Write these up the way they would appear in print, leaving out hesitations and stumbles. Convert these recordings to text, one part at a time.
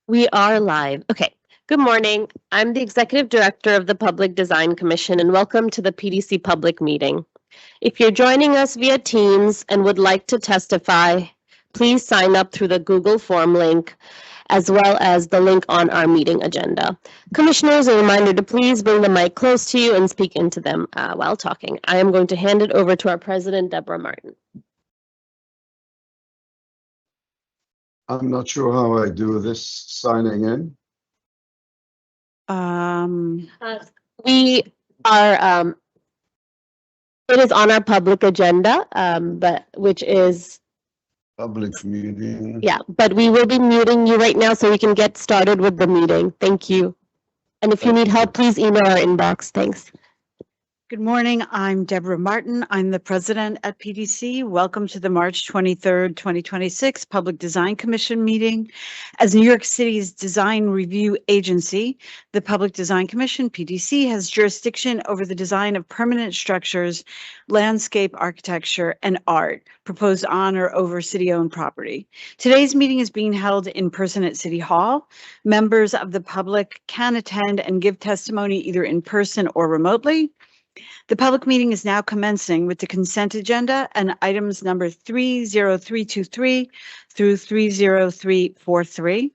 We are live. Okay. Good morning. I'm the Executive Director of the Public Design Commission, and welcome to the PDC public meeting. If you're joining us via Teams and would like to testify, please sign up through the Google form link as well as the link on our meeting agenda. Commissioners, a reminder to please bring the mic close to you and speak into them while talking. I am going to hand it over to our President, Deborah Martin. I'm not sure how I do this signing in. We are, it is on our public agenda, but which is, Public meeting. yeah, but we will be muting you right now so we can get started with the meeting. Thank you. And if you need help, please email our inbox. Thanks. Good morning. I'm Deborah Martin. I'm the president at PDC. Welcome to the March 23rd, 2026 Public Design Commission meeting. As New York City's design review agency, the Public Design Commission, PDC, has jurisdiction over the design of permanent structures, landscape architecture, and art proposed on or over city-owned property. Today's meeting is being held in person at City Hall. Members of the public can attend and give testimony either in person or remotely. The public meeting is now commencing with the consent agenda and items number 30323 through 30343.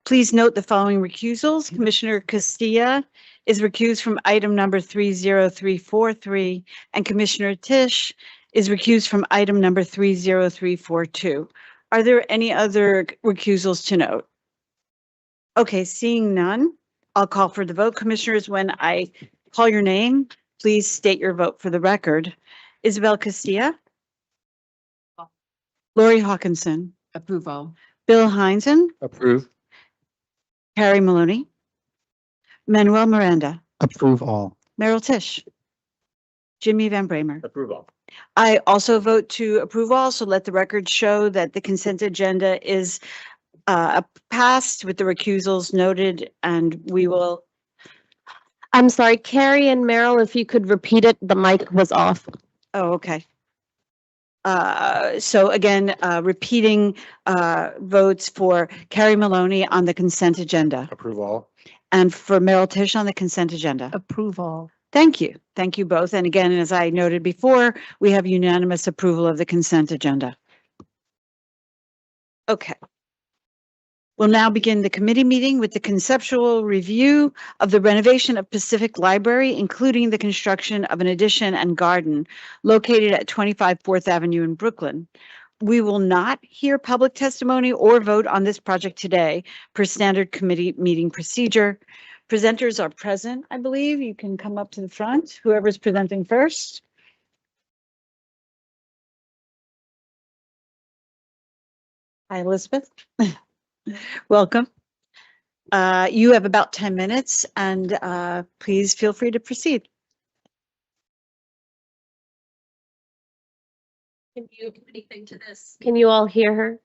Please note the following recusals. Commissioner Castilla is recused from item number 30343, and Commissioner Tisch is recused from item number 30342. Are there any other recusals to note? Okay, seeing none, I'll call for the vote. Commissioners, when I call your name, please state your vote for the record. Isabel Castilla. Lori Hawkinson. Approval. Bill Heinzen. Approve. Carrie Maloney. Manuel Miranda. Approve all. Merrill Tisch. Jimmy Van Bramer. Approve all. I also vote to approve all, so let the record show that the consent agenda is passed with the recusals noted, and we will. I'm sorry, Carrie and Meryl, if you could repeat it, the mic was off. Oh, okay. So again, repeating votes for Carrie Maloney on the consent agenda Approve all. and for Merrill Tisch on the consent agenda. Approve all. Thank you. Thank you both. And again, as I noted before, we have unanimous approval of the consent agenda. Okay. We'll now begin the committee meeting with the conceptual review of the renovation of Pacific Library, including the construction of an addition and garden located at 25 4th Avenue in Brooklyn. We will not hear public testimony or vote on this project today per standard committee meeting procedure. Presenters are present, I believe. You can come up to the front, whoever's presenting first. Hi, Elizabeth. Welcome. You have about 10 minutes and please feel free to proceed. Can you do anything to this? Can you all hear her?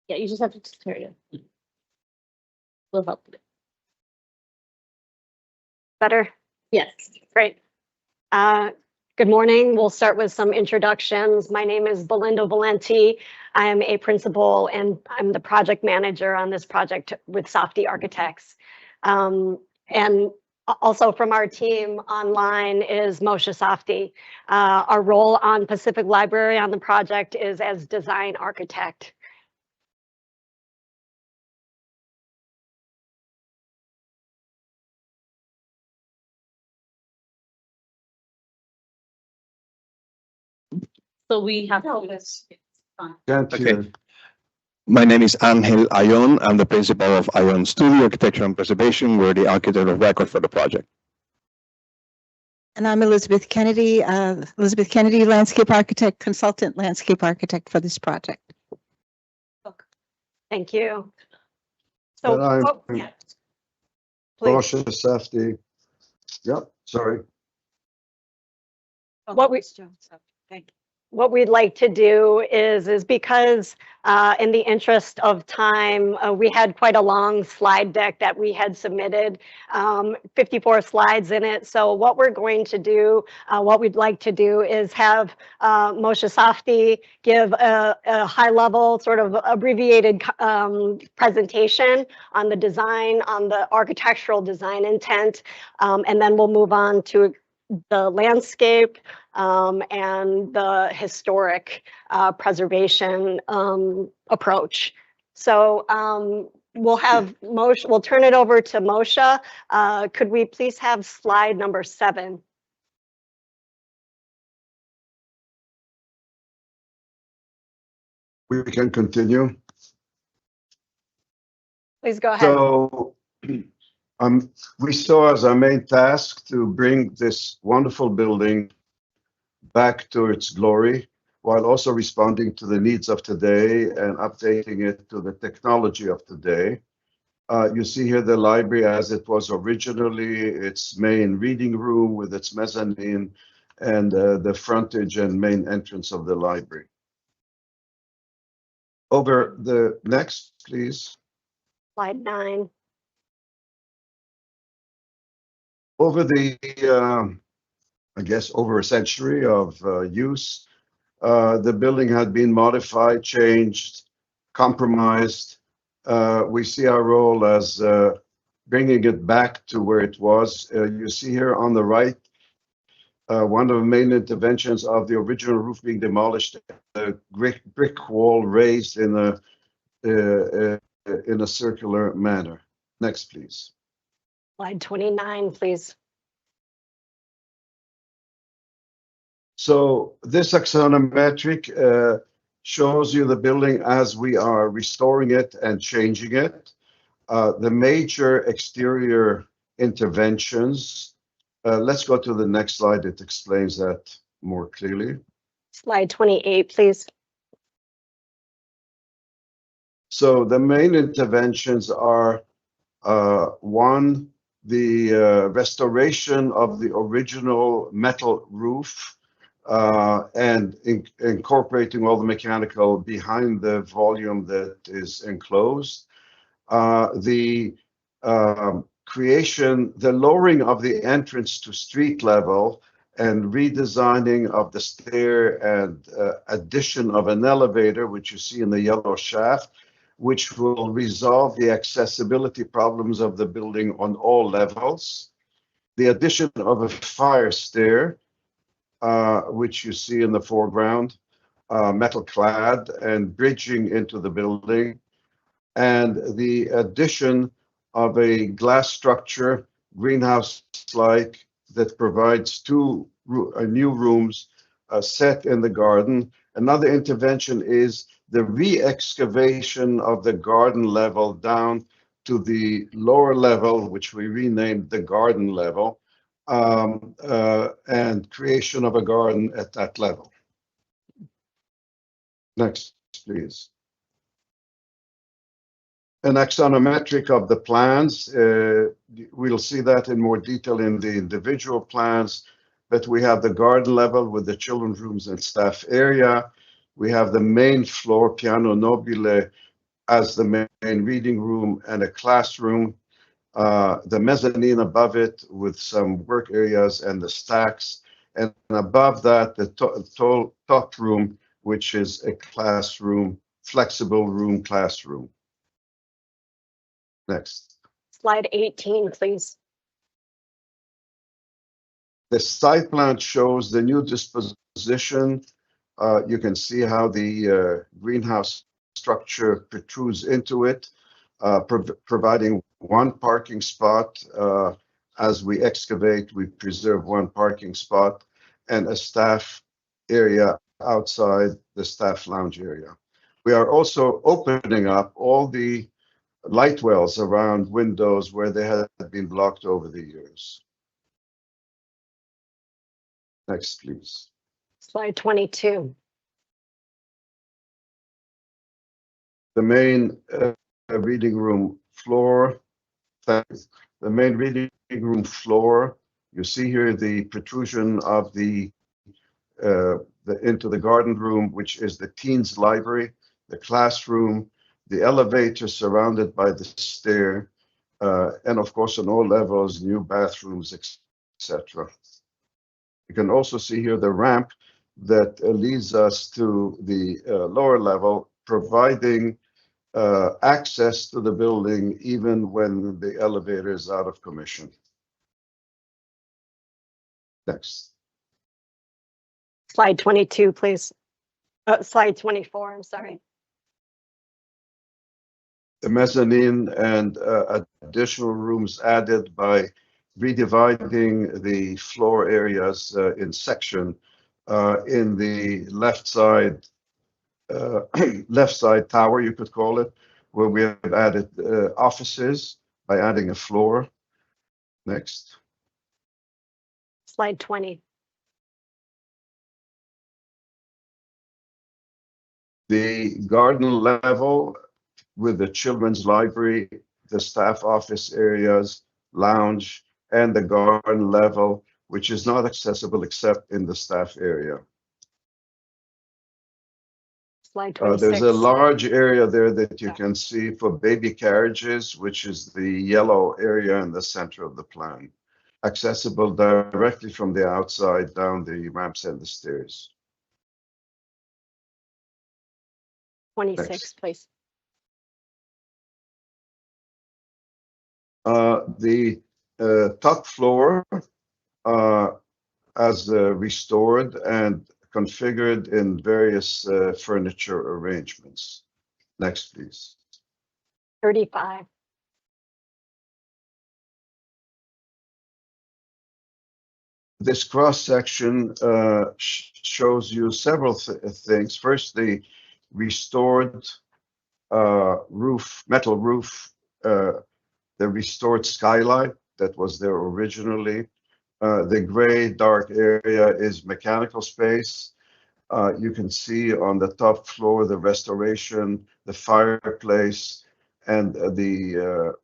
Yeah, you just have to turn it. We'll help you. Better? Yes. Great. Good morning. We'll start with some introductions. My name is Belinda Valenti. I am a principal and I'm the project manager on this project with Softy Architects. And also from our team online is Moshe Softy. Our role on Pacific Library on the project is as design architect. So we have to. Can't Okay. hear. My name is Angel Ayon. I'm the principal of Ayon Studio Architecture and Preservation. We're the architect of record for the project. And I'm Elizabeth Kennedy, landscape architect, consultant landscape architect for this project. Thank you. But I'm yeah. cautious, safety. Yep, sorry. What we- Thank you. what we'd like to do is because in the interest of time, we had quite a long slide deck that we had submitted, 54 slides in it. So what we're going to do, what we'd like to do is have Moshe Safdie give a high level sort of abbreviated presentation on the design, on the architectural design intent, and then we'll move on to the landscape and the historic preservation approach. So we'll have Moshe, we'll turn it over to Moshe. Could we please have slide number 7? We can continue. Please go ahead. So we saw as our main task to bring this wonderful building back to its glory, while also responding to the needs of today and updating it to the technology of today. You see here the library as it was originally, its main reading room with its mezzanine and the frontage and main entrance of the library. Over the next, please. Slide 9. Over the, I guess, over a century of use, the building had been modified, changed, compromised. We see our role as bringing it back to where it was. You see here on the right, one of the main interventions of the original roof being demolished, a brick wall raised in a circular manner. Next, please. Slide 29, please. So this axonometric shows you the building as we are restoring it and changing it. The major exterior interventions. Let's go to the next slide. It explains that more clearly. Slide 28, please. So the main interventions are, one, the restoration of the original metal roof and incorporating all the mechanical behind the volume that is enclosed. The creation, the lowering of the entrance to street level and redesigning of the stair and addition of an elevator, which you see in the yellow shaft, which will resolve the accessibility problems of the building on all levels. The addition of a fire stair, which you see in the foreground, metal clad and bridging into the building, and the addition of a glass structure, greenhouse-like, that provides two new rooms set in the garden. Another intervention is the re-excavation of the garden level down to the lower level, which we renamed the garden level, and creation of a garden at that level. Next, please. An axonometric of the plans. We'll see that in more detail in the individual plans, but we have the garden level with the children's rooms and staff area. We have the main floor, piano nobile, as the main reading room and a classroom. The mezzanine above it with some work areas and the stacks. And above that, the top room, which is a classroom, flexible room classroom. Next. Slide 18, please. The site plan shows the new disposition. You can see how the greenhouse structure protrudes into it, providing one parking spot. As we excavate, we preserve one parking spot and a staff area outside the staff lounge area. We are also opening up all the light wells around windows where they had been blocked over the years. Next, please. Slide 22. The main reading room floor. The main reading room floor. You see here the protrusion of the into the garden room, which is the teens library, the classroom, the elevator surrounded by the stair, and of course on all levels, new bathrooms, etc. You can also see here the ramp that leads us to the lower level, providing access to the building even when the elevator is out of commission. Next. Slide 22, please. Slide 24, I'm sorry. The mezzanine and additional rooms added by redividing the floor areas in section in the left side tower, you could call it, where we have added offices by adding a floor. Next. Slide 20. The garden level with the children's library, the staff office areas, lounge, and the garden level, which is not accessible except in the staff area. Slide 26. There's a large area there that you can see for baby carriages, which is the yellow area in the center of the plan, accessible directly from the outside down the ramps and the stairs. 26, Next. please. The top floor as restored and configured in various furniture arrangements. Next, please. 35. This cross section shows you several things. First, the restored roof, metal roof, the restored skylight that was there originally. The gray dark area is mechanical space. You can see on the top floor the restoration, the fireplace, and the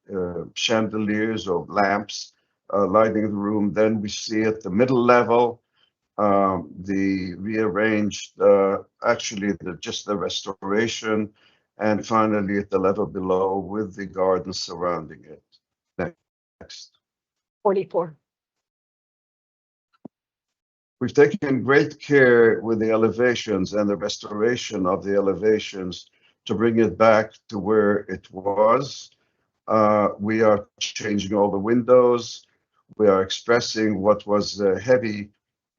chandeliers or lamps lighting the room. Then we see at the middle level the rearranged, actually just the restoration, and finally at the level below with the garden surrounding it. Next. 44. We've taken great care with the elevations and the restoration of the elevations to bring it back to where it was. We are changing all the windows. We are expressing what was heavy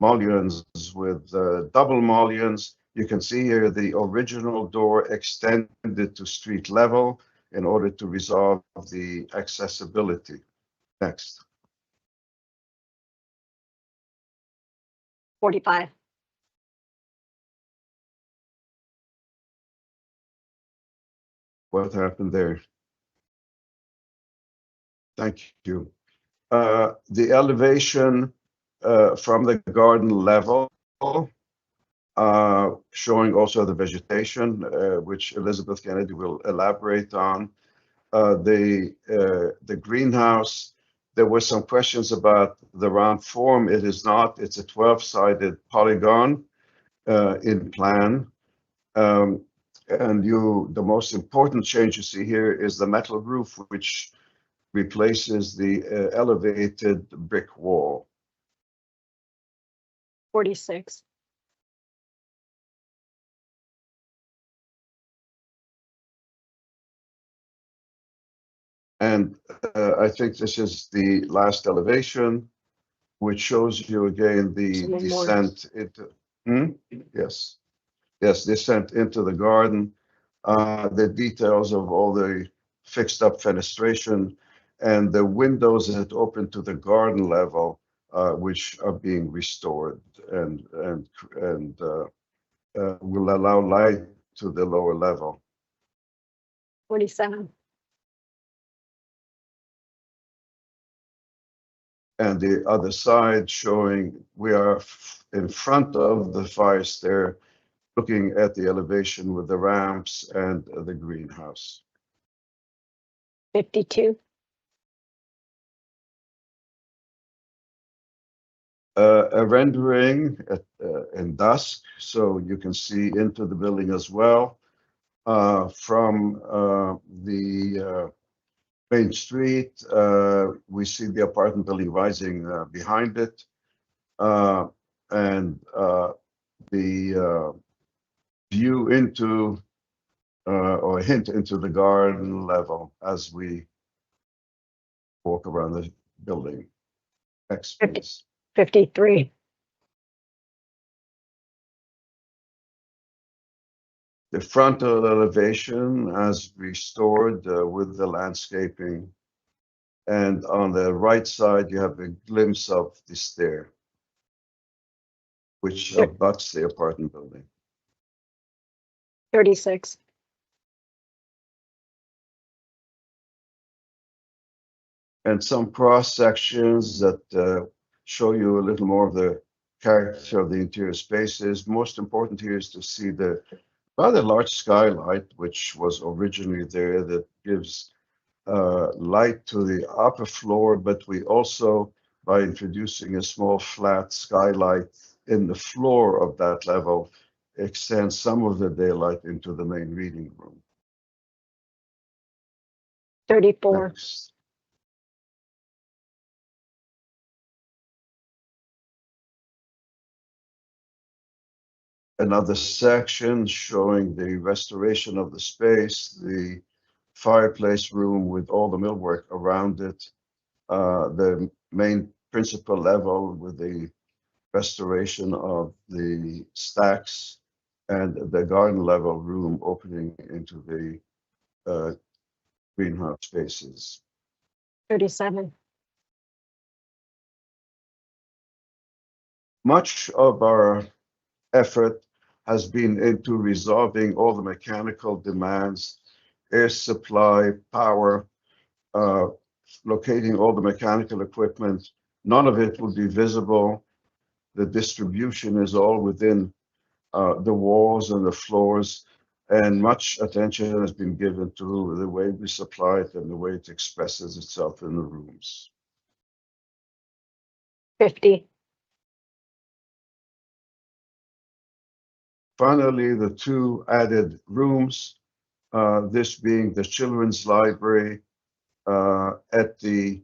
mullions with double mullions. You can see here the original door extended to street level in order to resolve the accessibility. Next. 45. What happened there? Thank you. The elevation from the garden level, showing also the vegetation, which Elizabeth Kennedy will elaborate on. The greenhouse, there were some questions about the round form. It is not. It's a 12-sided polygon in plan. And the most important change you see here is the metal roof, which replaces the elevated brick wall. 46. And I think this is the last elevation, which shows you again the descent into, yes, descent into the garden, the details of all the fixed up fenestration and the windows that open to the garden level, which are being restored and will allow light to the lower level. 47. And the other side showing we are in front of the fire stair, looking at the elevation with the ramps and the greenhouse. 52. a rendering in dusk, so you can see into the building as well. From the main street, we see the apartment building rising behind it, and the view into or hint into the garden level as we walk around the building. Next, please. 53. The frontal elevation as restored with the landscaping. And on the right side, you have a glimpse of the stair, which abuts the apartment building. 36. And some cross sections that show you a little more of the character of the interior spaces. Most important here is to see the rather large skylight, which was originally there, that gives light to the upper floor, but we also, by introducing a small flat skylight in the floor of that level, extend some of the daylight into the main reading room. 34. Next. Another section showing the restoration of the space, the fireplace room with all the millwork around it, the main principal level with the restoration of the stacks, and the garden level room opening into the greenhouse spaces. 37. Much of our effort has been into resolving all the mechanical demands, air supply, power, locating all the mechanical equipment. None of it will be visible. The distribution is all within the walls and the floors, and much attention has been given to the way we supply it and the way it expresses itself in the rooms. 50. Finally, the two added rooms, this being the children's library at the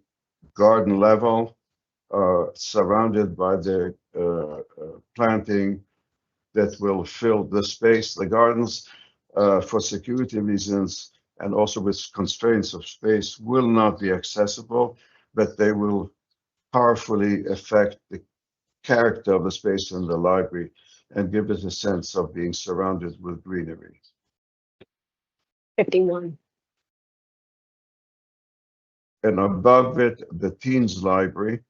garden level, surrounded by the planting that will fill the space. The gardens, for security reasons and also with constraints of space, will not be accessible, but they will powerfully affect the character of the space in the library and give it a sense of being surrounded with greenery. 51. And above it, the teens library,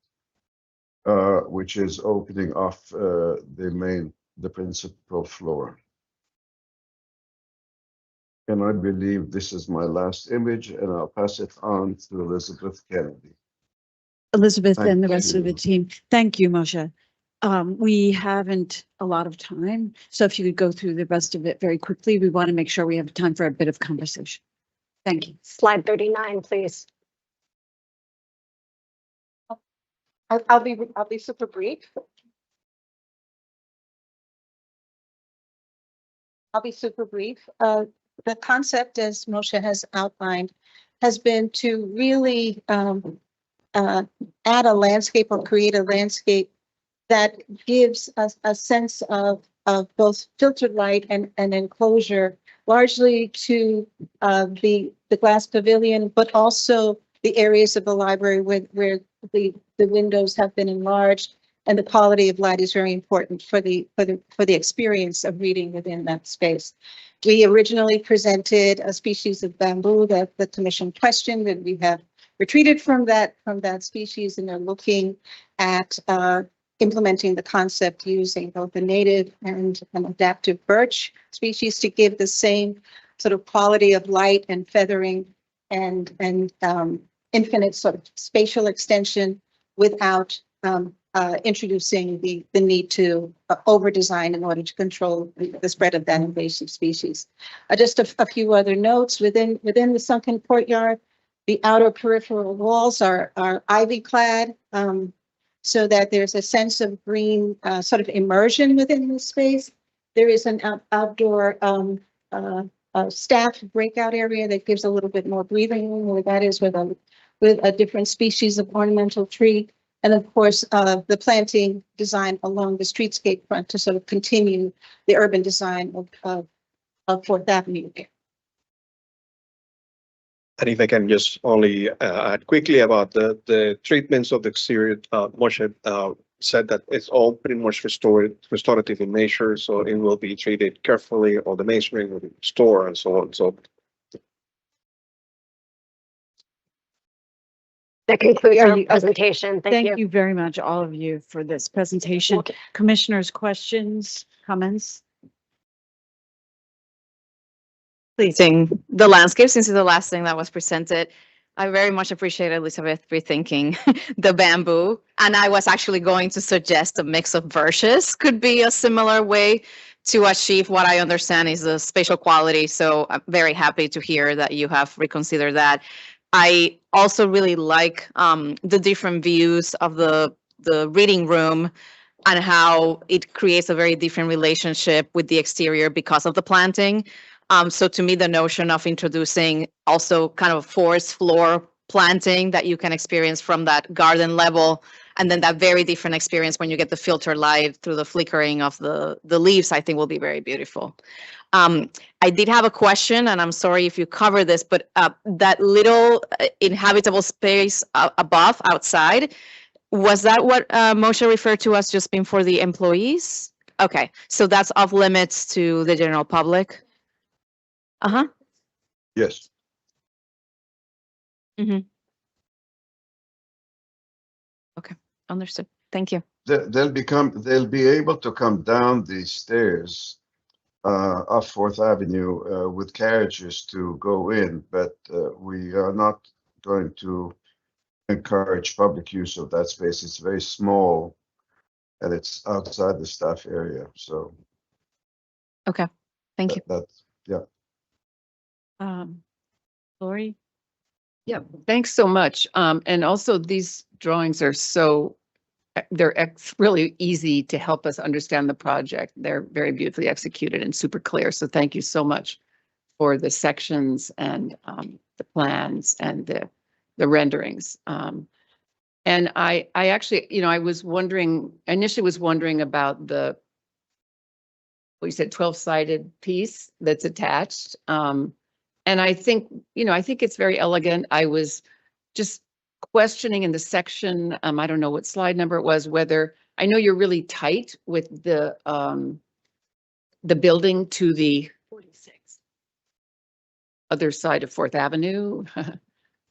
which is opening off the principal floor. And I believe this is my last image, and I'll pass it on to Elizabeth Kennedy. Elizabeth Thank and the rest of the you. team. Thank you, Moshe. We haven't a lot of time, so if you could go through the rest of it very quickly, we want to make sure we have time for a bit of conversation. Thank you. Slide 39, please. I'll be super brief. I'll be super brief. The concept, as Moshe has outlined, has been to really add a landscape or create a landscape that gives us a sense of both filtered light and enclosure, largely to the glass pavilion, but also the areas of the library where the windows have been enlarged, and the quality of light is very important for the experience of reading within that space. We originally presented a species of bamboo that the commission questioned, and we have retreated from that species, and are looking at implementing the concept using both the native and an adaptive birch species to give the same sort of quality of light and feathering and infinite sort of spatial extension without introducing the need to over-design in order to control the spread of that invasive species. Just a few other notes within the sunken courtyard. The outer peripheral walls are ivy clad. so that there's a sense of green sort of immersion within the space. There is an outdoor staff breakout area that gives a little bit more breathing room, where that is with a different species of ornamental tree. And of course, the planting design along the streetscape front to sort of continue the urban design of Fourth Avenue. And if I can just only add quickly about the treatments of the exterior, Moshe said that it's all pretty much restorative in nature, so it will be treated carefully, or the masonry will be restored and so on. So That concludes Are our you- presentation. Thank you very much, all of you, for this presentation. Okay. Commissioners, questions, comments? Please. The landscape, since it's the last thing that was presented. I very much appreciate Elizabeth rethinking the bamboo. And I was actually going to suggest a mix of birches could be a similar way to achieve what I understand is the spatial quality. So I'm very happy to hear that you have reconsidered that. I also really like the different views of the reading room and how it creates a very different relationship with the exterior because of the planting. So to me, the notion of introducing also kind of forest floor planting that you can experience from that garden level, and then that very different experience when you get the filter light through the flickering of the leaves, I think will be very beautiful. I did have a question, and I'm sorry if you covered this, but that little inhabitable space above, outside, was that what Moshe referred to as just being for the employees? Okay, so that's off limits to the general public? Uh-huh. Yes. Understood. Thank you. They'll be able to come down these stairs off Fourth Avenue with carriages to go in, but we are not going to encourage public use of that space. It's very small and it's outside the staff area. So Okay. Thank you. that's, yeah. Lori? Yeah, thanks so much. And also these drawings are really easy to help us understand the project. They're very beautifully executed and super clear. So thank you so much for the sections and the plans and the renderings. And I actually, I was initially was wondering about what you said, 12-sided piece that's attached. And I think it's very elegant. I was just questioning in the section, I don't know what slide number it was, whether, I know you're really tight with the building to the 46 other side of Fourth Avenue.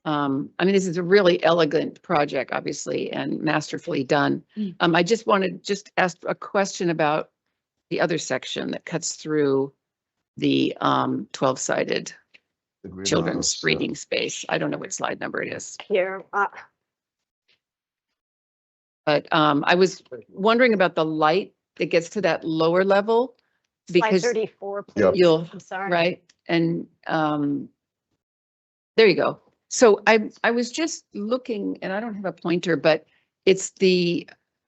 I mean, this is a really elegant project, obviously, and masterfully done. I just wanted to ask a question about the other section that cuts through the 12-sided children's reading space. I don't know what slide number it is. Here, But I was wondering about the light that gets to that lower level. slide Because 34, please. Yep. I'm sorry. right, and there you go. So I was just looking, and I don't have a pointer, but it's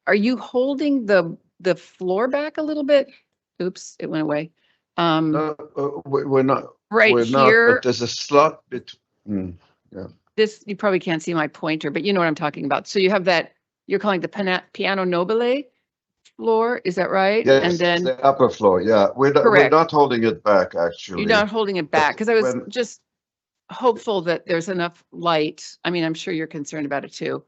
are you holding the floor back a little bit? Oops, it went away. No, we're not. Right We're not, here, but there's a slot between. this, you probably can't see my pointer, but you know what I'm talking about. So you have that, you're calling the piano nobile floor, is that right? Yes, And then the upper floor. Yeah, we're Correct. not holding it back actually. you're not holding it back, because I was when- just hopeful that there's enough light. I mean, I'm sure you're concerned about it too,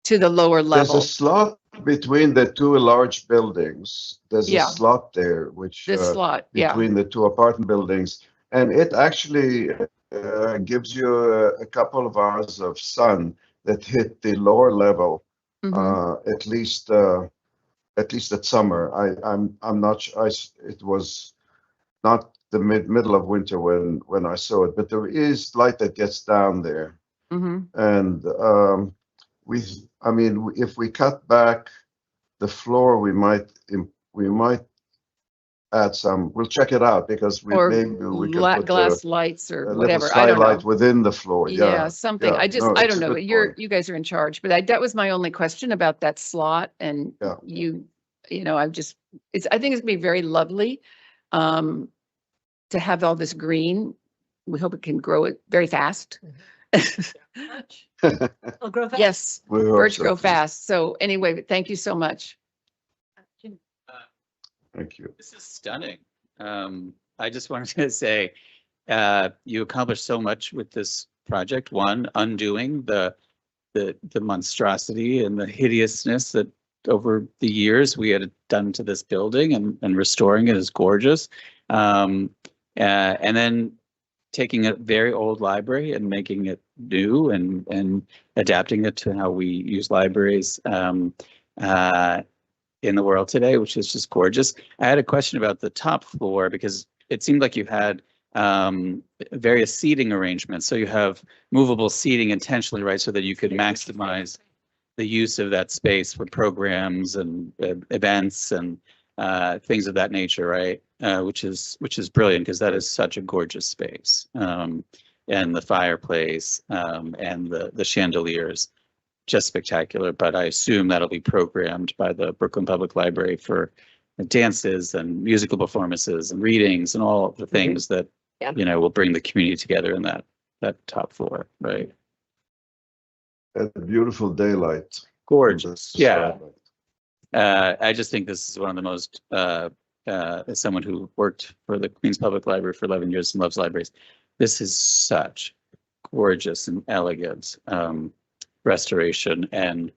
to the lower There's level. a slot between the two large buildings. There's Yeah. a slot there, which This slot, yeah. between the two apartment buildings, and it actually gives you a couple of hours of sun that hit the lower level, Mhm. at least at summer. I'm not sure. It was not the middle of winter when I saw it, but there is light that gets down there, Mhm. and I mean, if we cut back the floor, we might add some, we'll check it out because Or maybe we can put glass lights a or little whatever. I don't know. skylight within the floor. Yeah, something. yeah. I just, No, I it's don't a know, good but point. you guys are in charge, but that was my only question about that slot and Yeah. you know, I think it's gonna be very lovely. To have all this green. We hope it can grow it very fast. It'll grow fast. Yes, We hope birds so, grow too. fast. So anyway, thank you so much. Thank you. This is stunning. I just wanted to say, you accomplished so much with this project. One, undoing the monstrosity and the hideousness that over the years we had done to this building and restoring it as gorgeous. And then taking a very old library and making it new and adapting it to how we use libraries in the world today, which is just gorgeous. I had a question about the top floor because it seemed like you had various seating arrangements. So you have movable seating intentionally, right, so that you could maximize the use of that space for programs and events and things of that nature, right? Which is brilliant because that is such a gorgeous space. And the fireplace and the chandeliers, just spectacular. But I assume that'll be programmed by the Brooklyn Public Library for dances and musical performances and readings and all the things that Yeah. you know will bring the community together in that top floor, right? And beautiful daylight. Gorgeous, yeah. Skylight. I just think this is one of the most, as someone who worked for the Queens Public Library for 11 years and loves libraries, this is such gorgeous and elegant restoration and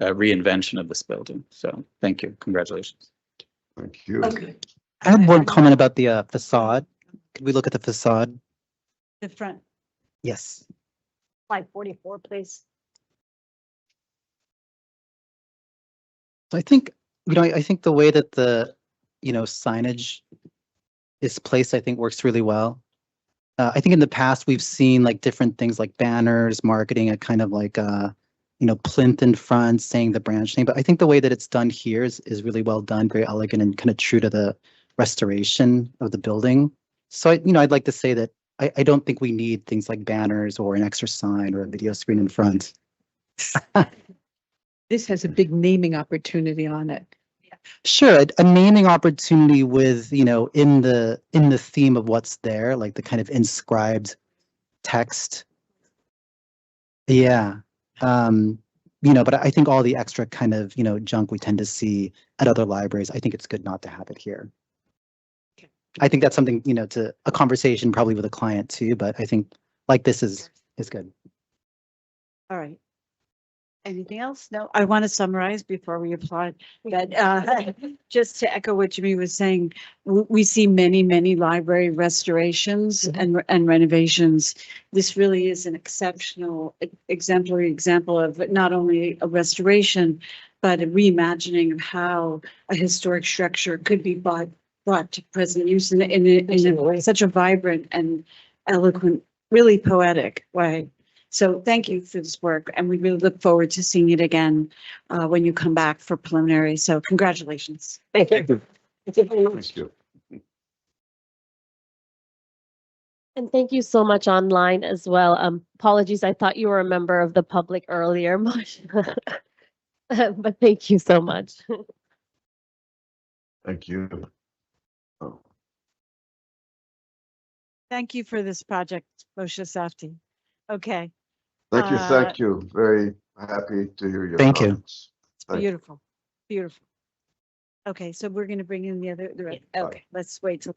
reinvention of this building. So thank you. Congratulations. Thank you. Okay. I had one comment about the facade. Could we look at the facade? The front. Yes. Slide 44, please. So I think, I think the way that the, signage is placed, I think works really well. I think in the past, we've seen like different things like banners, marketing, a kind of like, plinth in front saying the branch name. But I think the way that it's done here is really well done, very elegant and kind of true to the restoration of the building. So, I'd like to say that I don't think we need things like banners or an extra sign or a video screen in front. This has a big naming opportunity on it. Sure, a naming opportunity with, in the theme of what's there, like the kind of inscribed text. Yeah. But I think all the extra kind of, junk we tend to see at other libraries, I think it's good not to have it here. I think that's something, to a conversation probably with a client too, but I think like this is good. All right. Anything else? No, I want to summarize before we apply that, just to echo what Jimmy was saying, we see many, many library restorations and renovations. This really is an exceptional, exemplary example of not only a restoration, but a reimagining of how a historic structure could be brought to present use in such a vibrant and eloquent, really poetic way. So thank you for this work, and we really look forward to seeing it again when you come back for preliminary. So congratulations. Thank you. Thank you very much. Thank you. And thank you so much online as well. Apologies, I thought you were a member of the public earlier, but thank you so much. Thank you. Oh, Thank you for this project, Moshe Safdie. Okay, Thank you. Thank you. Very happy to hear your Thank you. comments. it's Thank you. beautiful, beautiful. Okay, so we're going to bring in okay, let's wait till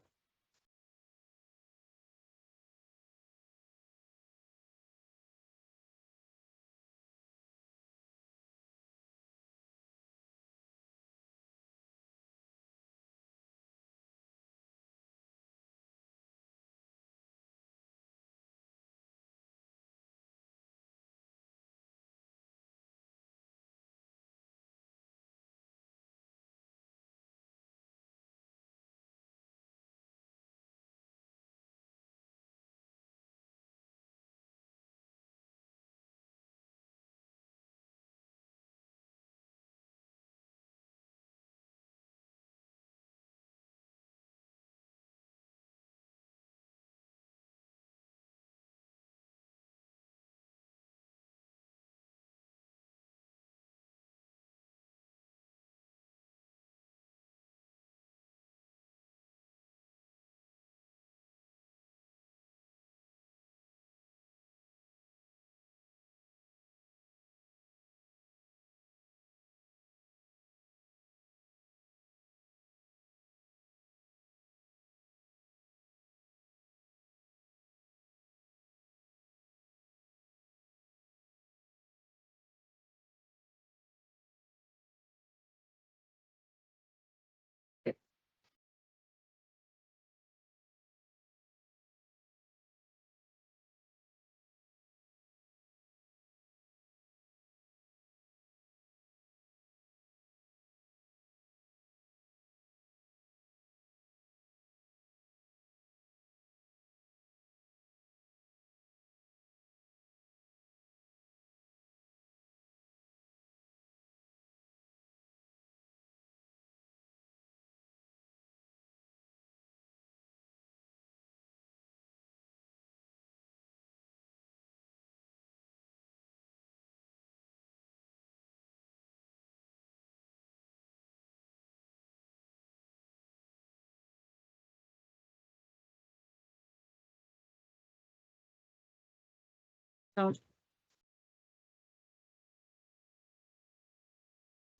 Don't.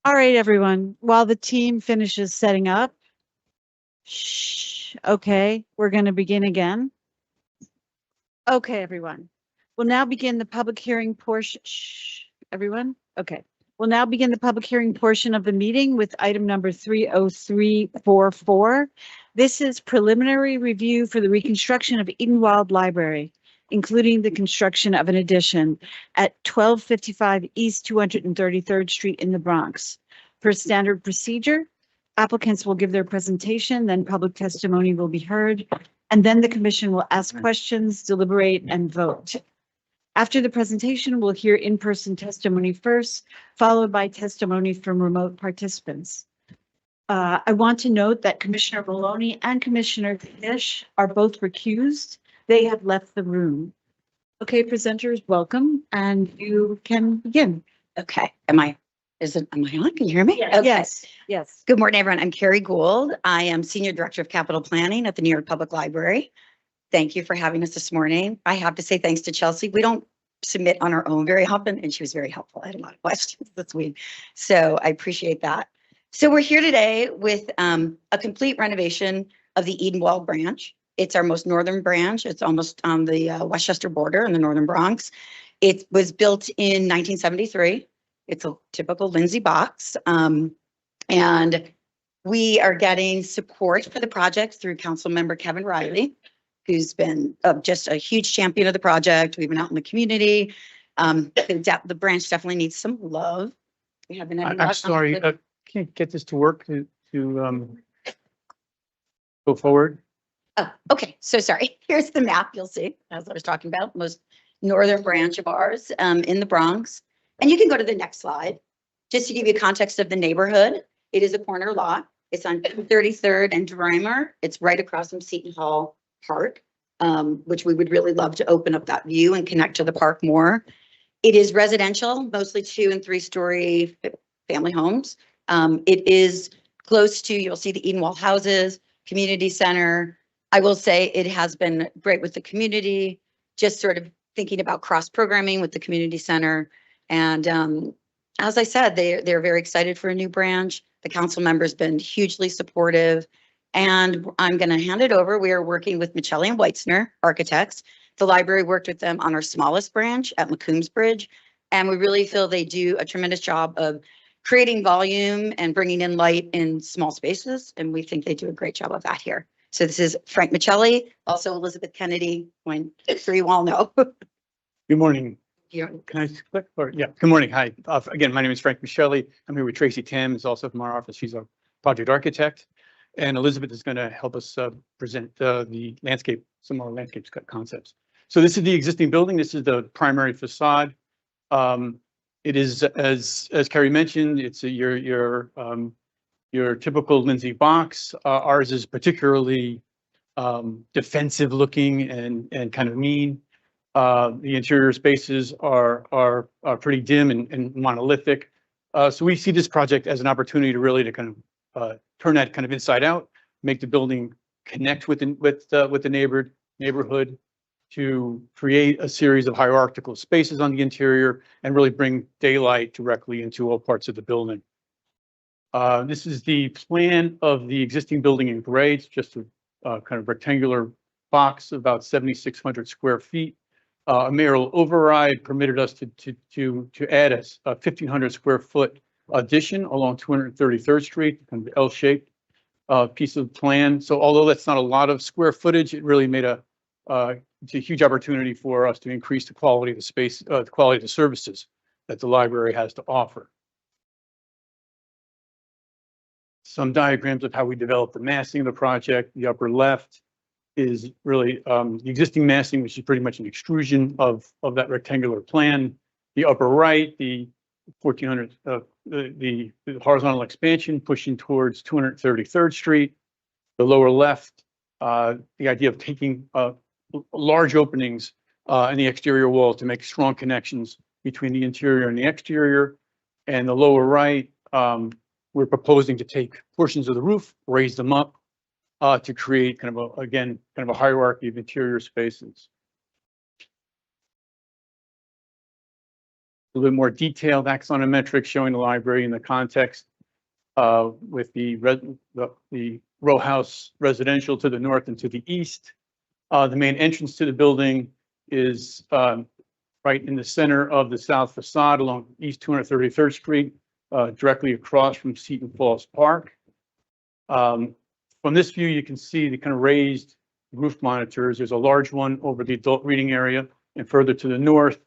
All right, everyone, while the team finishes setting up. Shh, okay, we're going to begin again. Okay, everyone. We'll now begin the public hearing portion. Shh, everyone. Okay. We'll now begin the public hearing portion of the meeting with item number 30344. This is preliminary review for the reconstruction of Edenwald Library, including the construction of an addition at 1255 East 233rd Street in the Bronx. Per standard procedure, applicants will give their presentation, then public testimony will be heard, and then the commission will ask questions, deliberate, and vote. After the presentation, we'll hear in-person testimony first, followed by testimony from remote participants. I want to note that Commissioner Maloney and Commissioner Fish are both recused. They have left the room. Okay, presenters, welcome, and you can begin. Okay, am I on? Can you hear me? Okay. Yes, yes. Good morning, everyone. I'm Carrie Gould. I am Senior Director of Capital Planning at the New York Public Library. Thank you for having us this morning. I have to say thanks to Chelsea. We don't submit on our own very often, and she was very helpful. I had a lot of questions this week, so I appreciate that. So we're here today with a complete renovation of the Edenwald branch. It's our most northern branch. It's almost on the Westchester border in the northern Bronx. It was built in 1973. It's a typical Lindsay box. And we are getting support for the project through Councilmember Kevin Riley, who's been just a huge champion of the project. We've been out in the community. The branch definitely needs some love. We haven't had any I'm luck. sorry, can't get this to work to go forward. Oh, okay. So sorry. Here's the map you'll see, as I was talking about, most northern branch of ours in the Bronx. And you can go to the next slide. Just to give you context of the neighborhood, it is a corner lot. It's on 33rd and Dreimer. It's right across from Seton Hall Park, which we would really love to open up that view and connect to the park more. It is residential, mostly 2- and 3-story family homes. It is close to, you'll see the Edenwald houses, community center. I will say it has been great with the community, just sort of thinking about cross programming with the community center. And as I said, they're very excited for a new branch. The council member's been hugely supportive. And I'm going to hand it over. We are working with Michelli and Weitzner architects. The library worked with them on our smallest branch at McCombs Bridge. And we really feel they do a tremendous job of creating volume and bringing in light in small spaces. And we think they do a great job of that here. So this is Frank Michelli, also Elizabeth Kennedy, who I'm sure you all know. Good morning. Yeah. Can I click? Or yeah. Good morning. Hi. Again, my name is Frank Michelli. I'm here with Tracy Tam, who's also from our office. She's our project architect. And Elizabeth is going to help us present the landscape, some more landscape concepts. So this is the existing building. This is the primary facade. It is, as Carrie mentioned, it's your typical Lindsay box. Ours is particularly defensive looking and kind of mean. The interior spaces are pretty dim and monolithic. So we see this project as an opportunity to really to kind of turn that kind of inside out, make the building connect with the neighborhood, to create a series of hierarchical spaces on the interior and really bring daylight directly into all parts of the building. This is the plan of the existing building in gray. It's just a kind of rectangular box, about 7,600 square feet. A mayoral override permitted us to add a 1,500 square foot addition along 233rd Street, kind of L-shaped piece of plan. So although that's not a lot of square footage, it really made it's a huge opportunity for us to increase the quality of the space, the quality of the services that the library has to offer. Some diagrams of how we developed the massing of the project. The upper left is really the existing massing, which is pretty much an extrusion of that rectangular plan. The upper right, the 1,400, the horizontal expansion pushing towards 233rd Street. The lower left, the idea of taking large openings in the exterior wall to make strong connections between the interior and the exterior. And the lower right, we're proposing to take portions of the roof, raise them up to create kind of a hierarchy of interior spaces. little bit more detailed axonometric showing the library in the context with the row house residential to the north and to the east. The main entrance to the building is right in the center of the south facade along East 233rd Street, directly across from Seton Falls Park. From this view, you can see the kind of raised roof monitors. There's a large one over the adult reading area, and further to the north,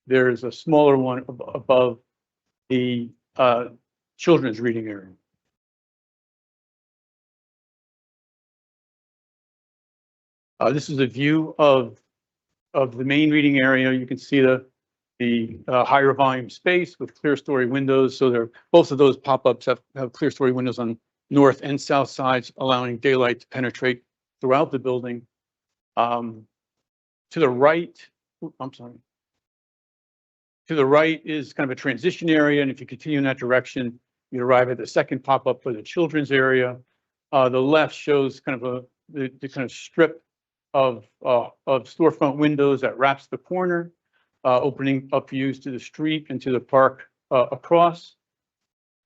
there's a smaller one above the children's reading area. This is a view of the main reading area. You can see the higher volume space with clear story windows. So both of those pop-ups have clear story windows on north and south sides, allowing daylight to penetrate throughout the building. To the right, I'm sorry. To the right is kind of a transition area, and if you continue in that direction, you arrive at the second pop-up for the children's area. The left shows kind of the kind of strip of storefront windows that wraps the corner, opening up views to the street and to the park across.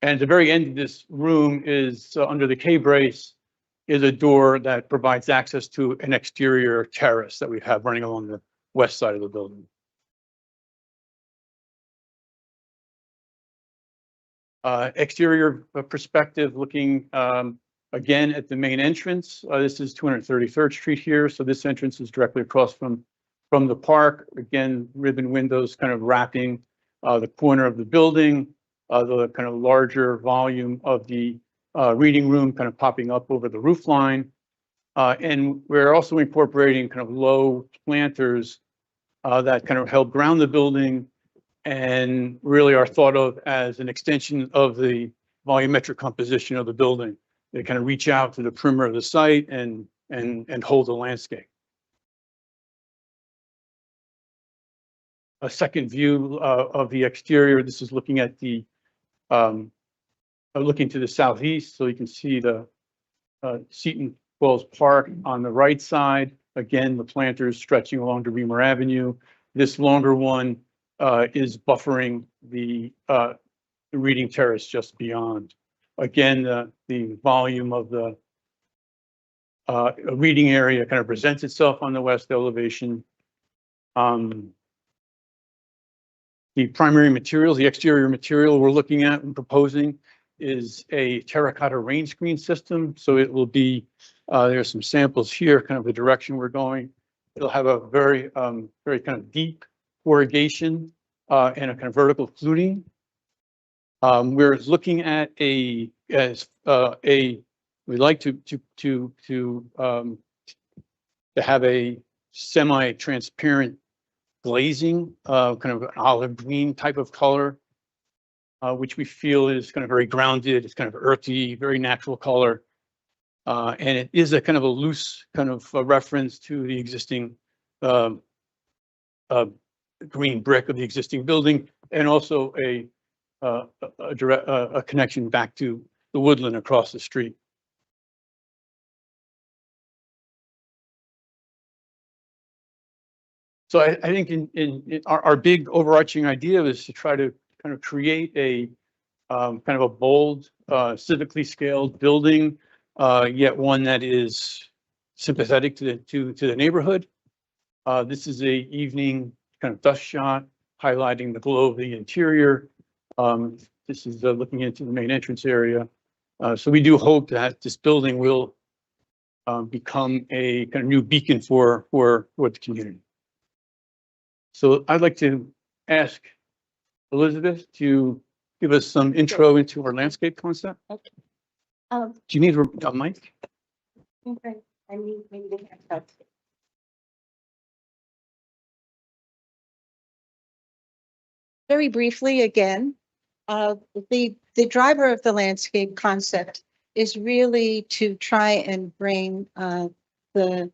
And at the very end of this room is under the K-brace is a door that provides access to an exterior terrace that we have running along the west side of the building. Exterior perspective, looking again at the main entrance. This is 233rd Street here. So this entrance is directly across from the park. Again, ribbon windows kind of wrapping the corner of the building. The kind of larger volume of the reading room kind of popping up over the roof line. And we're also incorporating kind of low planters that kind of help ground the building and really are thought of as an extension of the volumetric composition of the building. They kind of reach out to the perimeter of the site and hold the landscape. A second view of the exterior. This is looking at the looking to the southeast, so you can see the Seton Falls Park on the right side. Again, the planters stretching along to Reamer Avenue. This longer one is buffering the reading terrace just beyond. Again, the volume of the reading area kind of presents itself on the west elevation. The primary materials, the exterior material we're looking at and proposing is a terracotta rain screen system. So it will be, there's some samples here, kind of the direction we're going. It'll have a very kind of deep corrugation and a kind of vertical fluting. We're looking at we like to have a semi-transparent glazing, kind of an olive green type of color, which we feel is kind of very grounded. It's kind of earthy, very natural color. And it is a kind of a loose kind of a reference to the existing green brick of the existing building, and also a connection back to the woodland across the street. So I think in our big overarching idea is to try to kind of create a kind of a bold, civically scaled building, yet one that is sympathetic to the neighborhood. This is a evening kind of dust shot highlighting the glow of the interior. This is looking into the main entrance area. So we do hope that this building will become a kind of new beacon for the community. So I'd like to ask Elizabeth to give us some intro into our landscape concept. Okay. Do you need a mic? Okay. I need maybe to have that. Very briefly again, the driver of the landscape concept is really to try and bring the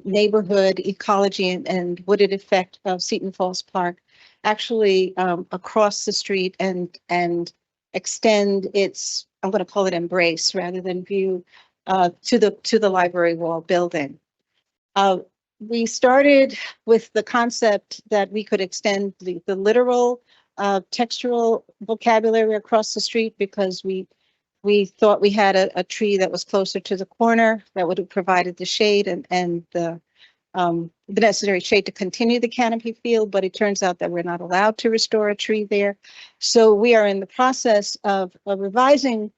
neighborhood ecology and wooded effect of Seton Falls Park actually across the street and extend its, I'm going to call it embrace rather than view to the library wall building. We started with the concept that we could extend the literal textural vocabulary across the street because we thought we had a tree that was closer to the corner that would have provided the shade and the necessary shade to continue the canopy field, but it turns out that we're not allowed to restore a tree there. So we are in the process of revising,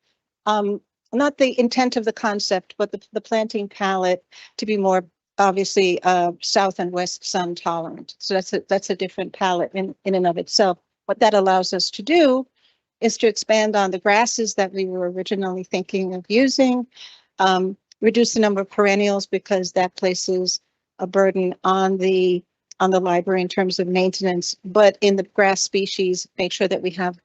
not the intent of the concept, but the planting palette to be more obviously south and west sun tolerant. So that's a different palette in and of itself. What that allows us to do is to expand on the grasses that we were originally thinking of using, reduce the number of perennials because that places a burden on the library in terms of maintenance, but in the grass species, make sure that we have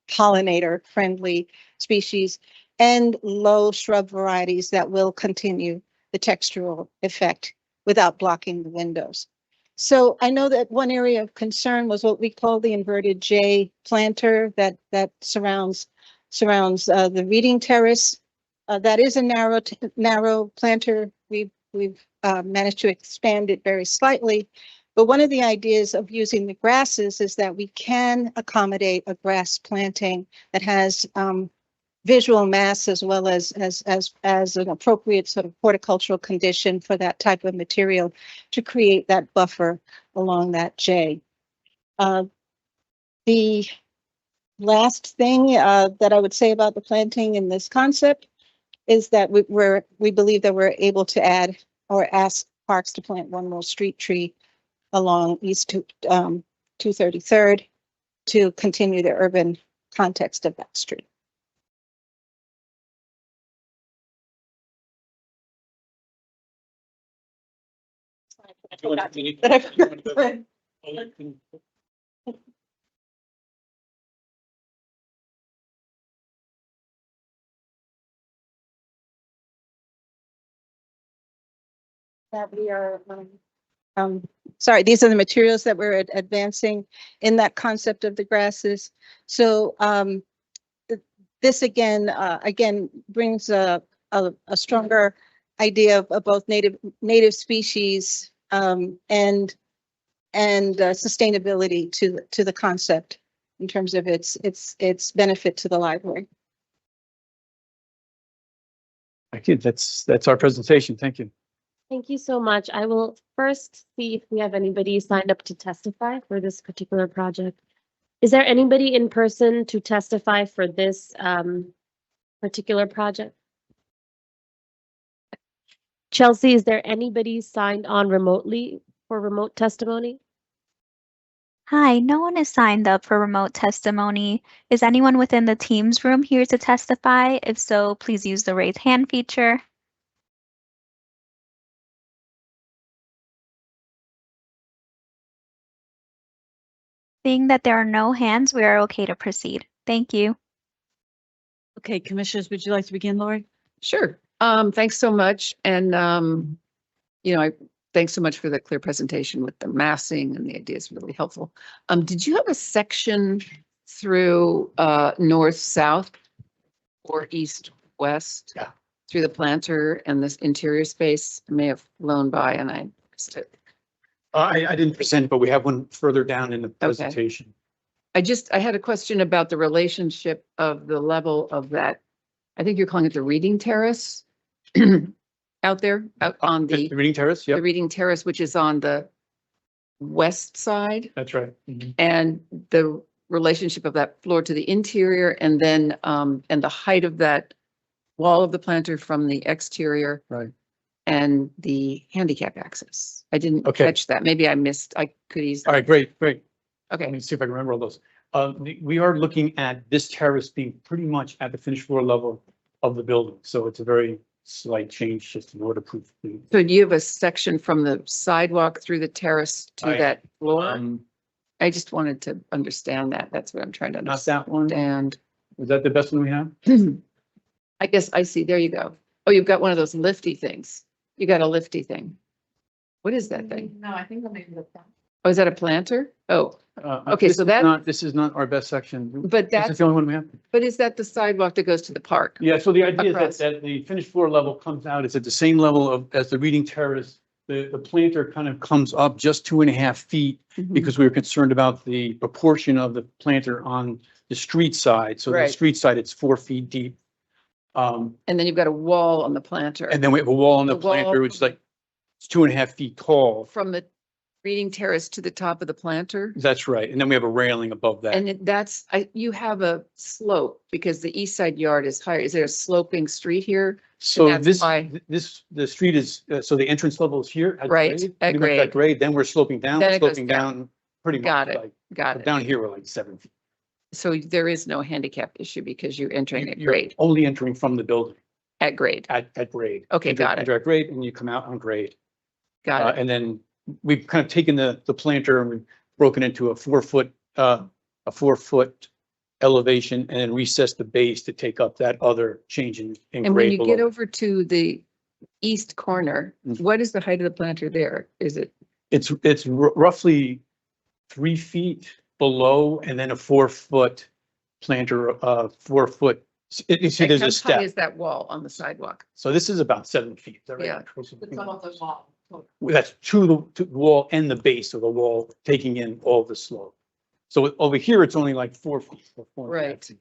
pollinator friendly species and low shrub varieties that will continue the textural effect without blocking the windows. So I know that one area of concern was what we call the inverted J planter that surrounds the reading terrace. That is a narrow planter. We've managed to expand it very slightly. But one of the ideas of using the grasses is that we can accommodate a grass planting that has visual mass as well as an appropriate sort of horticultural condition for that type of material to create that buffer along that J. The last thing that I would say about the planting in this concept is that we believe that we're able to add or ask parks to plant one more street tree along East 233rd to continue the urban context of that street. That we are, sorry, these are the materials that we're advancing in that concept of the grasses. So this again brings a stronger idea of both native species and sustainability to the concept in terms of its benefit to the library. Thank you. That's our presentation. Thank you. Thank you so much. I will first see if we have anybody signed up to testify for this particular project. Is there anybody in person to testify for this particular project? Chelsea, is there anybody signed on remotely for remote testimony? Hi, no one is signed up for remote testimony. Is anyone within the Teams room here to testify? If so, please use the raise hand feature. Seeing that there are no hands, we are okay to proceed. Thank you. Okay, commissioners, would you like to begin, Lori? Sure. Thanks so much. And, thanks so much for the clear presentation with the massing and the idea is really helpful. Did you have a section through north, south or east, west? Yeah. Through the planter and this interior space? I may have flown by and I missed it. I didn't present, but we have one further down in the presentation. I had a question about the relationship of the level of that. I think you're calling it the reading terrace out on The reading terrace, the yep, reading terrace, which is on the west side, that's right. Mhm. and the relationship of that floor to the interior, and then and the height of that wall of the planter from the exterior. Right. And the handicap access. I didn't Okay. catch that. Maybe I missed. I could easily. All right, great. Let Okay. me see if I can remember all those. We are looking at this terrace being pretty much at the finished floor level of the building. So it's a very slight change, just in order proof. So do you have a section from the sidewalk through the terrace to that floor? I just wanted to understand that. That's what I'm trying to Not understand. that one. And Is that the best one we have? I guess I see. There you go. Oh, you've got one of those lifty things. You got a lifty thing. What is that thing? No, I think I'm maybe the. Oh, is that a planter? Oh, Okay, This so is that- not- This is not our best section. but This is that's, the only one we have. but is that the sidewalk that goes to the park? Yeah, so the idea Across. is that the finished floor level comes out, it's at the same level as the reading terrace the planter kind of comes up just 2.5 feet Mhm. because we were concerned about the proportion of the planter on the street side. So the Right. street side, it's 4 feet deep. And then you've got a wall on the planter. And then we have a wall on the The wall- planter, which is like, it's 2.5 feet tall. From the reading terrace to the top of the planter. That's right. And then we have a railing above that. And you have a slope because the east side yard is higher. Is there a sloping street here? So that's this, why- the street is, so the entrance level is here. at Right, grade, at pretty much grade. grade, then we're sloping down, Then it goes sloping down. down pretty much. Got it, like- got it. Down here, we're like 7 feet. So there is no handicap issue because you're entering at You're grade, only entering from the building at grade. at grade. Okay, got it. Enter at grade and you come out on grade. Got it. And then we've kind of taken the planter and we've broken into a 4-foot, a 4-foot elevation and then recessed the base to take up that other change in And when grade you get below. over to the east corner, Mhm. what is the height of the planter there? Is it, It's roughly 3 feet below and then a 4-foot planter, 4-foot. You see, there's how a high step. is that wall on the sidewalk? So this is about 7 feet. Is that right? Yeah. the wall. That's to the wall and the base of the wall, taking in all the slope. So over here, it's only like 4 feet. or 4.5 Right. feet.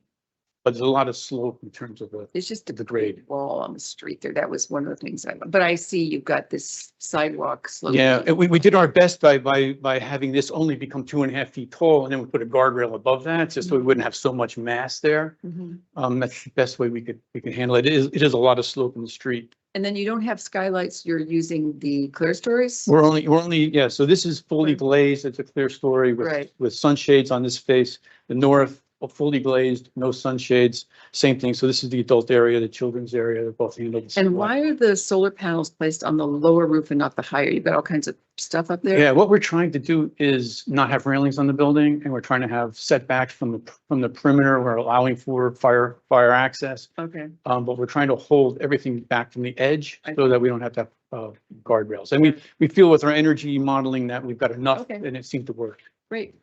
But there's a lot of slope in terms of the, It's just a the grade. wall on the street there. That was one of the things but I see you've got this sidewalk slope. Yeah, and we did our best by having this only become 2.5 feet tall, and then we put a guardrail above that, just so we wouldn't have so much mass there. Mhm. That's the best way we could handle it. It is a lot of slope in the street. And then you don't have skylights, you're using the clear stories? We're only, yeah, so this is fully Right. glazed. It's a clear story Right. with sunshades on this face. The north, fully glazed, no sunshades, same thing. So this is the adult area, the children's area, they're both handled the same And way. why are the solar panels placed on the lower roof and not the higher? You've got all kinds of stuff up there? Yeah, what we're trying to do is not have railings on the building, and we're trying to have setbacks from the perimeter. We're allowing for fire access. Okay. But we're trying to hold everything back from the edge I so that we don't have to have guardrails. And we feel with our energy modeling that we've got enough Okay. and it seemed to work. Great.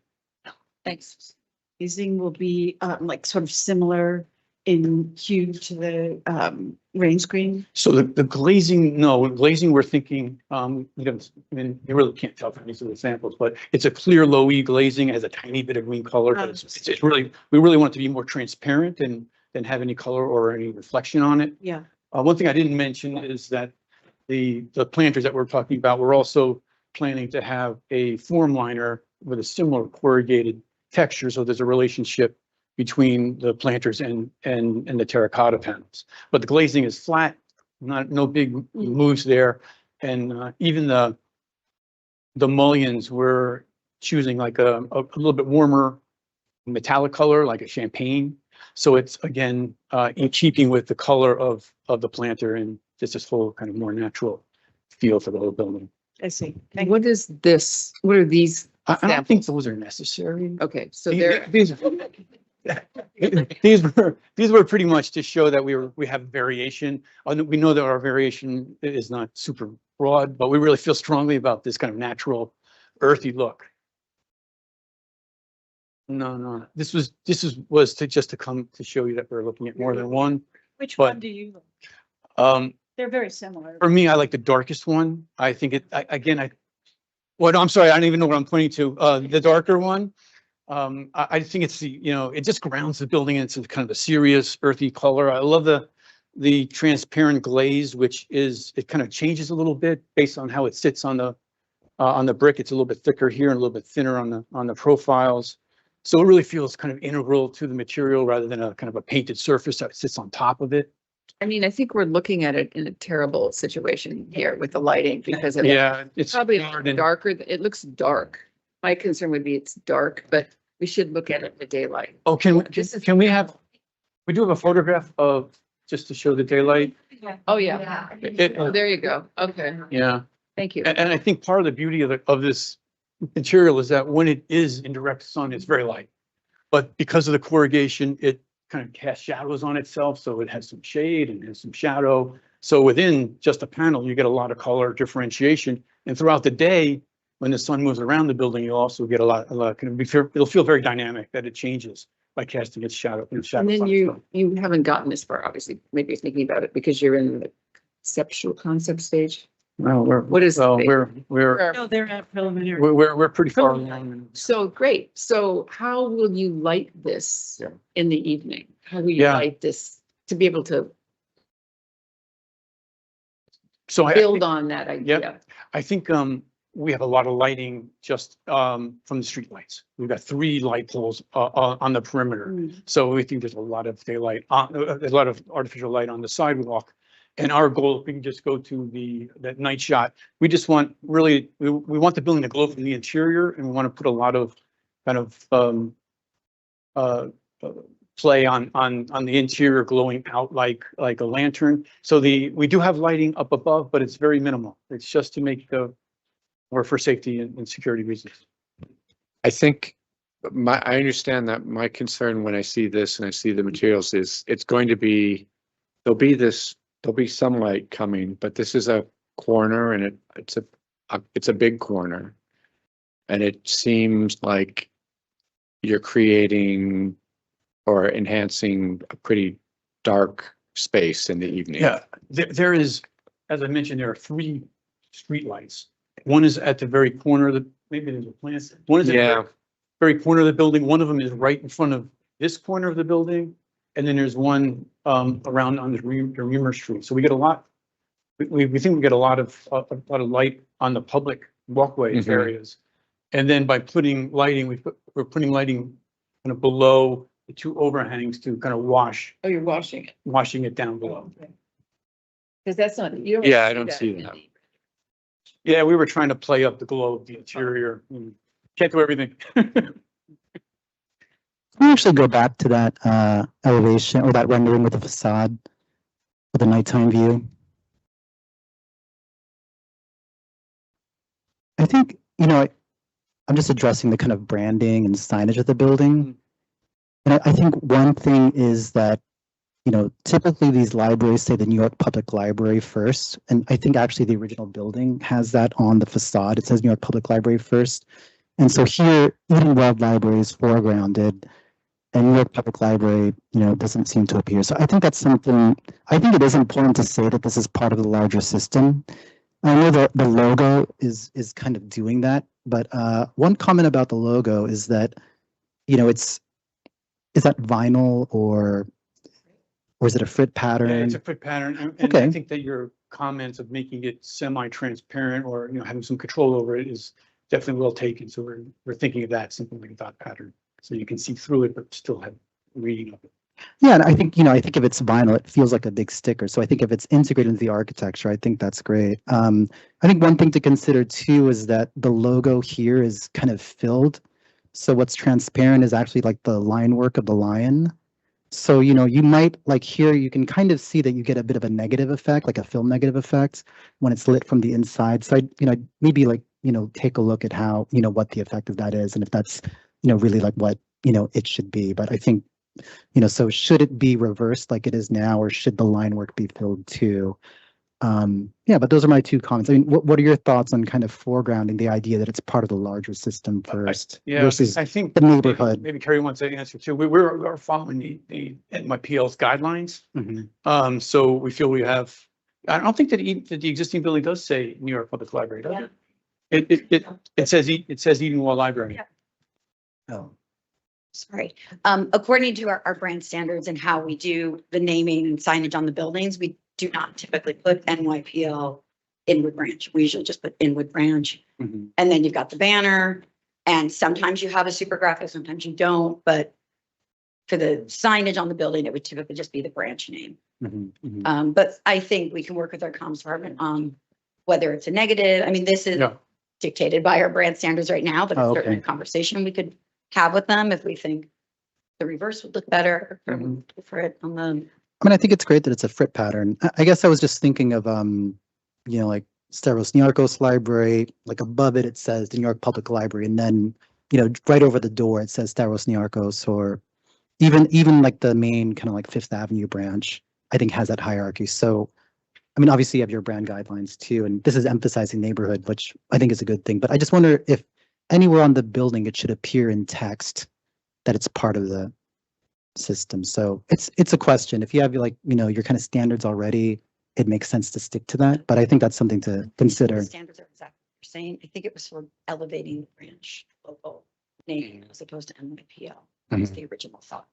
Thanks. Glazing will be like sort of similar in hue to the rain screen. So the glazing, no, glazing, we're thinking, you don't, I mean, you really can't tell from these little samples, but it's a clear low E glazing, it has a tiny bit of green color, but it's really, we really want it to be more transparent and than have any color or any reflection on it. Yeah. One thing I didn't mention is that the planters that we're talking about, we're also planning to have a form liner with a similar corrugated texture, so there's a relationship between the planters and the terracotta panels. But the glazing is flat, no big moves there. And even the mullions, we're choosing like a little bit warmer metallic color, like a champagne. So it's again, in keeping with the color of the planter and just this whole kind of more natural feel for the whole building. I see. What is this? What are these? I don't think those are necessary. Okay, so These- they're, These were pretty much to show that we have variation. We know that our variation is not super broad, but we really feel strongly about this kind of natural earthy look. No, this was just to come to show you that we're looking at more than one. Which But- one do you like? Um, They're very similar. For me, I like the darkest one. I think well, no, I'm sorry, I don't even know what I'm pointing to. The darker one. I think it's it just grounds the building into kind of a serious earthy color. I love the transparent glaze, which it kind of changes a little bit based on how it sits on the brick. It's a little bit thicker here and a little bit thinner on the profiles. So it really feels kind of integral to the material rather than a kind of a painted surface that sits on top of it. I mean, I think we're looking at it in a terrible situation here with the lighting because of Yeah, it's probably hard and- darker. It looks dark. My concern would be it's dark, but we should look at it in the daylight. Oh, can we do have a photograph of, just to show the daylight? Oh, yeah. Oh, there you go. Okay, Yeah. thank you. And I think part of the beauty of this material is that when it is in direct sun, it's very light. But because of the corrugation, it kind of casts shadows on itself. So it has some shade and has some shadow. So within just a panel, you get a lot of color differentiation. And throughout the day, when the sun moves around the building, you'll also get a lot it'll feel very dynamic that it changes by casting its shadow. And then you haven't gotten this far, obviously, maybe thinking about it because you're in the concept stage. No, What is the well, date? we're, No, they're at preliminary. we're pretty far along. So great. So how will you light this Yeah. in the evening? How will you Yeah. light this to be able to So build on that idea? I think we have a lot of lighting just from the street lights. We've got 3 light poles on the perimeter. So we think there's a lot of daylight, a lot of artificial light on the sidewalk. And our goal, if we can just go to that night shot, we just want really, we want the building to glow from the interior, and we want to put a lot of kind of play on the interior glowing out like a lantern. So we do have lighting up above, but it's very minimal. It's just to make or for safety and security reasons. I think I understand that my concern when I see this and I see the materials is it's going to be, there'll be some light coming, but this is a corner and it's a big corner. And it seems like you're creating or enhancing a pretty dark space in the evening. Yeah, there is, as I mentioned, there are 3 street lights. One is at the very corner of maybe there's a plan. One is at the very corner of the building. One of them is right in front of this corner of the building. And then there's one around on the Reamer Street. So we get a lot, we think we get a lot of light on the public walkway areas. And then by putting lighting, we're putting lighting kind of below the 2 overhangs to kind of wash. Oh, you're washing it down below. Because that's not, you don't. Yeah, I don't see that. Yeah, we were trying to play up the glow of the interior. Can't do everything. Can we actually go back to that elevation or that rendering with the facade with the nighttime view? I think, I'm just addressing the kind of branding and signage of the building. And I think one thing is that, typically these libraries say the New York Public Library first. And I think actually the original building has that on the facade. It says New York Public Library first. And so here, Eden World Library is foregrounded and New York Public Library, doesn't seem to appear. So I think that's something, I think it is important to say that this is part of the larger system. I know that the logo is kind of doing that, but one comment about the logo is that, is that vinyl or is it a frit pattern? Yeah, it's a frit pattern. And I think that your comments of making it semi-transparent or, having some control over it is definitely well taken. So we're thinking of that, something like a dot pattern. So you can see through it, but still have reading of it. Yeah, and I think, I think if it's vinyl, it feels like a big sticker. So I think if it's integrated into the architecture, I think that's great. I think one thing to consider too is that the logo here is kind of filled. So what's transparent is actually like the line work of the lion. So, you might like here, you can kind of see that you get a bit of a negative effect, like a film negative effect when it's lit from the inside. So maybe like, take a look at how, what the effect of that is and if that's, really like what, it should be. But I think, so should it be reversed like it is now, or should the line work be filled too? Yeah, but those are my 2 comments. I mean, what are your thoughts on kind of foregrounding the idea that it's part of the larger system first versus I think the neighborhood? Maybe Carrie wants to answer too. We're following the NYPL's guidelines. So we feel we have, I don't think that the existing building does say New York Public Library, does it? It says Edenwald Library. Oh. Sorry. According to our brand standards and how we do the naming and signage on the buildings, we do not typically put NYPL Inwood Branch. We usually just put Inwood Branch. And then you've got the banner. And sometimes you have a super graphic, sometimes you don't. But for the signage on the building, it would typically just be the branch name. But I think we can work with our comms department on whether it's a negative. I mean, this is dictated by our brand standards right now, but it's certainly a conversation we could have with them if we think the reverse would look better for it on the. I mean, I think it's great that it's a frit pattern. I guess I was just thinking of, like Stavros Niarchos Library, like above it, it says the New York Public Library. And then, right over the door, it says Stavros Niarchos, or even like the main kind of like Fifth Avenue branch, I think has that hierarchy. So, I mean, obviously you have your brand guidelines too, and this is emphasizing neighborhood, which I think is a good thing. But I just wonder if anywhere on the building, it should appear in text that it's part of the system. So it's a question. If you have like, your kind of standards already, it makes sense to stick to that. But I think that's something to consider. The standards are exactly what you're saying. I think it was for elevating the branch local name as opposed to NYPL. That was the original thought.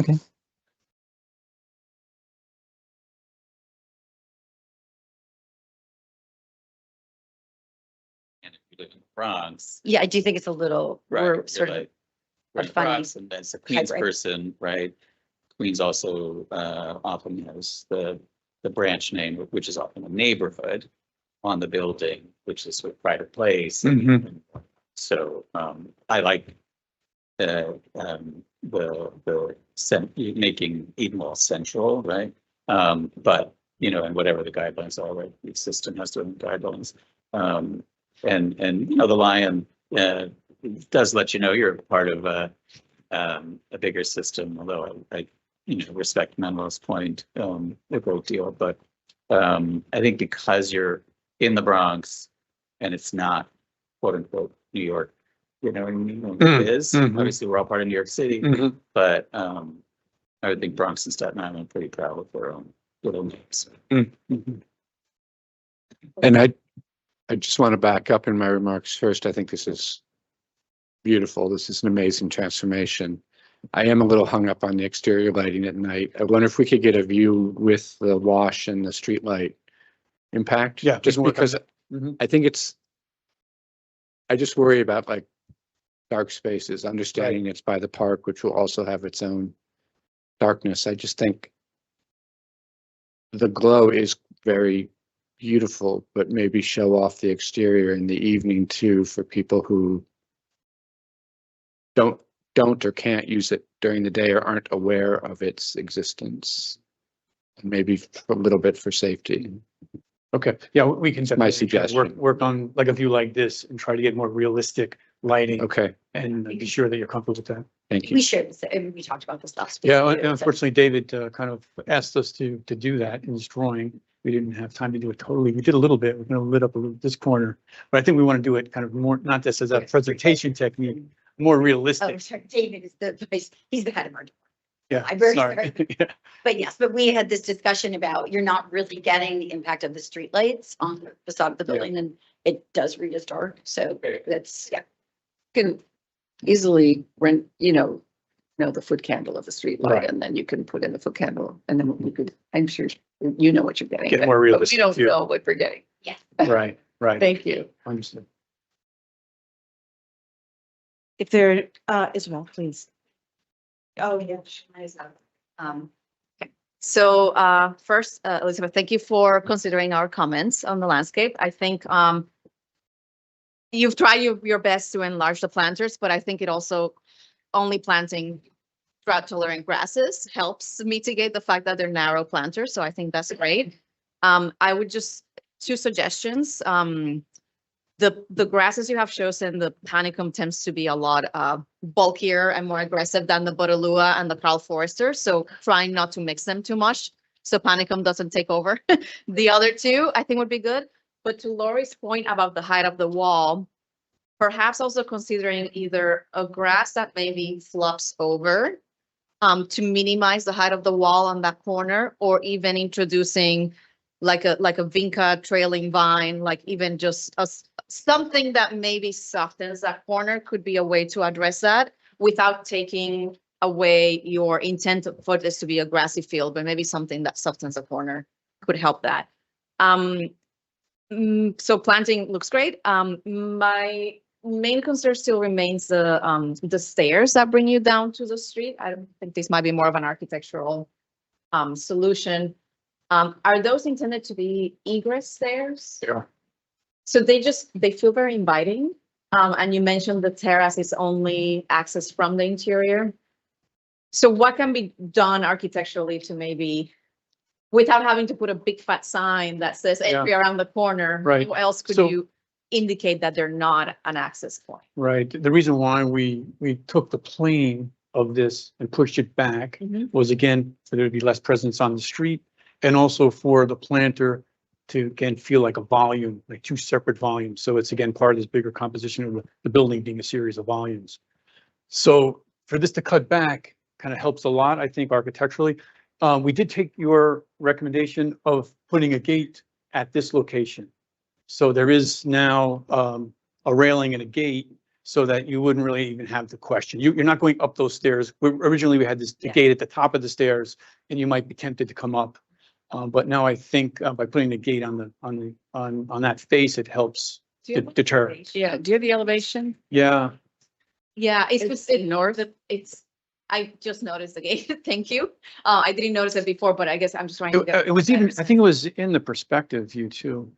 Okay. And if you live in the Bronx, Yeah, I do think it's a little, right, we're you're sort of, like, we're in the funny Bronx, and that's a Queens hybrid. person, right? Queens also often has the branch name, which is often a neighborhood on the building, which is a private place. And so I like the making Edenwald central, right? But you know, and whatever the guidelines are, right? Each system has their own guidelines. And you know, the Lion does let you know you're part of a bigger system, although I you know, respect Manuel's point a great deal. But I think because you're in the Bronx and it's not quote unquote New York, you know what I mean? It is. Obviously, we're all part of New York City, but I would think Bronx and Staten Island are pretty proud of their own little names. And I just want to back up in my remarks first. I think this is beautiful. This is an amazing transformation. I am a little hung up on the exterior lighting at night. I wonder if we could get a view with the wash and the street light impact. Yeah, just because I think I just worry about like dark spaces, understanding it's by the park, which will also have its own darkness. I just think the glow is very beautiful, but maybe show off the exterior in the evening too for people who don't or can't use it during the day or aren't aware of its existence. And maybe a little bit for safety. Okay, yeah, we can. My suggestion. Work on like a view like this and try to get more realistic lighting. Okay, And be sure that you're comfortable with that. thank you. We shared this, and we talked about this last week. Yeah, too, so- unfortunately, David kind of asked us to do that in his drawing. We didn't have time to do it totally. We did a little bit. We're going to lit up a little this corner, but I think we want to do it kind of more, not just as a presentation technique, more Oh, realistic. sorry, David is he's the head of our. Yeah, I'm very sorry. sorry. Yeah. But yes, but we had this discussion about you're not really getting the impact of the streetlights on the facade of the building, and it does read as dark. So that's, yeah. Can easily rent, you know, the foot candle of the street light, Right. and then you can put in the foot candle, and then you could, I'm sure you know what you're getting. Get but- more but realistic We don't view. know what we're getting. Yeah. Right, right. Thank you. Understood. If there, Isabel, please. Oh, yeah. So first, Elizabeth, thank you for considering our comments on the landscape. I think you've tried your best to enlarge the planters, but I think it also only planting drought-tolerant grasses helps mitigate the fact that they're narrow planters. So I think that's great. I would just, two suggestions. The grasses you have chosen, the panicum tends to be a lot bulkier and more aggressive than the Bordalua and the Karl Forester. So trying not to mix them too much so panicum doesn't take over. The other two, I think, would be good. But to Lori's point about the height of the wall, perhaps also considering either a grass that maybe flops over to minimize the height of the wall on that corner, or even introducing like a vinca trailing vine, like even just something that maybe softens that corner could be a way to address that without taking away your intent for this to be a grassy field, but maybe something that softens the corner could help that. So planting looks great. My main concern still remains the stairs that bring you down to the street. I don't think this might be more of an architectural solution. Are those intended to be egress stairs? Yeah. So they feel very inviting. And you mentioned the terrace is only access from the interior. So what can be done architecturally to maybe, without having to put a big fat sign that says entry around the corner? Right. How else could So- you indicate that they're not an access point? Right. The reason why we took the plane of this and pushed it back was, again, for there to be less presence on the street, and also for the planter to, again, feel like a volume, like two separate volumes. So it's, again, part of this bigger composition of the building being a series of volumes. So for this to cut back kind of helps a lot, I think, architecturally. We did take your recommendation of putting a gate at this location. So there is now a railing and a gate so that you wouldn't really even have the question. You're not going up those stairs. Originally, we had the gate at the top of the stairs and you might be tempted to come up. But now I think by putting the gate on that face, it helps deter. Yeah, do you have the elevation? Yeah. Yeah, It's north. I just noticed the gate. Thank you. I didn't notice it before, but I guess I'm just trying to get. It was even, I think it was in the perspective view too.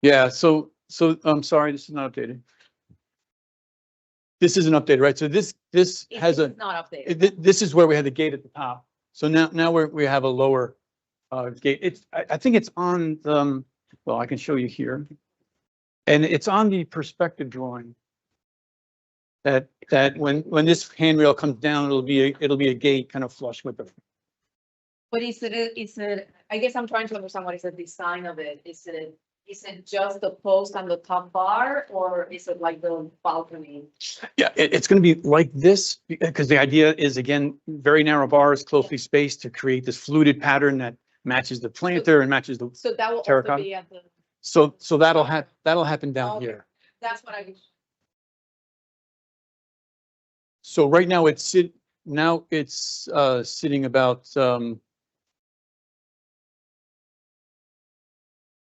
Yeah, so I'm sorry, this is not updated. This isn't updated, right? So this has a, It's not updated. this is where we had the gate at the top. So now we have a lower gate. I think it's on the, well, I can show you here. And it's on the perspective drawing. That when this handrail comes down, it'll be a gate kind of flush with the. But is it, I guess I'm trying to understand what is the design of it. Is it just the post and the top bar, or is it like the balcony? Yeah, it's going to be like this because the idea is, again, very narrow bars, closely spaced to create this fluted pattern that matches the planter and matches the. So that will also terracotta. be at the. So that'll happen down Okay. here. That's what I. So right now it's sitting about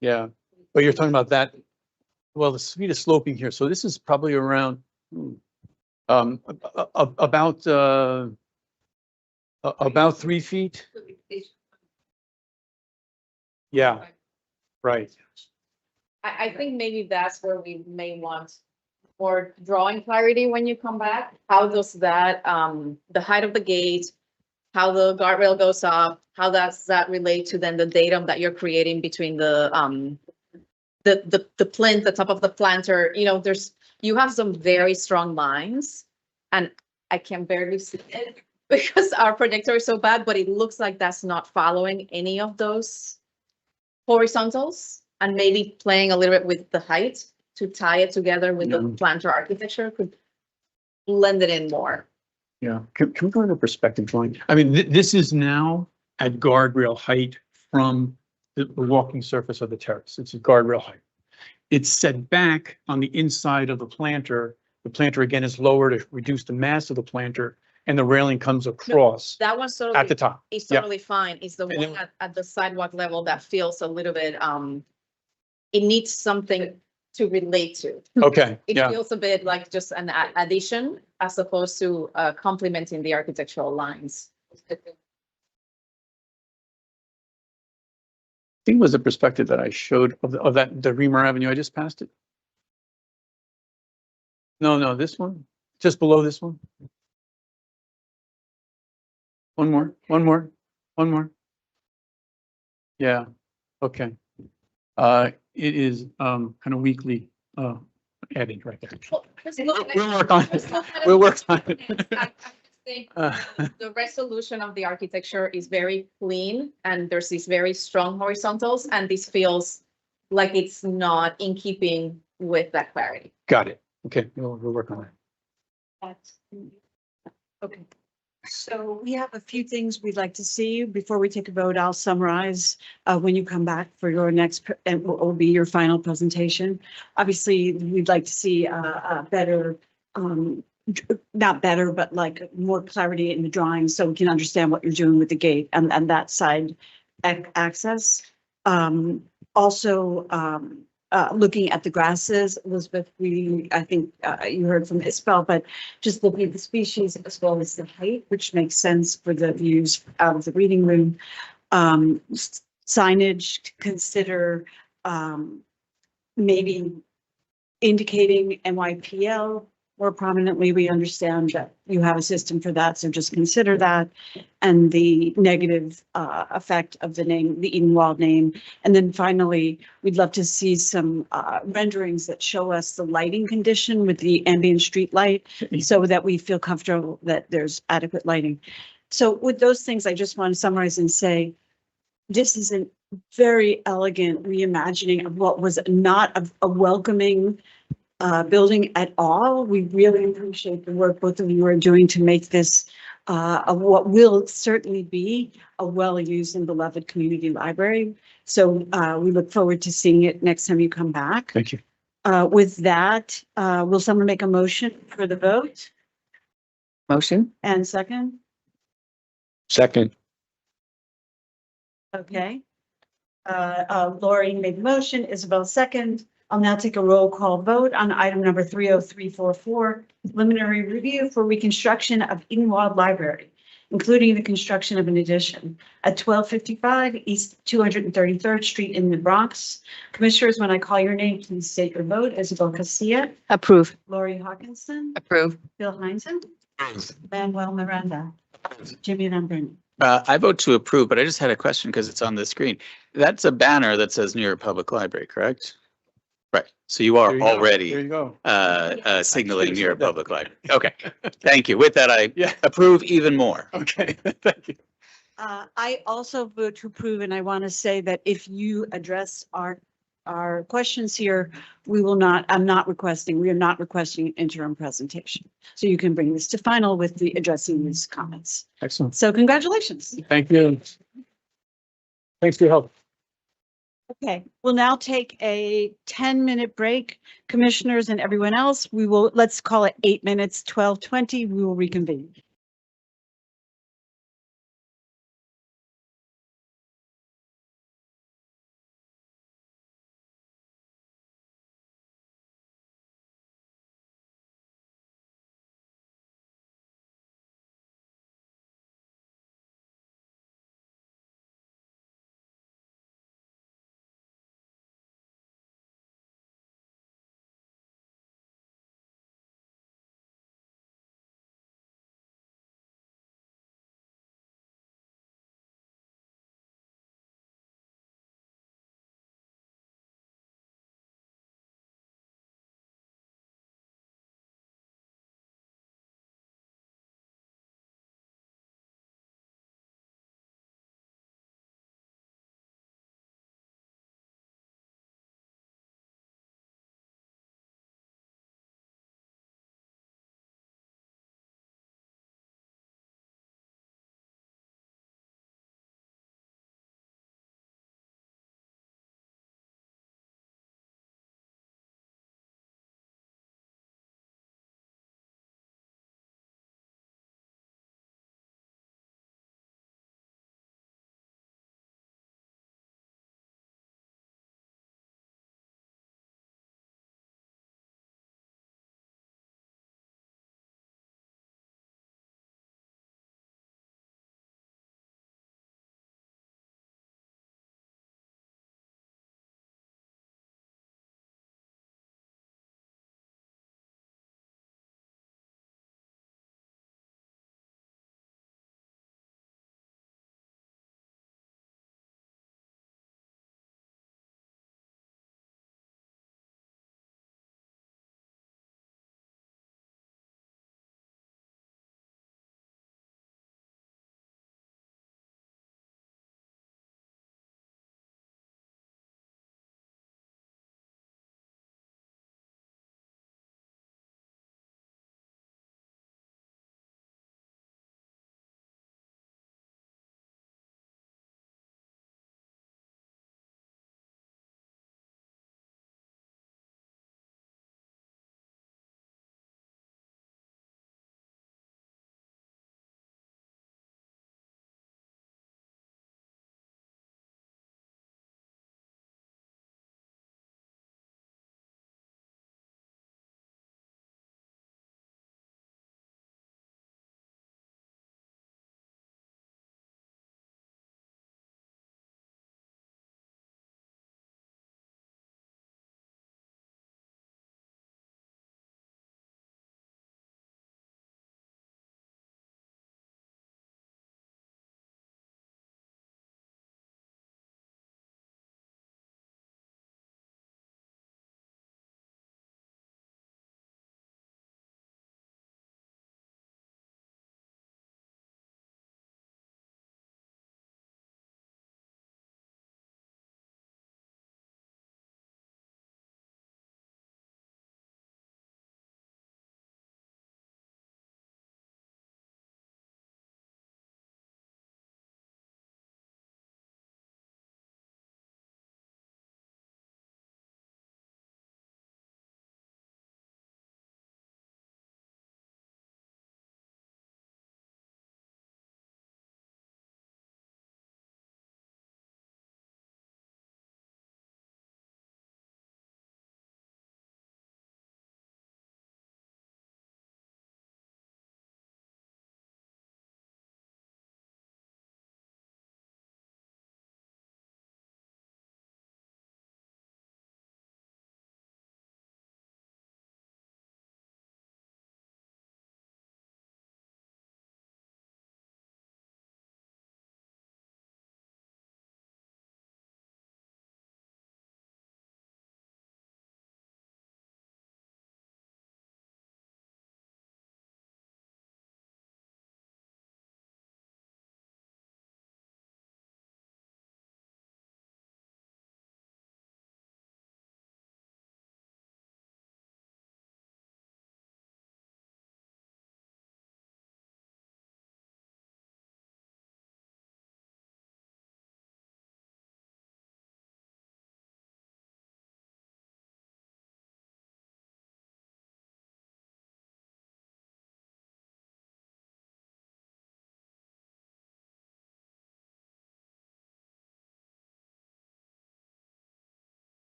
yeah, but you're talking about that. Well, the speed is sloping here, so this is probably around about 3 feet. Yeah, right. I think maybe that's where we may want more drawing clarity when you come back. How does that, the height of the gate, how the guardrail goes up, how does that relate to then the datum that you're creating between the plinth, the top of the planter, you have some very strong lines and I can barely see it because our projector is so bad, but it looks like that's not following any of those horizontals and maybe playing a little bit with the height to tie it together with the planter architecture could blend it in more. Yeah, can we go into perspective drawing? I mean, this is now at guardrail height from the walking surface of the terrace. It's a guardrail height. It's set back on the inside of the planter. The planter again is lower to reduce the mass of the planter and the railing comes across That one's totally. at the top. It's Yeah. totally fine. It's the And one then- at the sidewalk level that feels a little bit, it needs something to relate to. Okay, It yeah. feels a bit like just an addition as opposed to complementing the architectural lines. I think it was the perspective that I showed of the Reamer Avenue. I just passed it. No, this one, just below this one. One more. Yeah, okay. It is kind of weakly added right there. We'll work on it. We'll work on it. I think the resolution of the architecture is very clean and there's these very strong horizontals and this feels like it's not in keeping with that clarity. Got it. Okay, we'll work on it. Okay. So we have a few things we'd like to see before we take a vote. I'll summarize when you come back for your next, and will be your final presentation. Obviously, we'd like to see a better, not better, but like more clarity in the drawings so we can understand what you're doing with the gate and that side access. Also, looking at the grasses, Elizabeth, I think you heard from Isabel, but just looking at the species as well as the height, which makes sense for the views out of the reading room. Signage to consider maybe indicating NYPL more prominently. We understand that you have a system for that, so just consider that. And the negative effect of the name, the Edenwald name. And then finally, we'd love to see some renderings that show us the lighting condition with the ambient street light so that we feel comfortable that there's adequate lighting. So with those things, I just want to summarize and say, this is a very elegant reimagining of what was not a welcoming building at all. We really appreciate the work both of you are doing to make this of what will certainly be a well-used and beloved community library. So we look forward to seeing it next time you come back. Thank you. With that, will someone make a motion for the vote? Motion? And second? Second, Okay. Lori made the motion, Isabel second. I'll now take a roll call vote on item number 30344, preliminary review for reconstruction of Edenwald Library, including the construction of an addition at 1255 East 233rd Street in the Bronx. Commissioners, when I call your name, please state your vote. Isabel Casilla, Approve. Lori Hawkinson, Approve. Bill Heinzen, Manuel Miranda, Jimmy Lambert. I vote to approve, but I just had a question because it's on the screen. That's a banner that says New York Public Library, correct? Right. So you are There you go. There already you go. signaling New York said that. Public Library. Okay. Thank you. With that, I Yeah. approve even more. Okay, thank you. I also vote to approve, and I want to say that if you address our questions here, we are not requesting an interim presentation. So you can bring this to final with the addressing these comments. Excellent. So congratulations. Thank you. Thanks for your help. Okay, we'll now take a 10-minute break. Commissioners and everyone else, let's call it 8 minutes, 12:20, we will reconvene.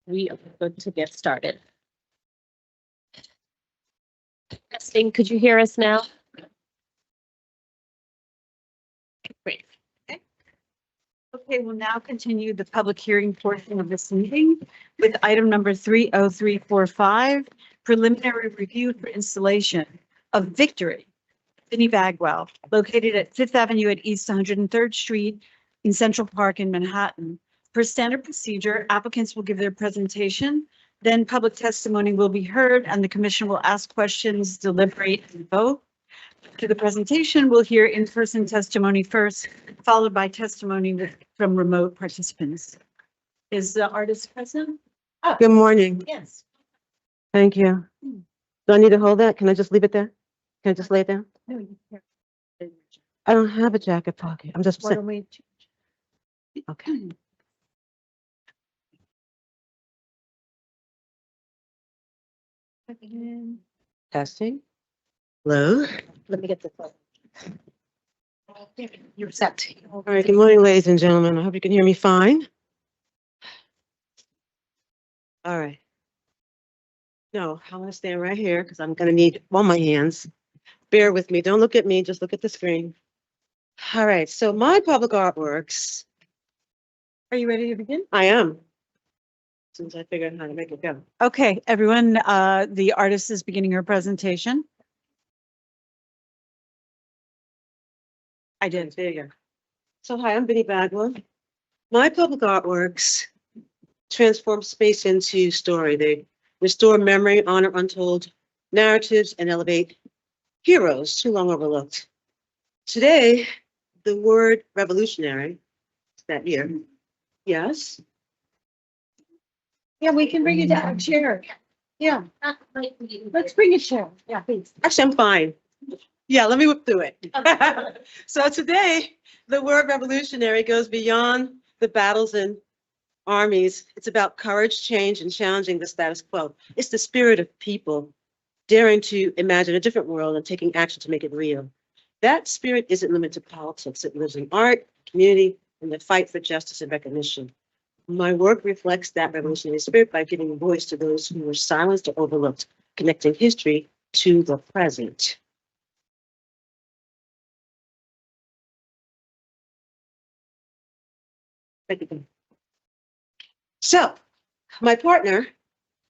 We are good to get started. Testing, could you hear us now? Great. Okay, we'll now continue the public hearing portion of this meeting with item number 30345, preliminary review for installation of Victory, Vinnie Bagwell, located at Fifth Avenue at East 103rd Street in Central Park in Manhattan. Per standard procedure, applicants will give their presentation, then public testimony will be heard, and the commission will ask questions, deliberate, and vote. To the presentation, we'll hear in-person testimony first, followed by testimony from remote participants. Is the artist present? Good morning. Yes. Thank you. Do I need to hold that? Can I just leave it there? Can I just lay it down? No, you can't. I don't have a jacket pocket. I'm just, Why don't we? okay. Testing. Hello. Let me get the phone. You're set. All right. Good morning, ladies and gentlemen. I hope you can hear me fine. All right. No, I want to stand right here because I'm going to need all my hands. Bear with me. Don't look at me. Just look at the screen. All right. So my public artworks. Are you ready to begin? I am. Since I figured out how to make it go. Okay, everyone, the artist is beginning her presentation. I did. There you go. So hi, I'm Vinnie Bagwell. My public artworks transform space into story. They restore memory, honor untold narratives, and elevate heroes too long overlooked. Today, the word revolutionary, that year, yes? Yeah, we can bring you down a chair. Yeah. Let's bring a chair. Yeah, please. Actually, I'm fine. Yeah, let me whip through it. So today, the word revolutionary goes beyond the battles and armies. It's about courage, change, and challenging the status quo. It's the spirit of people daring to imagine a different world and taking action to make it real. That spirit isn't limited to politics. It lives in art, community, and the fight for justice and recognition. My work reflects that revolutionary spirit by giving voice to those who were silenced or overlooked, connecting history to the present. So, my partner,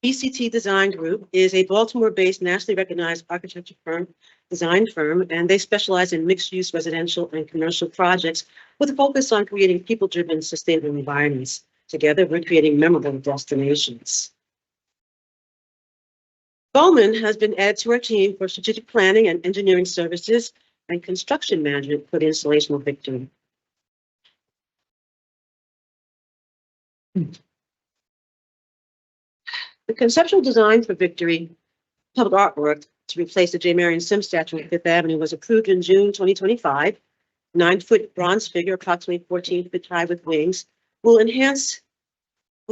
BCT Design Group, is a Baltimore-based, nationally recognized architecture firm, design firm, and they specialize in mixed-use residential and commercial projects with a focus on creating people-driven, sustainable environments. Together, we're creating memorable destinations. Bowman has been added to our team for strategic planning and engineering services and construction management for the installation of Victory. The conceptual design for Victory public artwork to replace the J. Marion Sims statue on Fifth Avenue was approved in June 2025. 9-foot bronze figure, approximately 14 feet high with wings, will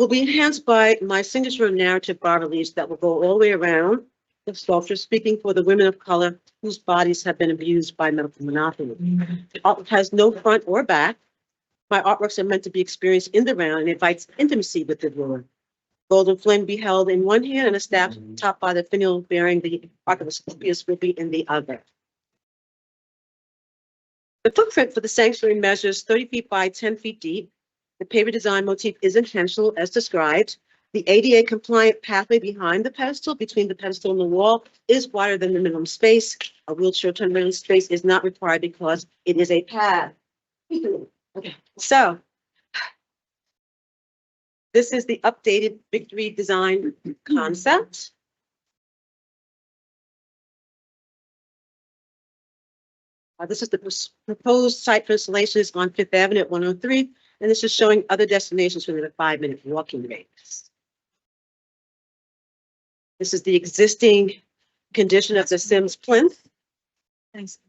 be enhanced by my signature narrative bas reliefs that will go all the way around the sculpture, speaking for the women of color whose bodies have been abused by medical monopoly. The art has no front or back. My artworks are meant to be experienced in the round and invites intimacy with the viewer. Golden flame be held in one hand and a staff topped by the finial bearing the arc of Asclepius will be in the other. The footprint for the sanctuary measures 30 feet by 10 feet deep. The paper design motif is intentional as described. The ADA compliant pathway behind the pedestal, between the pedestal and the wall, is wider than the minimum space. A wheelchair turnaround space is not required because it is a path. Okay, so this is the updated Victory design concept. This is the proposed site for installations on Fifth Avenue at 103, and this is showing other destinations within a 5-minute walking radius. This is the existing condition of the Sims plinth. Thanks.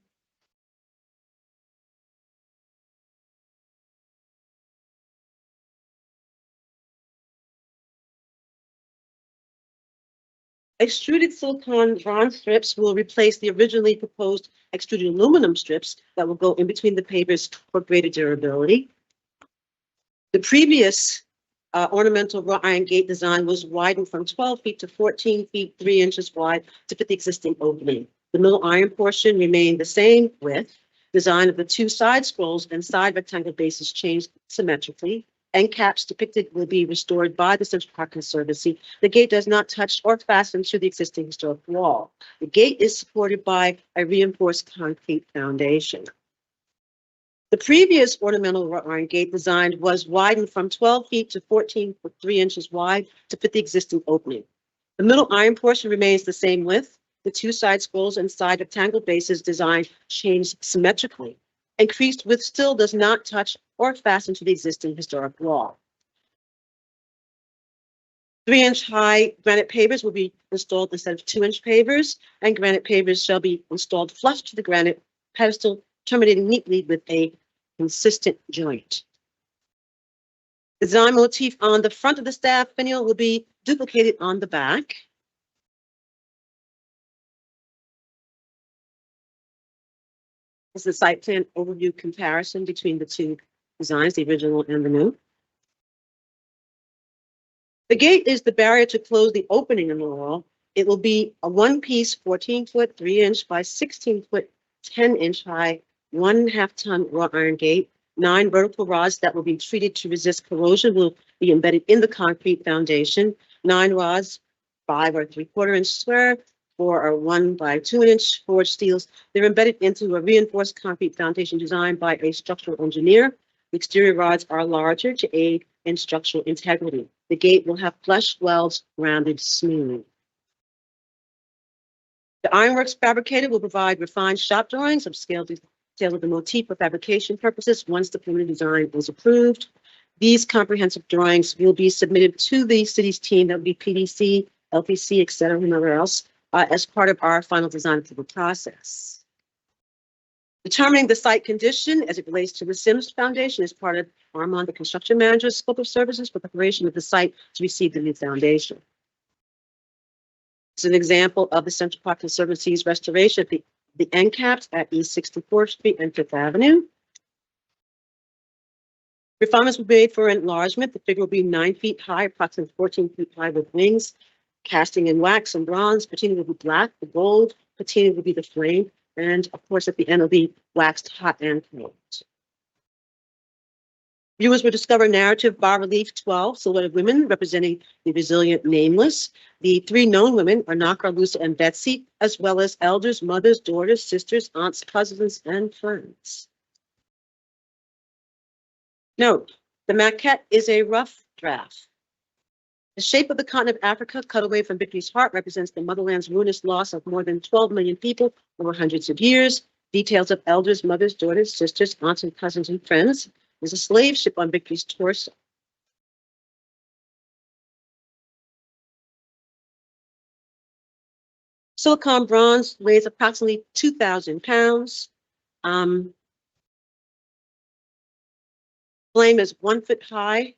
Extruded silicone bronze strips will replace the originally proposed extruded aluminum strips that will go in between the pavers for greater durability. The previous ornamental wrought iron gate design was widened from 12 feet to 14 feet, 3 inches wide to fit the existing opening. The middle iron portion remained the same width. Design of the two side scrolls and side rectangle bases changed symmetrically. End caps depicted will be restored by the Central Park Conservancy. The gate does not touch or fasten to the existing historic wall. The gate is supported by a reinforced concrete foundation. The previous ornamental wrought iron gate design was widened from 12 feet to 14 foot 3 inches wide to fit the existing opening. The middle iron portion remains the same width. The two side scrolls and side rectangle bases design changed symmetrically. Increased width still does not touch or fasten to the existing historic wall. 3-inch high granite pavers will be installed instead of 2-inch pavers, and granite pavers shall be installed flush to the granite pedestal, terminating neatly with a consistent joint. The design motif on the front of the staff finial will be duplicated on the back. This is the site plan overview comparison between the two designs, the original and the new. The gate is the barrier to close the opening in the wall. It will be a one-piece 14-foot 3-inch by 16-foot 10-inch high 1.5-ton wrought iron gate. 9 vertical rods that will be treated to resist corrosion will be embedded in the concrete foundation. 9 rods, 5 or 3/4 inch square, 4 or 1 by 2 inch forged steels. They're embedded into a reinforced concrete foundation designed by a structural engineer. The exterior rods are larger to aid in structural integrity. The gate will have flush welds rounded smooth. The ironworks fabricator will provide refined shop drawings of scale detail of the motif for fabrication purposes once the preliminary design is approved. These comprehensive drawings will be submitted to the city's team, that would be PDC, LPC, et cetera, whomever else, as part of our final design approval process. Determining the site condition as it relates to the Sims Foundation is part of Armand, the construction manager's scope of services for preparation of the site to receive the new foundation. It's an example of the Central Park Conservancy's restoration of the end caps at East 64th Street and 5th Avenue. Refinements were made for enlargement. The figure will be 9 feet high, approximately 14 feet high with wings. Casting in wax and bronze. Patina will be black. The gold patina will be the flame. And of course, at the end, it'll be waxed hot and cold. Viewers will discover narrative bas-relief 12 silhouetted women representing the resilient nameless. The 3 known women are Naka, Lusa, and Betsy, as well as elders, mothers, daughters, sisters, aunts, cousins, and friends. Note, the maquette is a rough draft. The shape of the continent of Africa, cut away from Victory's heart, represents the motherland's ruinous loss of more than 12 million people over hundreds of years. Details of elders, mothers, daughters, sisters, aunts, and cousins, and friends. There's a slave ship on Victory's torso. Silicon bronze weighs approximately 2,000 pounds. Flame is 1 foot high.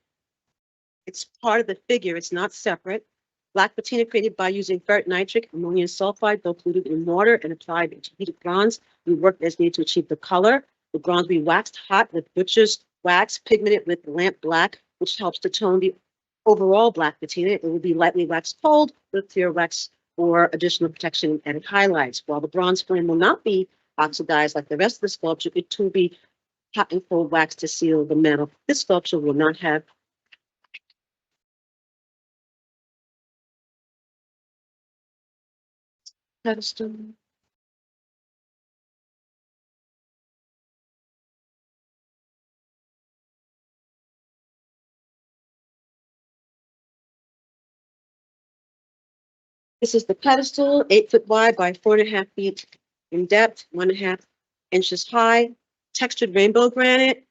It's part of the figure. It's not separate. Black patina created by using ferric nitric, ammonium sulfide, both diluted in water and applied to heated bronze. We worked as needed to achieve the color. The bronze will be waxed hot with butcher's wax, pigmented with lamp black, which helps to tone the overall black patina. It will be lightly waxed cold with clear wax for additional protection and added highlights. While the bronze flame will not be oxidized like the rest of the sculpture, it will be hot and cold wax to seal the metal. This sculpture will not have pedestal. This is the pedestal, 8 foot wide by 4.5 feet in depth, 1.5 inches high, textured rainbow granite,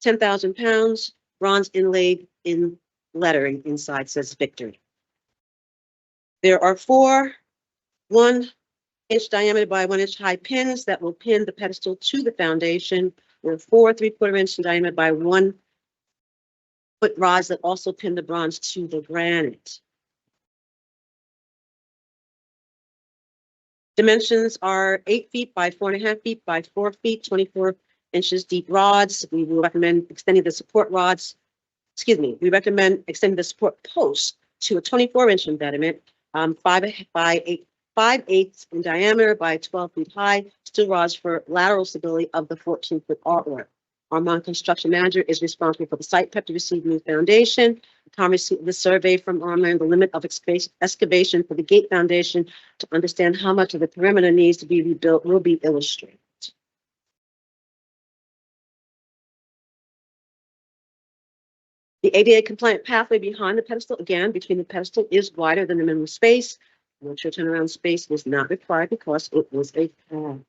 10,000 pounds, bronze inlaid in lettering inside says Victory. There are 4 1-inch diameter by 1 inch high pins that will pin the pedestal to the foundation. There are 4 3/4 inch diameter by 1 foot rods that also pin the bronze to the granite. Dimensions are 8 feet by 4.5 feet by 4 feet, 24 inches deep rods. We will recommend extending the support rods we recommend extending the support post to a 24-inch embedment, 5/8 in diameter by 12 feet high, steel rods for lateral stability of the 14-foot artwork. Armand Construction Manager is responsible for the site prep to receive new foundation. Tom received the survey from Armand, the limit of excavation for the gate foundation to understand how much of the perimeter needs to be rebuilt will be illustrated. The ADA compliant pathway behind the pedestal, again, between the pedestal is wider than the minimum space. Wheelchair turnaround space was not required because it was a pad.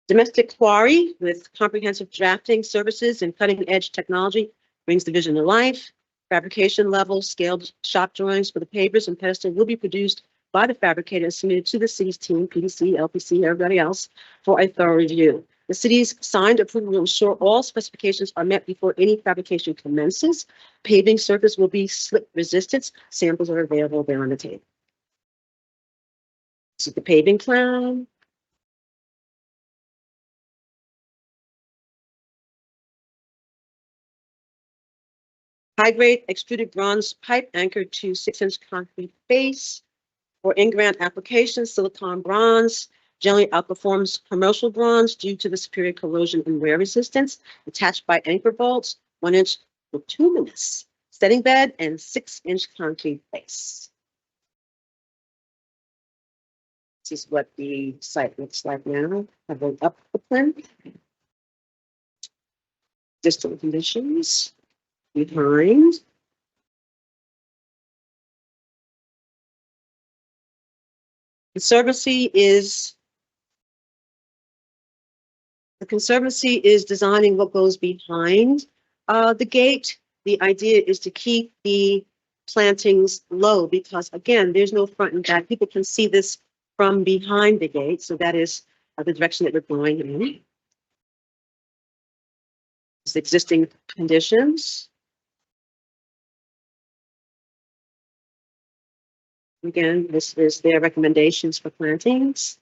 Domestic quarry with comprehensive drafting services and cutting-edge technology brings the vision to life. Fabrication level scaled shop drawings for the pavers and pedestal will be produced by the fabricator and submitted to the city's team, PDC, LPC, everybody else, for a thorough review. The city's signed approval will ensure all specifications are met before any fabrication commences. Paving surface will be slip resistant. Samples are available there on the table. This is the paving plan. High-grade extruded bronze pipe anchored to 6-inch concrete base. For in-ground applications, silicon bronze generally outperforms commercial bronze due to the superior corrosion and wear resistance, attached by anchor bolts, 1-inch bituminous setting bed, and 6-inch concrete base. This is what the site looks like now. I've been up the plan. Distal conditions behind. The Conservancy is designing what goes behind the gate. The idea is to keep the plantings low because, again, there's no front and back. People can see this from behind the gate, so that is the direction that we're going in. It's existing conditions. Again, this is their recommendations for plantings.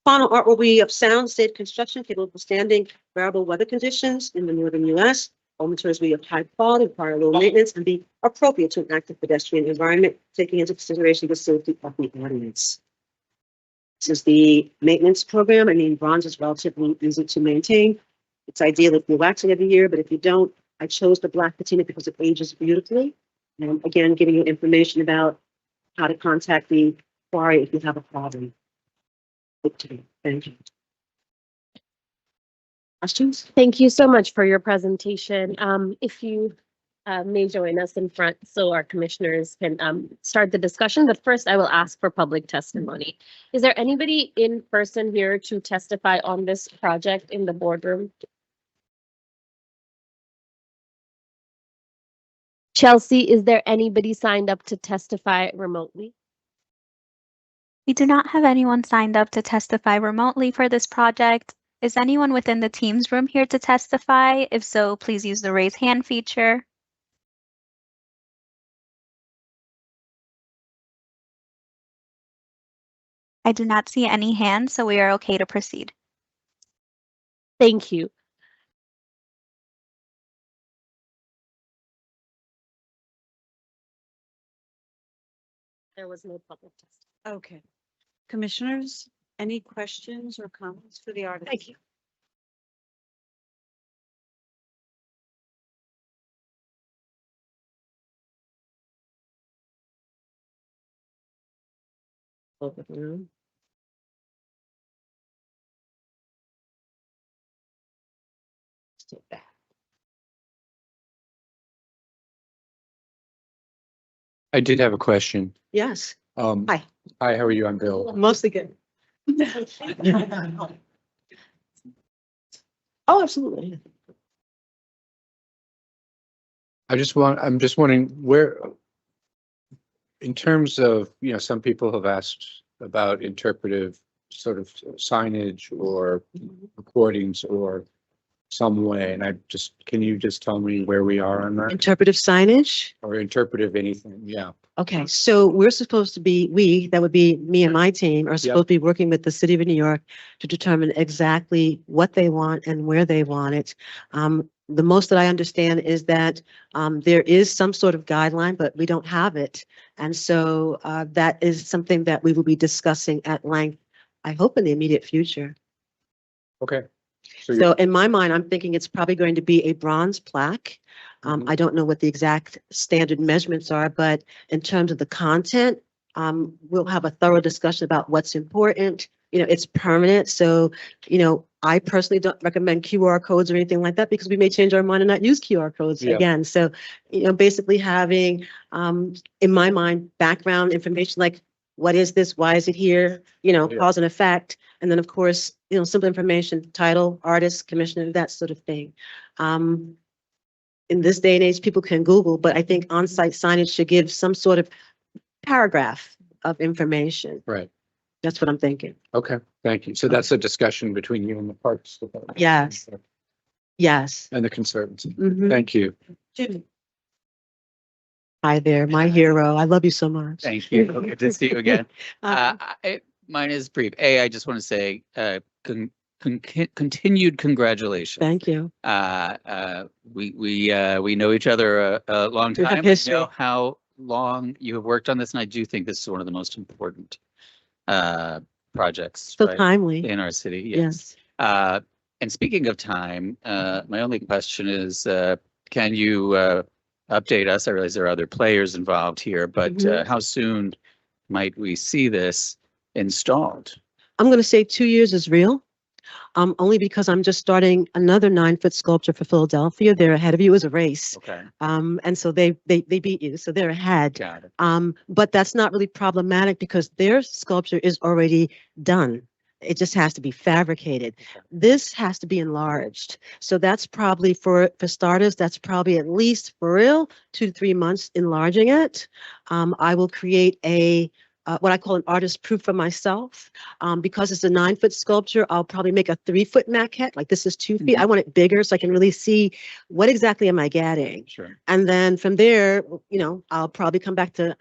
Final art will be of sound, safe construction capable of withstanding variable weather conditions in the northern U.S. All materials will be of high quality, require low maintenance, and be appropriate to an active pedestrian environment, taking into consideration the safety of the audience. This is the maintenance program. I mean, bronze is relatively easy to maintain. It's ideal if you wax it every year, but if you don't, I chose the black patina because it ages beautifully. And again, giving you information about how to contact the quarry if you have a problem. Thank you. Questions? Thank you so much for your presentation. If you may join us in front so our commissioners can start the discussion, but first I will ask for public testimony. Is there anybody in person here to testify on this project in the boardroom? Chelsea, is there anybody signed up to testify remotely? We do not have anyone signed up to testify remotely for this project. Is anyone within the Teams room here to testify? If so, please use the raise hand feature. I do not see any hands, so we are okay to proceed. Thank you. There was no public testimony. Okay. Commissioners, any questions or comments for the artist? Thank you. Open the room. Stay back. I did have a question. Yes. Hi. Hi, how are you? I'm Bill. Mostly good. Oh, absolutely. I'm just wondering where, in terms of, some people have asked about interpretive sort of signage or recordings or some way. And can you just tell me where we are on that? Interpretive signage. Or interpretive anything? Yeah. Okay, so we're supposed to be, that would be me and my team, are supposed to be working with the city of New York to determine exactly what they want and where they want it. The most that I understand is that there is some sort of guideline, but we don't have it. And so that is something that we will be discussing at length, I hope in the immediate future. Okay. So in my mind, I'm thinking it's probably going to be a bronze plaque. I don't know what the exact standard measurements are, but in terms of the content, we'll have a thorough discussion about what's important. You know, it's permanent. So, you know, I personally don't recommend QR codes or anything like that because we may change our mind and not use QR codes again. So, you know, basically having, in my mind, background information like what is this? Why is it here? You know, cause and effect. And then, of course, you know, simple information, title, artist, commissioner, that sort of thing. In this day and age, people can Google, but I think on-site signage should give some sort of paragraph of information. Right. That's what I'm thinking. Okay, thank you. So that's a discussion between you and the Parks Department. Yes. Yes. And the Conservancy. Mhm. Thank you. Hi there, my hero. I love you so much. Thank you. Good to see you again. Mine is brief. I just want to say, continued congratulations. Thank you. We know each other a long We have time. I history. know how long you have worked on this, and I do think this is one of the most important projects So timely. in our city. Yes. And speaking of time, my only question is, can you update us? I realize there are other players involved here, but how soon might we see this installed? I'm going to say 2 years is real. Only because I'm just starting another 9-foot sculpture for Philadelphia. They're ahead of you. It was a race. Okay. And so they beat you. So they're ahead. Got it. But that's not really problematic because their sculpture is already done. It just has to be fabricated. This has to be enlarged. So that's probably for starters, that's probably at least for real 2 to 3 months enlarging it. I will create a what I call an artist proof for myself. Because it's a 9-foot sculpture, I'll probably make a 3-foot maquette. Like this is 2 feet. I want it bigger so I can really see what exactly am I getting. Sure. And then from there, you know, I'll probably come back to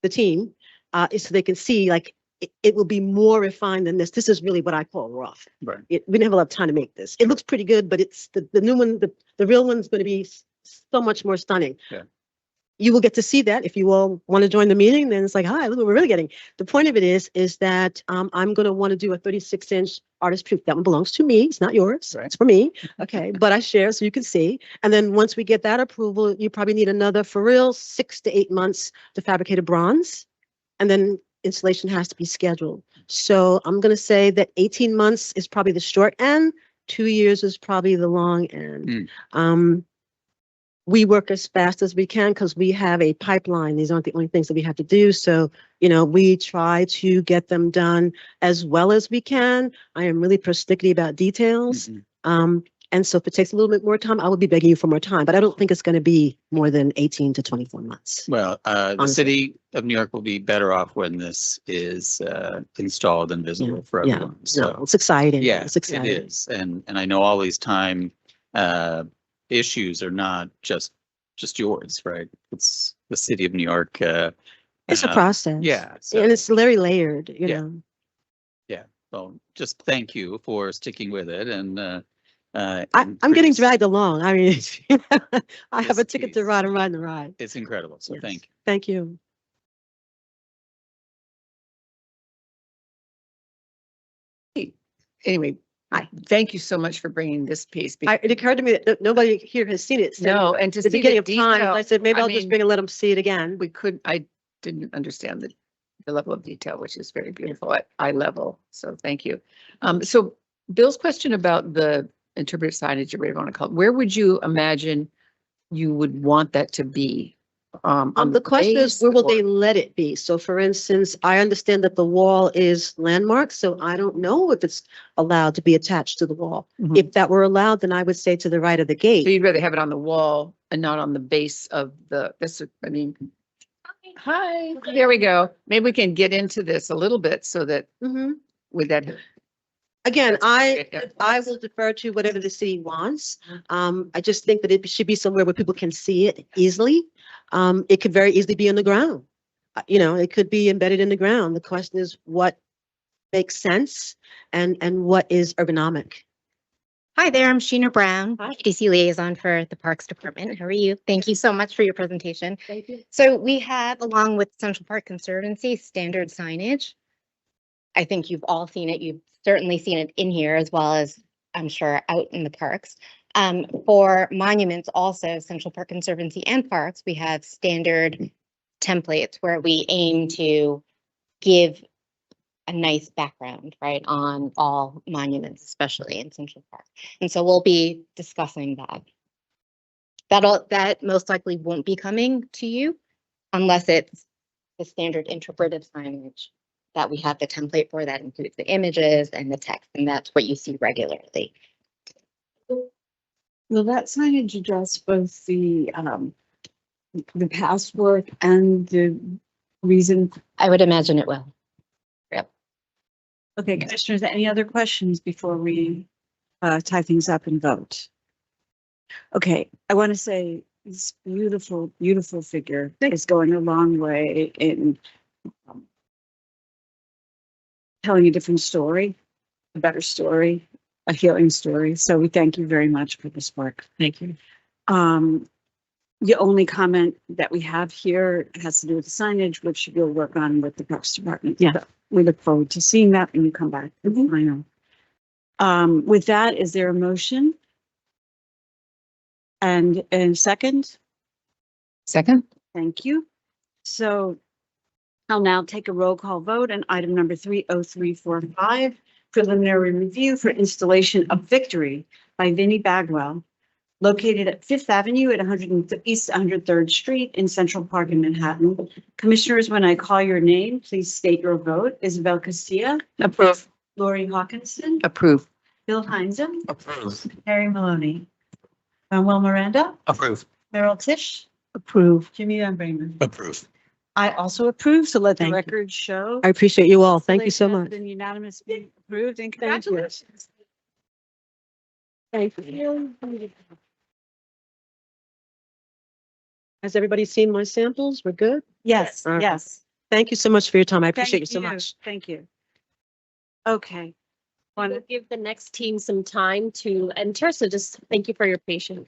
the team so they can see like it will be more refined than this. This is really what I call rough. Right. We didn't have a lot of time to make this. It looks pretty good, but it's the new one, the real one's going to be so much more stunning. Yeah. You will get to see that if you all want to join the meeting. Then it's like, hi, look what we're really getting. The point of it is that I'm going to want to do a 36-inch artist proof. That one belongs to me. It's not yours. Right. It's for me. Okay, but I share so you can see. And then once we get that approval, you probably need another, for real, 6 to 8 months to fabricate a bronze, and then installation has to be scheduled. So I'm going to say that 18 months is probably the short end. 2 years is probably the long end. We work as fast as we can because we have a pipeline. These aren't the only things that we have to do. So, you know, we try to get them done as well as we can. I am really persnickety about details. And so if it takes a little bit more time, I would be begging you for more time, but I don't think it's going to be more than 18 to 24 months. Well, the city of New York will be better off when this is installed and visible for everyone. So no, it's exciting. yeah, It's exciting. it is. And I know all these time issues are not just yours, right? It's the city of New York. It's a process. Yeah. And it's very layered, you Yeah. know. Yeah. So just thank you for sticking with it. And I'm getting dragged along. I mean, I have a ticket to ride and ride the ride. It's incredible. So thank you. Thank you. Anyway, thank you so much for bringing this piece. It occurred to me that nobody here has seen it. No, and to the see beginning the of time, detail, I said, maybe I I'll just mean, bring and let them see it again. I didn't understand the level of detail, which is very beautiful at eye level. So thank you. So Bill's question about the interpretive signage, or whatever you want to call it, where would you imagine you would want that to be? On The question is, where will base they let it be? So for instance, I understand that the wall is landmark, so I don't know if it's allowed to be attached to the wall. If that were allowed, then I would say to the right of the gate. So you'd rather have it on the wall and not on the base of I mean, hi, there we go. Maybe we can get into this a little bit so that with that. Again, I will defer to whatever the city wants. I just think that it should be somewhere where people can see it easily. It could very easily be on the ground. You know, it could be embedded in the ground. The question is what makes sense and what is ergonomic. Hi there, I'm Sheena Brown, Hi. PDC liaison for the Parks Department. How are you? Thank you so much for your presentation. Thank you. So we have, along with Central Park Conservancy, standard signage. I think you've all seen it. You've certainly seen it in here as well as I'm sure out in the parks. For monuments also, Central Park Conservancy and parks, we have standard templates where we aim to give a nice background, right, on all monuments, especially in Central Park. And so we'll be discussing that. That most likely won't be coming to you unless it's the standard interpretive signage that we have the template for that includes the images and the text, and that's what you see regularly. Will that signage address both the past work and the reason? I would imagine it will. Yep. Okay, commissioners, any other questions before we tie things up and vote? Okay, I want to say this beautiful, beautiful figure is going a long way in telling a different story, a better story, a healing story. So we thank you very much for this work. Thank you. The only comment that we have here has to do with the signage, which you'll work on with the Parks Department. Yeah. So we look forward to seeing that when you come back. I know. With that, is there a motion? And second? Second? Thank you. So I'll now take a roll call vote on item number 30345, preliminary review for installation of Victory by Vinnie Bagwell, located at Fifth Avenue at East 103rd Street in Central Park in Manhattan. Commissioners, when I call your name, please state your vote. Isabel Castilla? Approve. Lori Hawkinson? Approve. Bill Heinzen? Approve. Harry Maloney? Manuel Miranda? Approve. Meryl Tisch? Approve. Jimmy Van Bramen? Approve. I also approve, so let the Thank you. record show. I appreciate you all. Thank you so Installation has much. been unanimously approved and Thank you. congratulations. Thank you. Has everybody seen my samples? We're good? Yes, Okay. yes. Thank you so much for your time. I appreciate you Thank so much. Thank you. Okay. We'll give the next team some time to enter, so just thank you for your patience.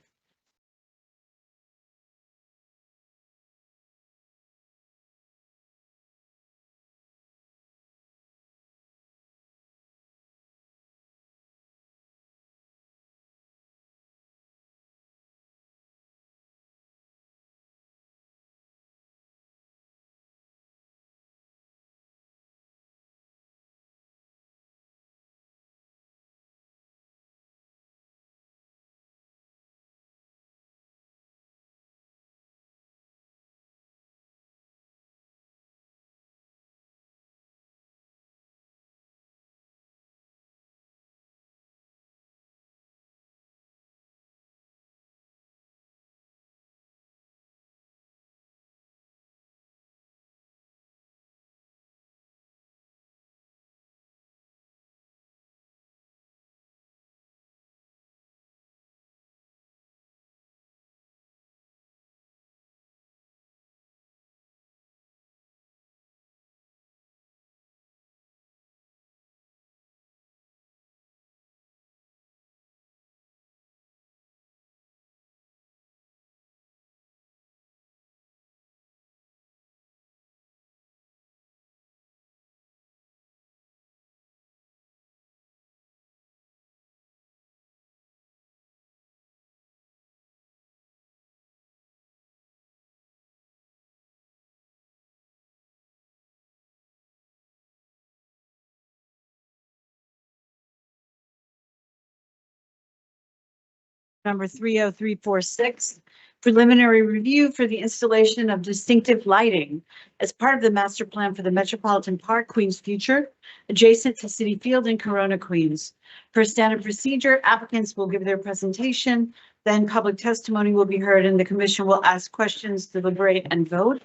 Number 30346, preliminary review for the installation of distinctive lighting as part of the master plan for the Metropolitan Park, Queens Future, adjacent to City Field in Corona, Queens. Per standard procedure, applicants will give their presentation, then public testimony will be heard and the commission will ask questions, deliberate, and vote.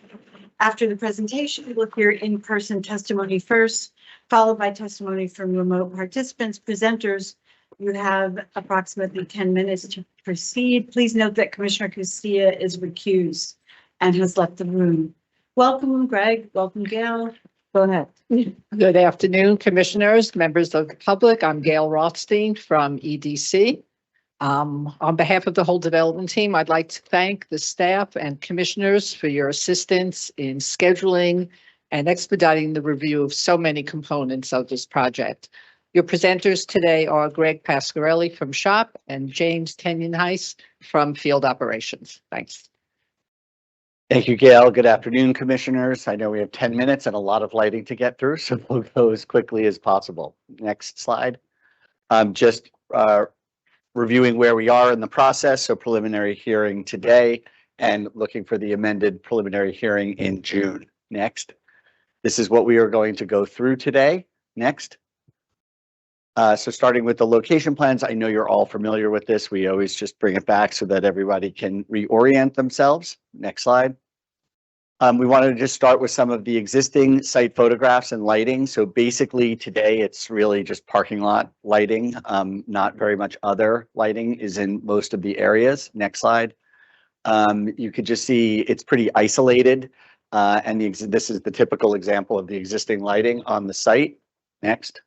After the presentation, we'll hear in-person testimony first, followed by testimony from remote participants. Presenters, you have approximately 10 minutes to proceed. Please note that Commissioner Castilla is recused and has left the room. Welcome, Greg. Welcome, Gail. Go ahead. Good afternoon, commissioners, members of the public. I'm Gail Rothstein from EDC. On behalf of the whole development team, I'd like to thank the staff and commissioners for your assistance in scheduling and expediting the review of so many components of this project. Your presenters today are Greg Pasquarelli from SHOP and James Tenyenheis from Field Operations. Thanks. Thank you, Gail. Good afternoon, commissioners. I know we have 10 minutes and a lot of lighting to get through, so we'll go as quickly as possible. Next slide. Just reviewing where we are in the process. So preliminary hearing today and looking for the amended preliminary hearing in June. Next. This is what we are going to go through today. Next. So starting with the location plans, I know you're all familiar with this. We always just bring it back so that everybody can reorient themselves. Next slide. We wanted to just start with some of the existing site photographs and lighting. So basically today it's really just parking lot lighting. Not very much other lighting is in most of the areas. Next slide. You could just see it's pretty isolated. And this is the typical example of the existing lighting on the site. Next.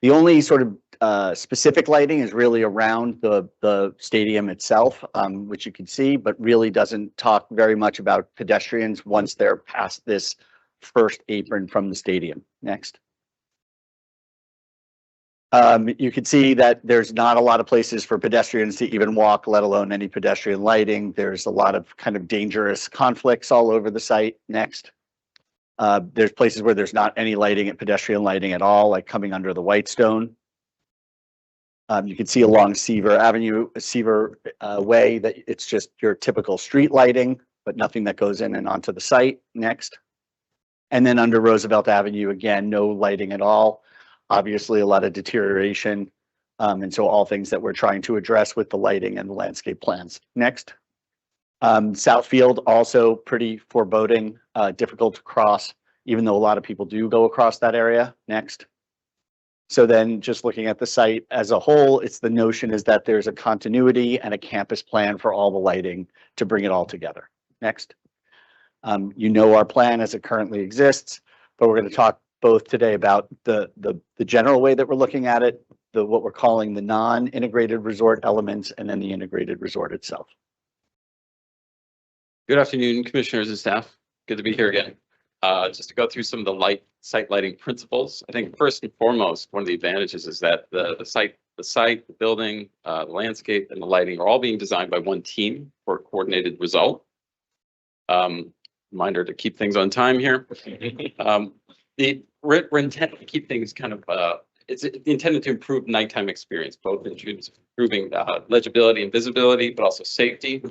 The only sort of specific lighting is really around the stadium itself, which you can see, but really doesn't talk very much about pedestrians once they're past this first apron from the stadium. Next. You can see that there's not a lot of places for pedestrians to even walk, let alone any pedestrian lighting. There's a lot of kind of dangerous conflicts all over the site. Next. There's places where there's not any lighting at pedestrian lighting at all, like coming under the Whitestone. You can see along Seaver Avenue, Seaver Way, that it's just your typical street lighting, but nothing that goes in and onto the site. Next. And then under Roosevelt Avenue, again, no lighting at all. Obviously, a lot of deterioration. And so all things that we're trying to address with the lighting and the landscape plans. Next. Southfield also pretty foreboding, difficult to cross, even though a lot of people do go across that area. Next. So then just looking at the site as a whole, it's the notion is that there's a continuity and a campus plan for all the lighting to bring it all together. Next. You know our plan as it currently exists, but we're going to talk both today about the general way that we're looking at it, what we're calling the non-integrated resort elements, and then the integrated resort itself. Good afternoon, commissioners and staff. Good to be here again. Just to go through some of the site lighting principles. I think first and foremost, one of the advantages is that the site, the building, the landscape, and the lighting are all being designed by one team for a coordinated result. Reminder to keep things on time here. We're intended to keep things kind of, it's intended to improve nighttime experience, both in terms of improving legibility and visibility, but also safety.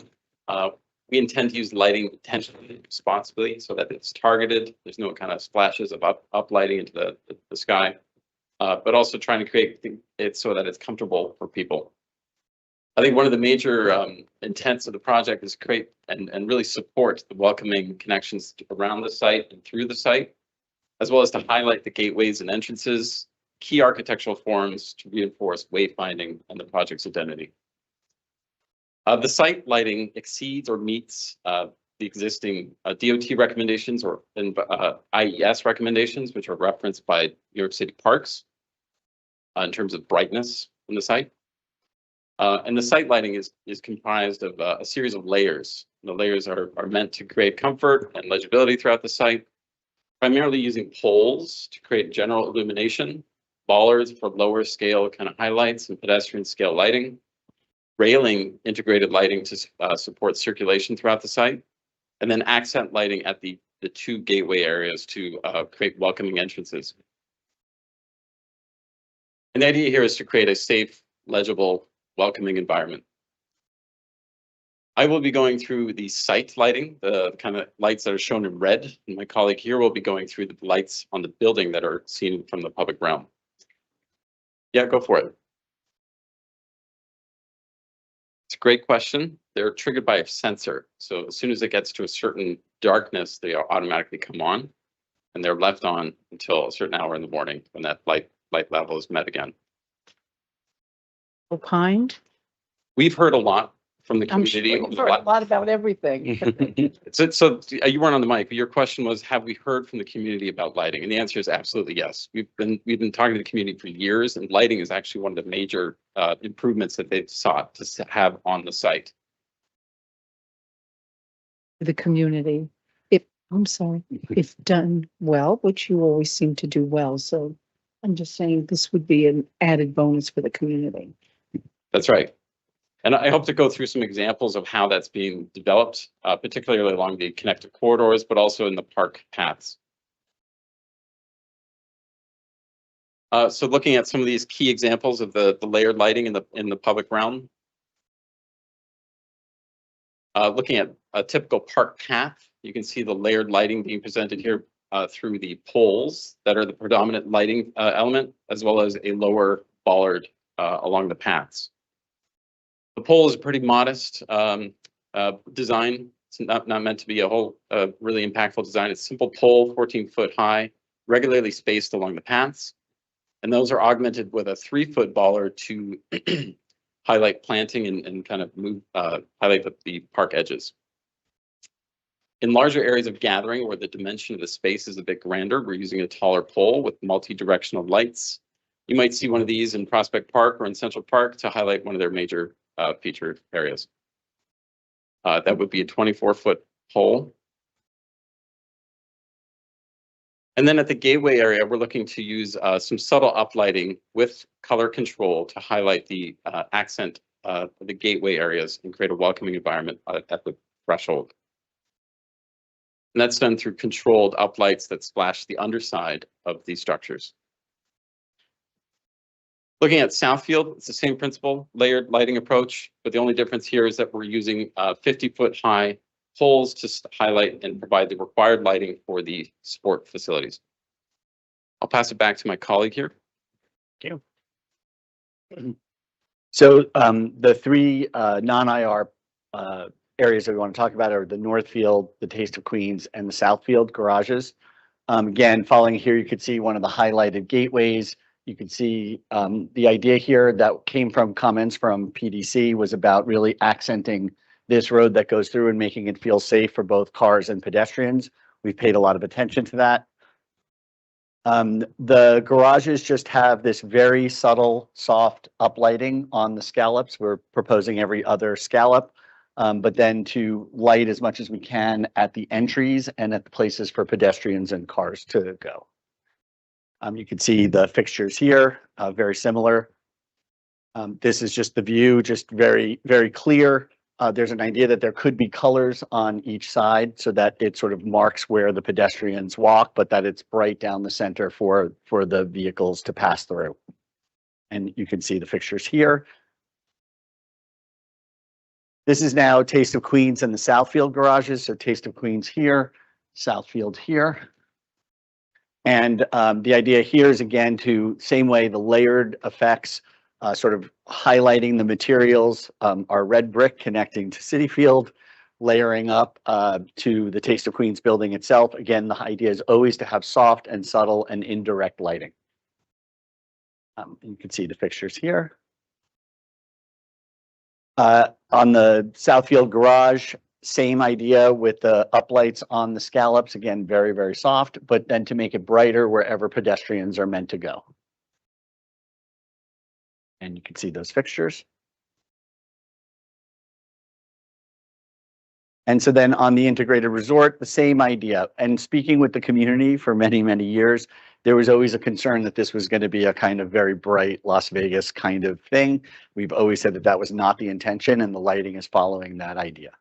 We intend to use lighting intentionally, responsibly, so that it's targeted. There's no kind of splashes of up lighting into the sky, but also trying to create it so that it's comfortable for people. I think one of the major intents of the project is create and really support the welcoming connections around the site and through the site, as well as to highlight the gateways and entrances, key architectural forms to reinforce wayfinding and the project's identity. The site lighting exceeds or meets the existing DOT recommendations or IES recommendations, which are referenced by New York City Parks in terms of brightness in the site. And the site lighting is comprised of a series of layers. The layers are meant to create comfort and legibility throughout the site, primarily using poles to create general illumination, bollards for lower scale kind of highlights and pedestrian scale lighting, railing integrated lighting to support circulation throughout the site, and then accent lighting at the two gateway areas to create welcoming entrances. And the idea here is to create a safe, legible, welcoming environment. I will be going through the site lighting, the kind of lights that are shown in red, and my colleague here will be going through the lights on the building that are seen from the public realm. Yeah, go for it. It's a great question. They're triggered by a sensor. So as soon as it gets to a certain darkness, they automatically come on. and they're left on until a certain hour in the morning when that light level is met again. Opined? We've heard a lot from the I'm sure community. you've heard a lot about everything. So you weren't on the mic, but your question was, have we heard from the community about lighting? And the answer is absolutely yes. We've been talking to the community for years, and lighting is actually one of the major improvements that they've sought to have on the site. The community, if done well, which you always seem to do well. So I'm just saying this would be an added bonus for the community. That's right. And I hope to go through some examples of how that's being developed, particularly along the connected corridors, but also in the park paths. So looking at some of these key examples of the layered lighting in the public realm. Looking at a typical park path, you can see the layered lighting being presented here through the poles that are the predominant lighting element, as well as a lower bollard along the paths. The pole is a pretty modest design. It's not meant to be a whole really impactful design. It's a simple pole, 14-foot high, regularly spaced along the paths. And those are augmented with a 3-foot bollard to highlight planting and kind of move, highlight the park edges. In larger areas of gathering where the dimension of the space is a bit grander, we're using a taller pole with multi-directional lights. You might see one of these in Prospect Park or in Central Park to highlight one of their major featured areas. That would be a 24-foot pole. And then at the gateway area, we're looking to use some subtle uplighting with color control to highlight the accent of the gateway areas and create a welcoming environment at the threshold. And that's done through controlled uplights that splash the underside of these structures. Looking at Southfield, it's the same principle, layered lighting approach, but the only difference here is that we're using 50-foot high poles to highlight and provide the required lighting for the sport facilities. I'll pass it back to my colleague here. Thank you. So the three non-IR areas that we want to talk about are the Northfield, the Taste of Queens, and the Southfield garages. Again, following here, you could see one of the highlighted gateways. You can see the idea here that came from comments from PDC was about really accenting this road that goes through and making it feel safe for both cars and pedestrians. We've paid a lot of attention to that. The garages just have this very subtle, soft uplighting on the scallops. We're proposing every other scallop, but then to light as much as we can at the entries and at the places for pedestrians and cars to go. You can see the fixtures here, very similar. This is just the view, just very, very clear. There's an idea that there could be colors on each side so that it sort of marks where the pedestrians walk, but that it's bright down the center for the vehicles to pass through. And you can see the fixtures here. This is now Taste of Queens and the Southfield garages. So Taste of Queens here, Southfield here. And the idea here is, again, to same way the layered effects, sort of highlighting the materials, our red brick connecting to Citi Field, layering up to the Taste of Queens building itself. Again, the idea is always to have soft and subtle and indirect lighting. You can see the fixtures here. On the Southfield garage, same idea with the uplights on the scallops. Again, very, very soft, but then to make it brighter wherever pedestrians are meant to go. And you can see those fixtures. And so then on the integrated resort, the same idea. And speaking with the community for many, many years, there was always a concern that this was going to be a kind of very bright Las Vegas kind of thing. We've always said that that was not the intention, and the lighting is following that idea.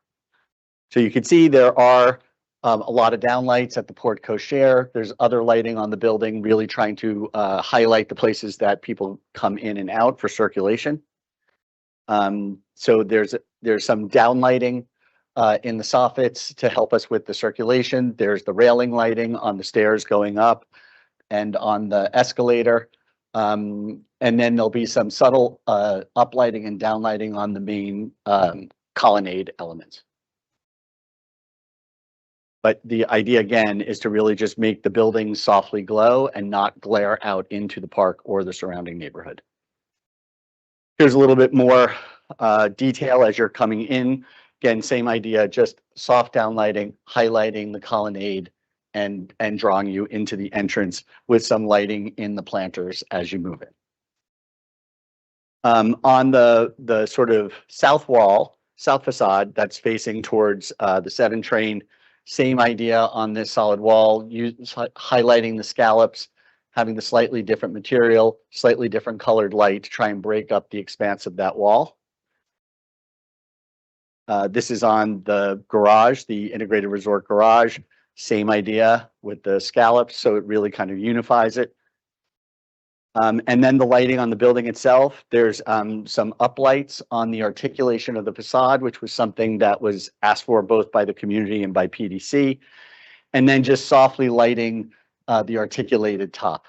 So you can see there are a lot of downlights at the Porte Cochere. There's other lighting on the building, really trying to highlight the places that people come in and out for circulation. So there's some downlighting in the soffits to help us with the circulation. There's the railing lighting on the stairs going up and on the escalator. And then there'll be some subtle uplighting and downlighting on the main colonnade elements. But the idea again is to really just make the buildings softly glow and not glare out into the park or the surrounding neighborhood. Here's a little bit more detail as you're coming in. Again, same idea, just soft downlighting, highlighting the colonnade and drawing you into the entrance with some lighting in the planters as you move in. On the sort of south wall, south facade that's facing towards the 7 train, same idea on this solid wall, highlighting the scallops, having the slightly different material, slightly different colored light to try and break up the expanse of that wall. This is on the garage, the integrated resort garage, same idea with the scallops, so it really kind of unifies it. And then the lighting on the building itself, there's some uplights on the articulation of the facade, which was something that was asked for both by the community and by PDC. And then just softly lighting the articulated top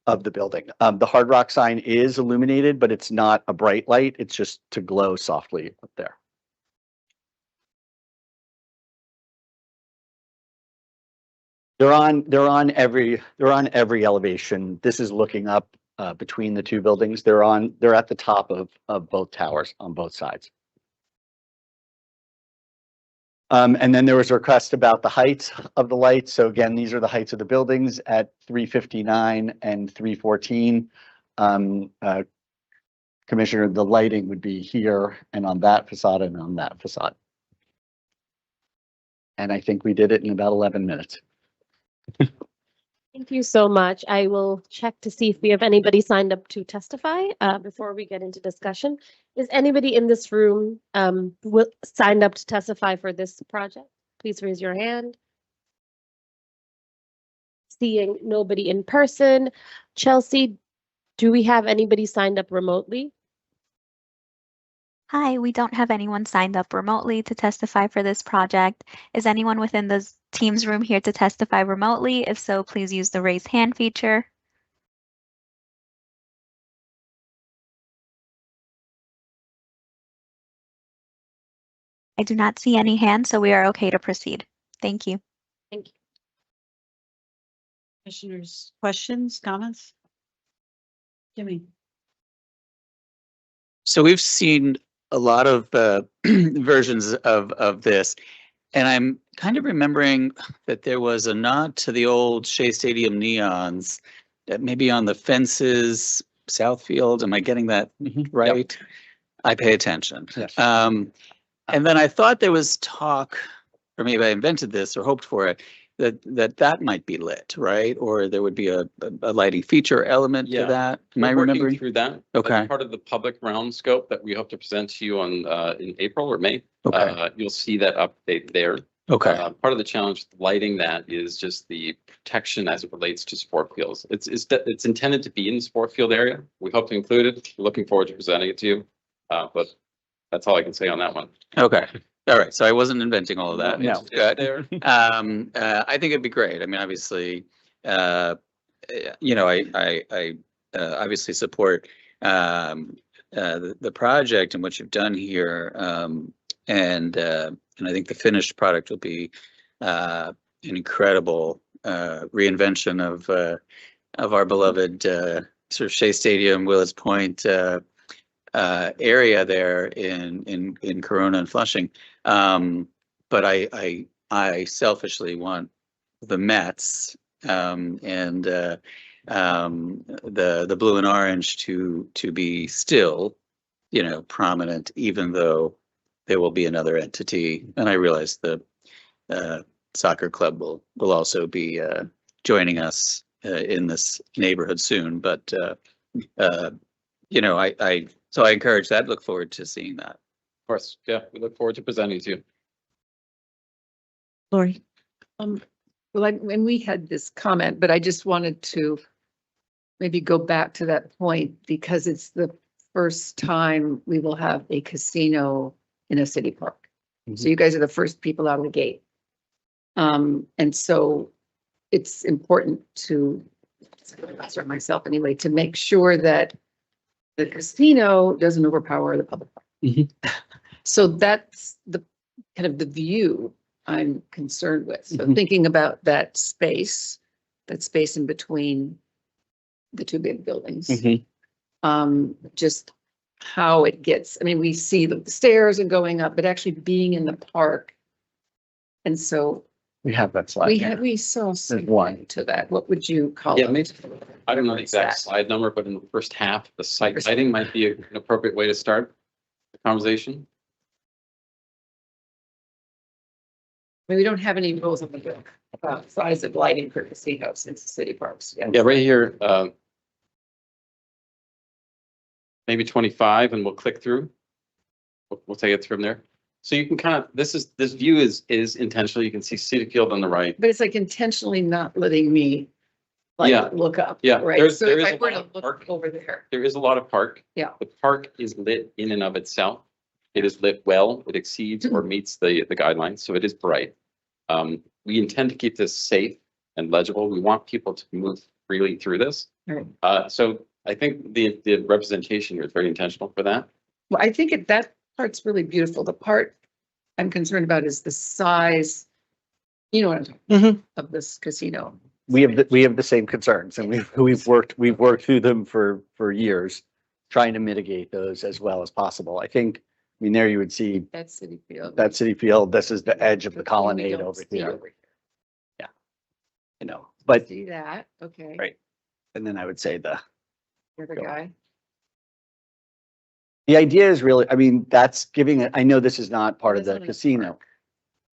of the building. The Hard Rock sign is illuminated, but it's not a bright light. It's just to glow softly up there. They're on every elevation. This is looking up between the two buildings. They're at the top of both towers on both sides. And then there was a request about the height of the lights. So again, these are the heights of the buildings at 359 and 314. Commissioner, the lighting would be here and on that facade and on that facade. And I think we did it in about 11 minutes. Thank you so much. I will check to see if we have anybody signed up to testify before we get into discussion. Is anybody in this room signed up to testify for this project? Please raise your hand. Seeing nobody in person. Chelsea, do we have anybody signed up remotely? Hi, we don't have anyone signed up remotely to testify for this project. Is anyone within the Teams room here to testify remotely? If so, please use the raise hand feature. I do not see any hands, so we are okay to proceed. Thank you. Thank you. Commissioners, questions, comments? Jimmy. So we've seen a lot of versions of this, and I'm kind of remembering that there was a nod to the old Shea Stadium neons that maybe on the fences, Southfield. Am I getting that right? Yep. I pay attention. Yes. And then I thought there was talk, or maybe I invented this or hoped for it, that might be lit, right? Or there would be a lighting feature element to that. Am I remembering through that? Okay. That's part of the public realm scope that we hope to present to you on in April or May. Okay. You'll see that update there. Okay. Part of the challenge with lighting that is just the protection as it relates to sport fields. It's intended to be in the sport field area. We hope to include it. We're looking forward to presenting it to you. But that's all I can say on that one. Okay. All right. So I wasn't inventing all of that. No, It's good. I think it'd be great. I mean, obviously, you know, I obviously support the project and what you've done here. And I think the finished product will be an incredible reinvention of our beloved sort of Shea Stadium, Willets Point area there in Corona and Flushing. But I selfishly want the Mets and the blue and orange to be still, you know, prominent, even though there will be another entity. And I realize the soccer club will also be joining us in this neighborhood soon. But you know, so I encourage that. Look forward to seeing that. Of course, yeah, we look forward to presenting to you. Lori. Well, when we had this comment, but I just wanted to maybe go back to that point because it's the first time we will have a casino in a city park. Mm-hmm. So you guys are the first people out of the gate. And so it's important to, myself anyway, to make sure that the casino doesn't overpower the public park. Mm-hmm. So that's the kind of the view I'm concerned with. So Mhm. thinking about that space in between the two big buildings. Just how it gets, I mean, we see the stairs are going up, but actually being in the park. And so We have that slide. we saw one. something to that. What would you call Yeah, it? maybe, I don't know the exact slide number, but in the first half, the site lighting might be an appropriate way to start the conversation. I mean, we don't have any rules in the book about size of lighting for casinos in city parks. Yeah, right here, maybe 25 and we'll click through. We'll take it from there. So you can kind of, this view is intentional. You can see City Field on the right. But it's like intentionally not letting me Yeah. look up. Yeah, Right. So there if is I a were lot to of look park. over there. There is a lot of park. Yeah. The park is lit in and of itself. It is lit well. It exceeds or meets the guidelines, so it is bright. We intend to keep this safe and legible. We want people to move freely through this. Right. So I think the representation here is very intentional for that. Well, I think that part's really beautiful. The part I'm concerned about is the size. You know what I'm talking about, of this casino. We have the same concerns, and we've worked through them for years, trying to mitigate those as well as possible. I think, I mean, there you would see That City Field. that City Field. This is the edge of the We colonnade don't over see here. over here. You know, but See that? Okay. right. And then I would say The other Go. guy. the idea is really, I mean, that's giving it, I know this is not part of That's the not a casino. park.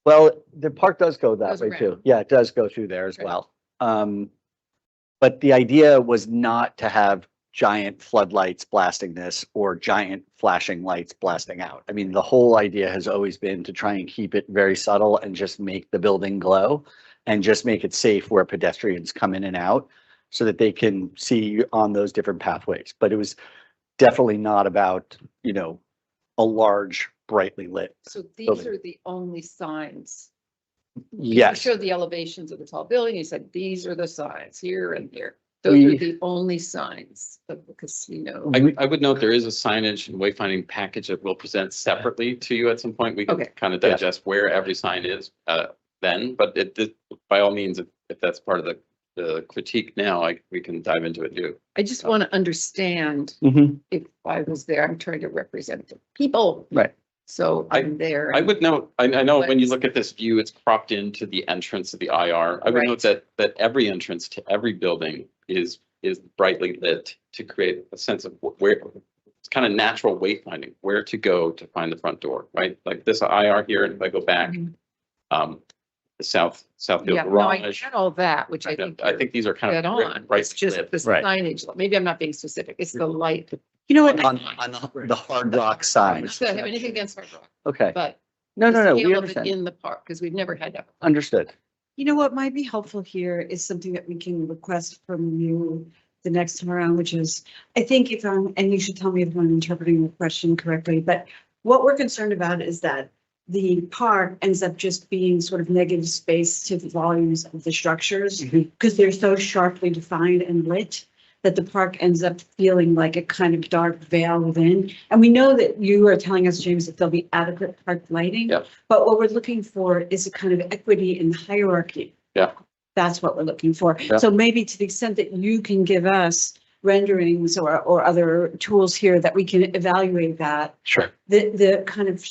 Well, the park does go that Goes way too. around. Yeah, it does go through there as Right. well. But the idea was not to have giant floodlights blasting this or giant flashing lights blasting out. I mean, the whole idea has always been to try and keep it very subtle and just make the building glow and just make it safe where pedestrians come in and out so that they can see on those different pathways. But it was definitely not about, you know, a large brightly lit. So these building. are the only signs. Yes. You showed the elevations of the tall building. You said, these are the signs here and here. Those We- are the only signs of the casino. I would note there is a signage and wayfinding package that we'll present separately to you at some point. We can Okay. kind of Yeah. digest where every sign is then, but by all means, if that's part of the critique now, we can dive into it too. I just want to understand Mhm. if I was there, I'm trying to represent the people. Right. So I'm there. I would note, I know when you But- look at this view, it's cropped into the entrance of the IR. I would Right. note that every entrance to every building is brightly lit to create a sense of where, it's kind of natural wayfinding, where to go to find the front door, right? Like this IR here, and if I go back, Mhm. the Southfield Yeah, no, I Garage. get all that, which I think. I think these are kind Dead of on. It's brightly just lit. the Right. signage. Maybe I'm not being specific. It's the light. You know what? On the hard rock sign. Not that I have anything against Hard Rock, Okay. but. No, the no, we scale of it understand. In the park, because we've never had that. Understood. You know what might be helpful here is something that we can request from you the next time around, which is, I think if I'm, and you should tell me if I'm interpreting the question correctly, but what we're concerned about is that the park ends up just being sort of negative space to the volumes of the structures because they're so sharply defined and lit that the park ends up feeling like a kind of dark veil within. And we know that you are telling us, James, that there'll be adequate park lighting. Yep. But what we're looking for is a kind of equity in the hierarchy. Yeah. That's what we're looking for. Yeah. So maybe to the extent that you can give us renderings or other tools here that we can evaluate that, Sure. the kind of,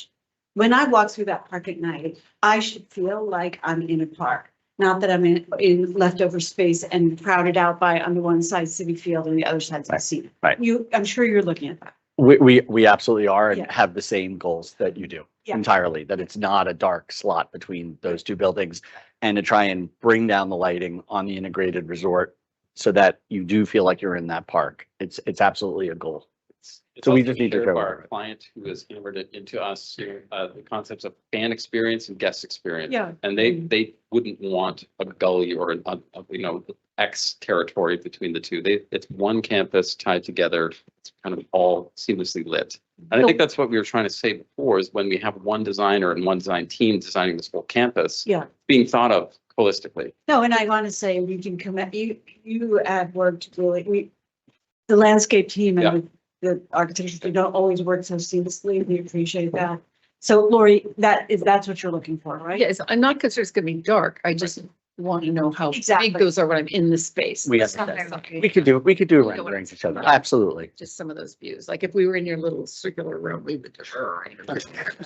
when I walk through that park at night, I should feel like I'm in a park. Not that I'm in leftover space and crowded out by on the one side City Field and the other side's the sea. Right. I'm sure you're looking at that. We absolutely are and Yeah. have the same goals that you do Yeah. entirely, that it's not a dark slot between those two buildings and to try and bring down the lighting on the integrated resort so that you do feel like you're in that park. It's absolutely a goal. It's So we also just need to shared go by over our client who has hammered it into us, the concepts of fan experience and guest experience. Yeah. And they wouldn't want a gully or X territory between the two. It's one campus tied together. It's kind of all seamlessly lit. And I think that's what we were trying to say before is when we have one designer and one design team designing this whole campus, Yeah. being thought of holistically. No, and I want to say we can commit, you have worked really, the landscape team Yeah. and the architecture, they don't always work so seamlessly. We appreciate that. So Lori, that's what you're looking for, right? Yes, I'm not concerned it's gonna be dark. I just want to know how Exactly. big those are when I'm in the space. We That's understand. something. We could do You know what renderings I'm each other. saying? Absolutely. Just some of those views. Like if we were in your little circular room, we would.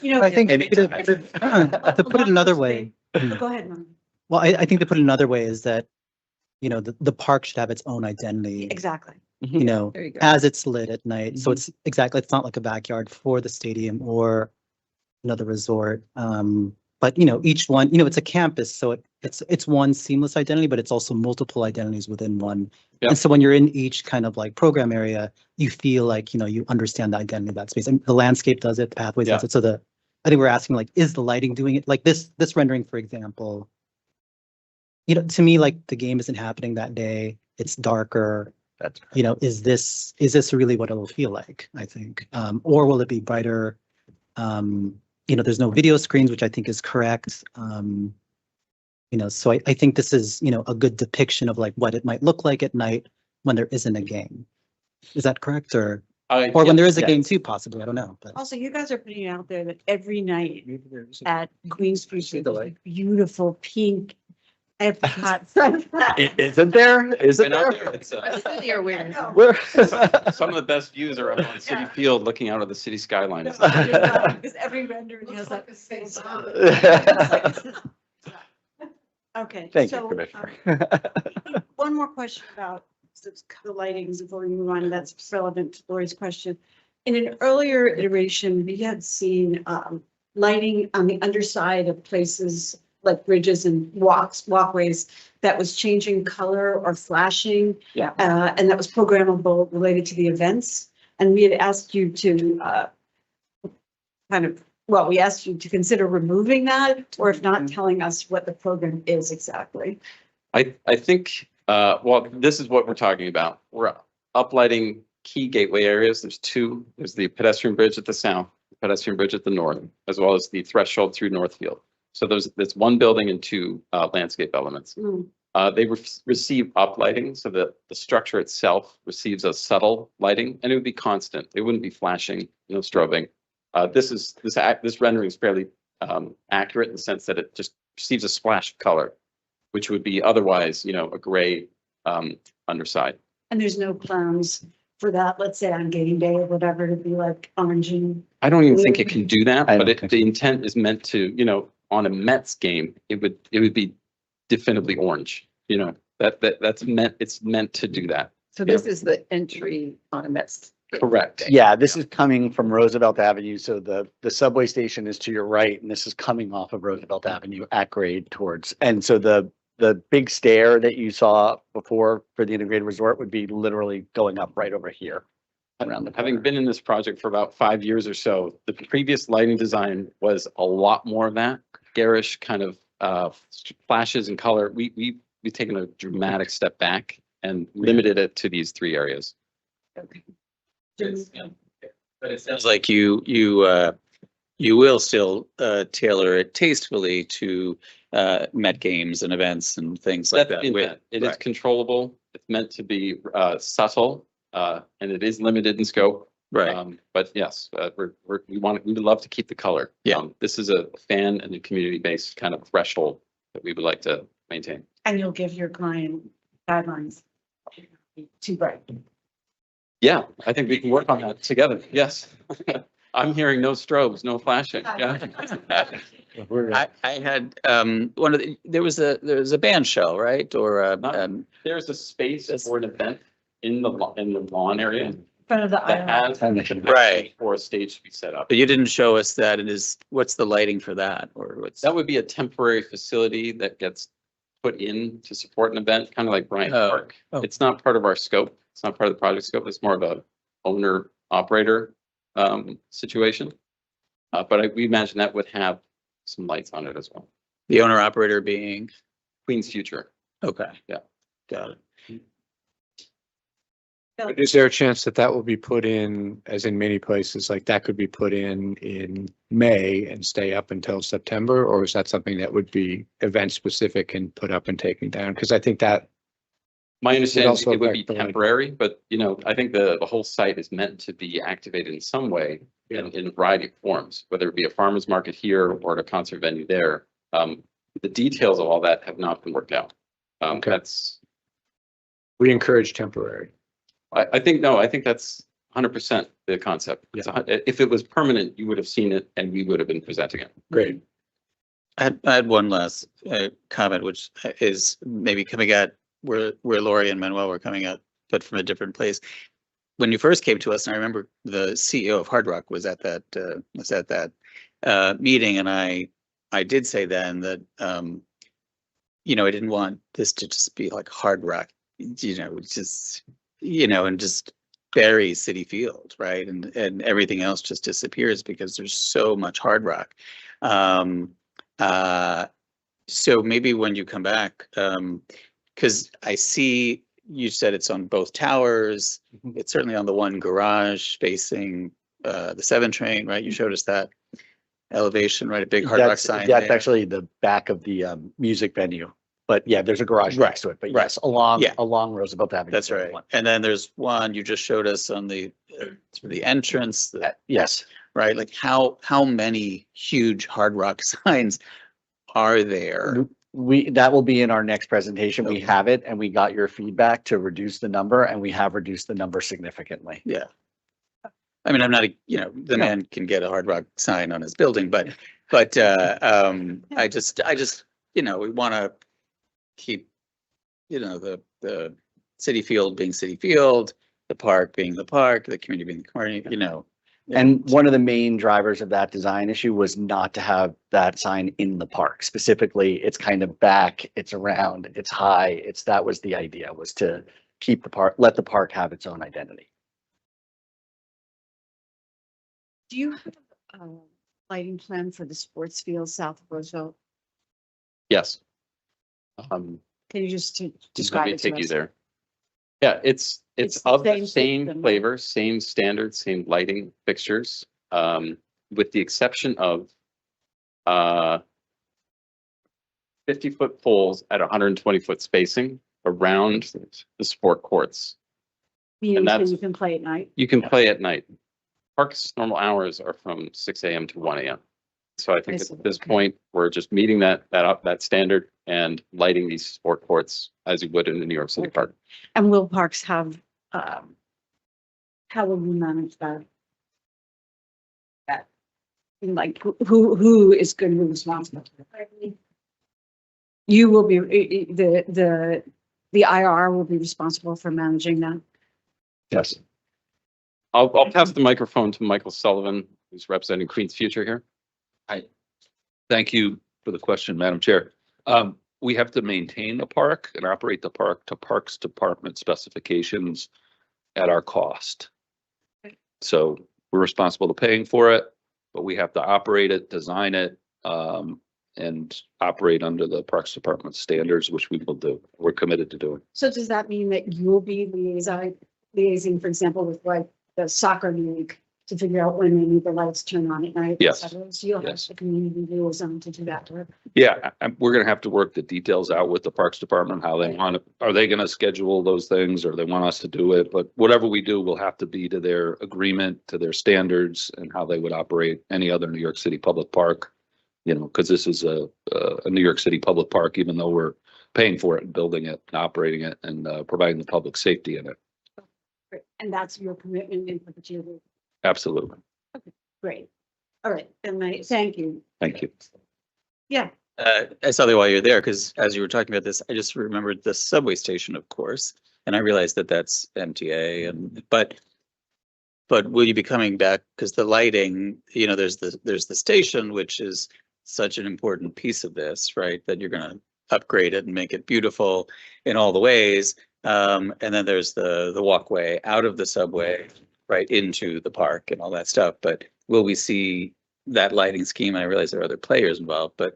You know, I think to put it another way. Go ahead, Mom. Well, I think to put it another way is that, you know, the park should have its own identity, Exactly. you know, There you go. as it's lit at night. So it's exactly, it's not like a backyard for the stadium or another resort. But you know, each one, you know, it's a campus, so it's one seamless identity, but it's also multiple identities within one. Yep. And so when you're in each kind of like program area, you feel like, you know, you understand the identity of that space. And the landscape does it, the pathways does it. So I think we're asking like, is the lighting doing it? Like this rendering, for example, you know, to me, like the game isn't happening that day. It's darker. That's You know, is this really what it'll feel like? I think, or will it be brighter? You know, there's no video screens, which I think is correct. You know, so I think this is, you know, a good depiction of like what it might look like at night when there isn't a game. Is that correct? Or when there is a game too, possibly, I don't know. But Also, you guys are putting it out there that every night at Queen Street, there's a beautiful pink apricot sunset. Isn't there? Isn't Been out there? there, it's, Where- some of the best views are up on City Field, looking out of the city skyline. Because every rendering has that space. Okay. Thank you, so, Commissioner. One more question about the lightings before we move on. That's relevant to Lori's question. In an earlier iteration, we had seen lighting on the underside of places like bridges and walkways that was changing color or flashing. Yeah. And that was programmable related to the events. And we had asked you to we asked you to consider removing that, or if not, telling us what the program is exactly. I think, well, this is what we're talking about. We're uplighting key gateway areas. There's two. There's the pedestrian bridge at the south, the pedestrian bridge at the north, as well as the threshold through Northfield. So there's one building and two landscape elements. They receive uplighting, so that the structure itself receives a subtle lighting, and it would be constant. It wouldn't be flashing, no strobing. This rendering is fairly accurate in the sense that it just receives a splash of color, which would be otherwise, you know, a gray underside. And there's no plans for that, let's say on game day or whatever, to be like orange and. I don't even think it can do that, I but don't think the intent is meant to, you know, on a Mets game, it would be definitively orange. You know, it's meant to do that. So this is the entry on a Mets. Correct. Yeah, this is coming from Roosevelt Avenue. So the subway station is to your right, and this is coming off of Roosevelt Avenue at grade towards. And so the big stair that you saw before for the integrated resort would be literally going up right over here. Around the Having corner. been in this project for about 5 years or so, the previous lighting design was a lot more of that garish kind of flashes and color. We've taken a dramatic step back and limited it to these three areas. But it sounds like you will still tailor it tastefully to Met games and events and things like That's that. the intent. It is controllable. It's meant to be subtle, and it is limited in scope. Right. But yes, we would love to keep the color. Yeah. This is a fan and a community-based kind of threshold that we would like to maintain. And you'll give your client guidelines. Too bright. Yeah, I think we can work on that together. Yes. I'm hearing no strobes, no flashing. Yeah. I had there was a band shell, right? Or There's a space for an event in the lawn area In front of the that island. has Right. for a stage to be set up. But you didn't show us that. And what's the lighting for that, or what's That would be a temporary facility that gets put in to support an event, kind of like Bryant Park. Oh. It's not part of our scope. It's not part of the project scope. It's more of a owner operator situation. But we imagine that would have some lights on it as well. the owner operator being? Queen's Future. Okay. Yeah. Got it. But is there a chance that that will be put in, as in many places, like that could be put in May and stay up until September? Or is that something that would be event specific and put up and taken down? Because I think that My understanding is also it would be affect the lighting. temporary, but I think the whole site is meant to be activated in some way in a variety of forms, whether it be a farmer's market here or at a concert venue there. The details of all that have not been worked out. We encourage temporary. I think that's 100% the concept. If it was permanent, you would have seen it and we would have been presenting it. Great. I had one last comment, which is maybe coming at where Lori and Manuel were coming at, but from a different place. When you first came to us, and I remember the CEO of Hard Rock was at that meeting, and I did say then that I didn't want this to just be like Hard Rock, just and just bury City Field, right, and everything else just disappears because there's so much Hard Rock. So maybe when you come back, because I see you said it's on both towers. It's certainly on the one garage facing the 7 train, right? You showed us that elevation, right? A big Hard Rock sign. That's there. actually the back of the music venue. But yeah, there's a garage next to it. But yes, along Roosevelt Avenue. That's right. And then there's one you just showed us on the entrance. Yes. Right. Like how many huge Hard Rock signs are there? That will be in our next presentation. We have it, and we got your feedback to reduce the number, and we have reduced the number significantly. Yeah. I mean, I'm not, the man can get a Hard Rock sign on his building, but I just, we want to keep, the City Field being City Field, the park being the park, the community being the community, And one of the main drivers of that design issue was not to have that sign in the park. Specifically, it's kind of back, it's around, it's high. That was the idea, was to keep the park, let the park have its own identity. Do you have a lighting plan for the sports field south of Roosevelt? Yes. Can you just Let describe me it to take you us? there. Yeah, it's It's of the the same same system, right? flavor, same standard, same lighting fixtures, with the exception of 50-foot poles at 120-foot spacing around the sport courts. Meaning so that's- you can play at night? You can play at night. Park's normal hours are from 6 a.m. to 1 a.m. So I think at this point, we're just meeting that standard and lighting these sport courts as you would in the New York City Park. And will parks have, how will we manage that? Like, who is going to be responsible? You will be, the IR will be responsible for managing that? Yes. I'll pass the microphone to Michael Sullivan, who's representing Queens Future here. Hi. Thank you for the question, Madam Chair. We have to maintain the park and operate the park to Parks Department specifications at our cost. So we're responsible to paying for it, but we have to operate it, design it, and operate under the Parks Department standards, which we will do. We're committed to doing. So does that mean that you'll be liaising, for example, with like the soccer league to figure out when they need the lights turned on at night? Yes. Et cetera? So you'll have the community liaison to do that work? Yeah, we're gonna have to work the details out with the Parks Department, how they want it. Are they gonna schedule those things or they want us to do it? But whatever we do will have to be to their agreement, to their standards and how they would operate any other New York City public park. Because this is a New York City public park, even though we're paying for it and building it and operating it and providing the public safety in it. Great. And that's your commitment in perpetuity? Absolutely. Okay, great. All right, then thank you. Thank you. Yeah. I saw that while you're there, because as you were talking about this, I just remembered the subway station, of course, and I realized that that's MTA, but will you be coming back? Because the lighting, there's the station, which is such an important piece of this, right? That you're going to upgrade it and make it beautiful in all the ways. And then there's the walkway out of the subway, right into the park and all that stuff. But will we see that lighting scheme? And I realize there are other players involved, but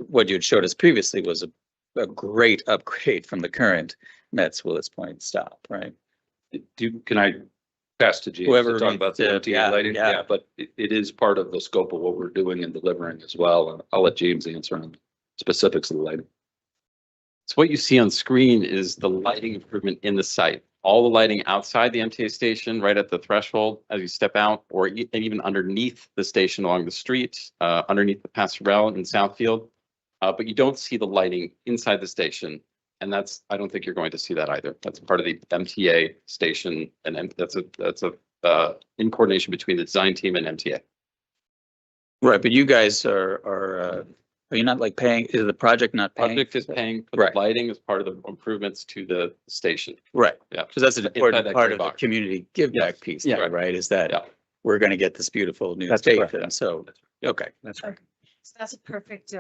what you had showed us previously was a great upgrade from the current Mets Willis Point stop, right? Can I pass to James Whoever to talk about the MTA lighting? Yeah, but it is part of the scope of what we're doing and delivering as well. And I'll let James answer on specifics of the lighting. So what you see on screen is the lighting improvement in the site. All the lighting outside the MTA station, right at the threshold as you step out, or and even underneath the station along the street, underneath the Passerelle in Southfield. But you don't see the lighting inside the station. And I don't think you're going to see that either. That's part of the MTA station, and that's in coordination between the design team and MTA. Right, but you guys are you not like paying, is the project not paying? Project is paying for Right. the lighting as part of the improvements to the station. Right, Yeah. because that's an Inside important that part gray of the box. community give back piece, Yeah. there, right? Is that Yeah. we're going to get this beautiful new That's station. correct. So, okay, that's right. Okay. So that's a perfect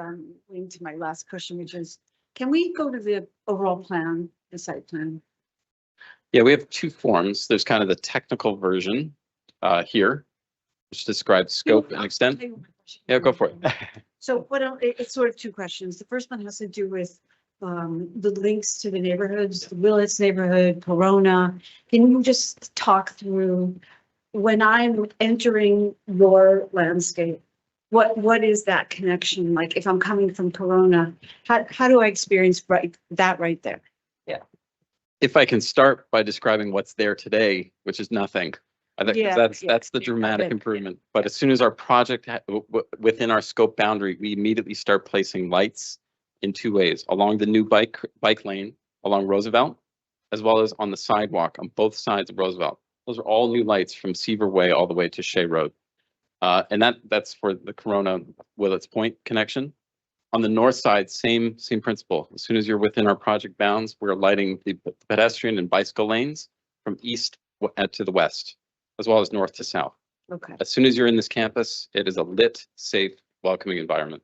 link to my last question, which is, can we go to the overall plan, the site plan? Yeah, we have two forms. There's kind of the technical version here, which describes scope and extent. Yeah, go for it. So it's sort of two questions. The first one has to do with the links to the neighborhoods, the Willits neighborhood, Corona. Can you just talk through when I'm entering your landscape? What is that connection? Like if I'm coming from Corona, how do I experience that right there? Yeah. If I can start by describing what's there today, which is nothing. I think that's the dramatic improvement. But as soon as our project within our scope boundary, we immediately start placing lights in two ways: along the new bike lane along Roosevelt, as well as on the sidewalk on both sides of Roosevelt. Those are all new lights from Seaver Way all the way to Shea Road. And that's for the Corona Willits Point connection. On the north side, same principle. As soon as you're within our project bounds, we're lighting the pedestrian and bicycle lanes from east to the west, as well as north to south. Okay. As soon as you're in this campus, it is a lit, safe, welcoming environment.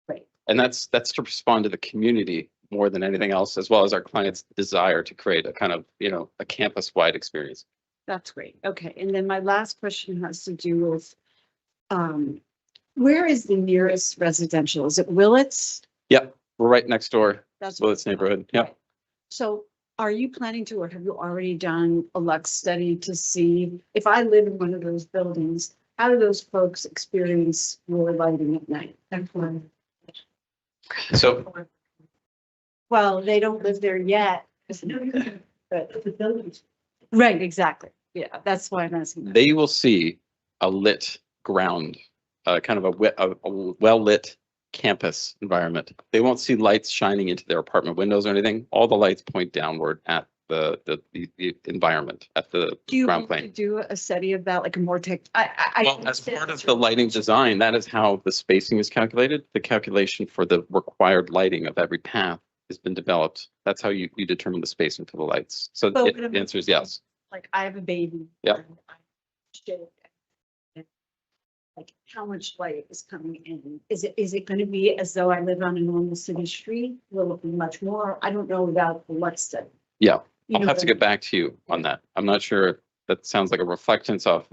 Right. And that's to respond to the community more than anything else, as well as our clients' desire to create a kind of, a campus-wide experience. That's great. Okay. And then my last question has to do with where is the nearest residential? Is it Willits? Yep, we're right next door. That's Willits neighborhood. Yep. So are you planning to, or have you already done a Lux study to see if I live in one of those buildings, how do those folks experience your lighting at night? So Well, they don't live there yet. But the buildings. Right, exactly. Yeah, that's why I'm asking. that. they will see a lit ground, kind of a well-lit campus environment. They won't see lights shining into their apartment windows or anything. All the lights point downward at the environment, at the Do you ground want to plane. do a study of that, like a more tech? Well, as part of the lighting design, that is how the spacing is calculated. The calculation for the required lighting of every path has been developed. That's how you determine the spacing for the lights. So But the answer is yes. Like I have a baby. Yeah. Like how much light is coming in? Is it going to be as though I live on a normal city street? Will it be much more? I don't know about the Lux study. Yeah, You I'll know have to what I get back to you on that. I'm not sure if that sounds like a reflectance of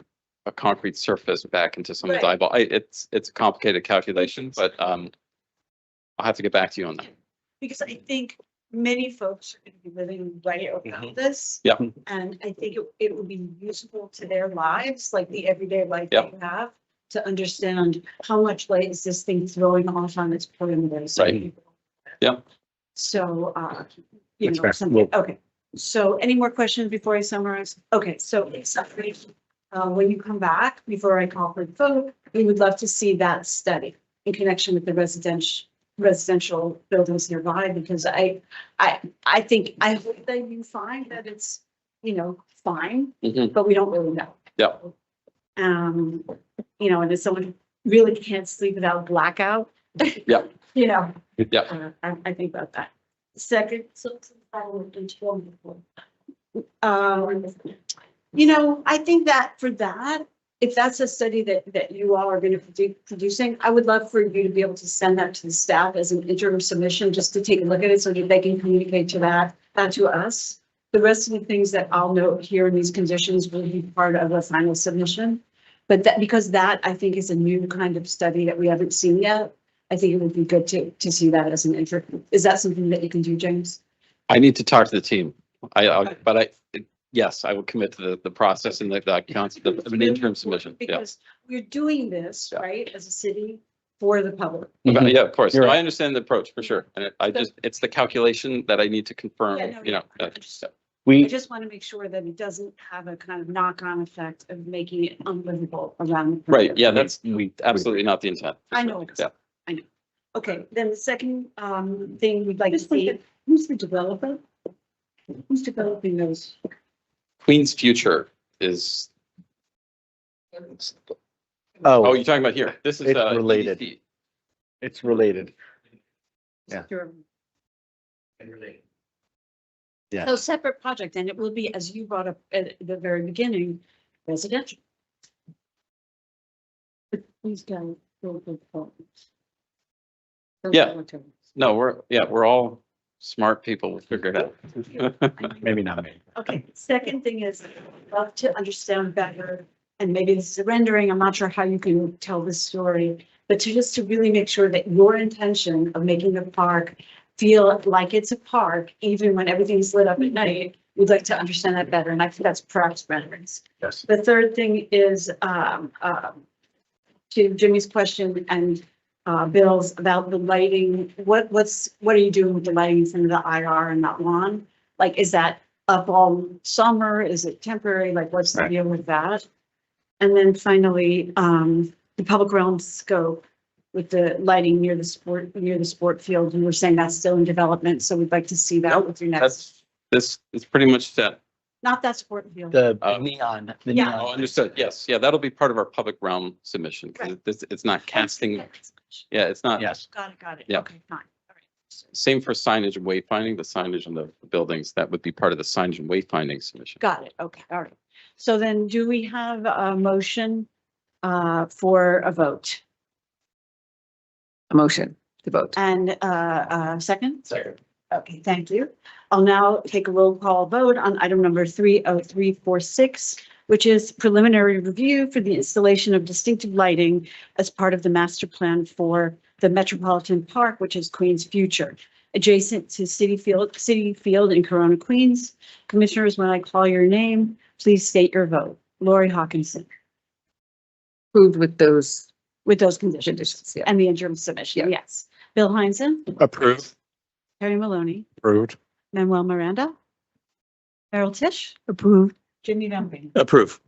a concrete surface back into someone's Right. eyeball. It's a complicated calculation, but I'll have to get back to you on that. Because I think many folks are going to be living right around this. Yeah. And I think it would be useful to their lives, like the everyday life Yeah. they have, to understand how much light is this thing throwing off on its perimeters. Right. Yeah. So, That's fair. something, okay. So any more questions before I summarize? Okay, so when you come back, before I call for the vote, we would love to see that study in connection with the residential buildings nearby, because I think, I hope that you find that it's, fine, Mhm. but we don't really know. Yeah. And if someone really can't sleep without blackout. Yeah. Yeah. Yeah. I think about that. Second. I think that for that, if that's a study that you all are going to be producing, I would love for you to be able to send that to the staff as an interim submission, just to take a look at it so that they can communicate that to us. The rest of the things that I'll note here in these conditions will be part of a final submission. But because that I think is a new kind of study that we haven't seen yet, I think it would be good to see that as an interim. Is that something that you can do, James? I need to talk to the team. Yes, I will commit to the process and the concept of an interim submission. Yeah. Because we're doing this, right, as a city for the public. Yeah, of course. You're No, I right. understand the approach for sure. And I just, it's the calculation that I need to confirm, Yeah, no, you know. yeah, I understand. I We, just want to make sure that it doesn't have a kind of knock-on effect of making it unlivable around. the Right, perimeter. yeah, that's absolutely not the intent. for I sure. know it is. Yeah. I know. Okay, then the second thing we'd like to see, who's the developer? Who's developing those? Queen's Future is, oh, oh, you're talking about here. This is. It's uh, related. EDC. it's related. Yeah. Yeah. So separate project, and it will be, as you brought up at the very beginning, residential. But please don't go for the phones. Yeah. No, we're all smart people. We'll figure it out. Maybe not me. Okay, second thing is, I'd love to understand better, and maybe this is a rendering, I'm not sure how you can tell this story, but to really make sure that your intention of making the park feel like it's a park, even when everything's lit up at night, we'd like to understand that better, and I think that's perhaps renderings. Yes. The third thing is, to Jimmy's question and Bill's about the lighting, what are you doing with the lighting in front of the IR and that lawn? Like, is that up all summer? Is it temporary? Like, what's the Right. deal with that? And then finally, the public realm scope with the lighting near the sport field. You were saying that's still in development, so we'd like to see that with your next, That's, this is pretty much set. not that sport field. The Oh. neon, Yeah. Oh, understood. Yes, yeah, that'll be part of our public realm submission, because it's not casting, yeah, it's not. yes. Got it. Yeah. Okay, fine. All right. Same for signage and wayfinding, the signage on the buildings, that would be part of the signage and wayfinding submission. Got it. Okay, all right. So then do we have a motion for a vote? A motion to vote. And second? Second. Okay, thank you. I'll now take a roll call vote on item number 30346, which is preliminary review for the installation of distinctive lighting as part of the master plan for the Metropolitan Park, which is Queens Future, adjacent to City Field in Corona, Queens. Commissioners, when I call your name, please state your vote. Lori Hawkinson, Approved with those with those conditions conditions, yeah. and the interim submission, yes. Bill Heinzen, Approved. Terry Maloney, Approved. Manuel Miranda, Merrill Tisch. Approved. Jimmy Van Breen. Approve.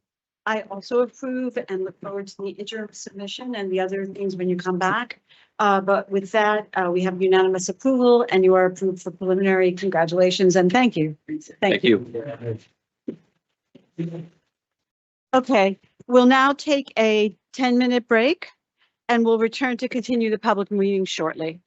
I also approve and look forward to the interim submission and the other things when you come back. But with that, we have unanimous approval and you are approved for preliminary. Congratulations and thank you. Thank you. Okay, we'll now take a 10-minute break and we'll return to continue the public meeting shortly.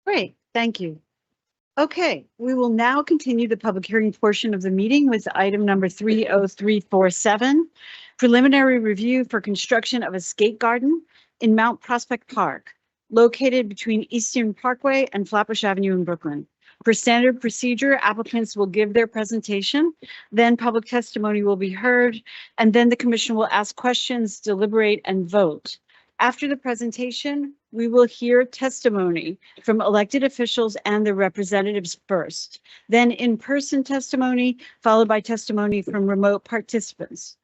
Great, thank you. Okay, we will now continue the public hearing portion of the meeting with item number 30347, preliminary review for construction of a skate garden in Mount Prospect Park, located between Eastern Parkway and Flatbush Avenue in Brooklyn. For standard procedure, applicants will give their presentation, then public testimony will be heard, and then the commission will ask questions, deliberate, and vote. After the presentation, we will hear testimony from elected officials and their representatives first, then in-person testimony, followed by testimony from remote participants.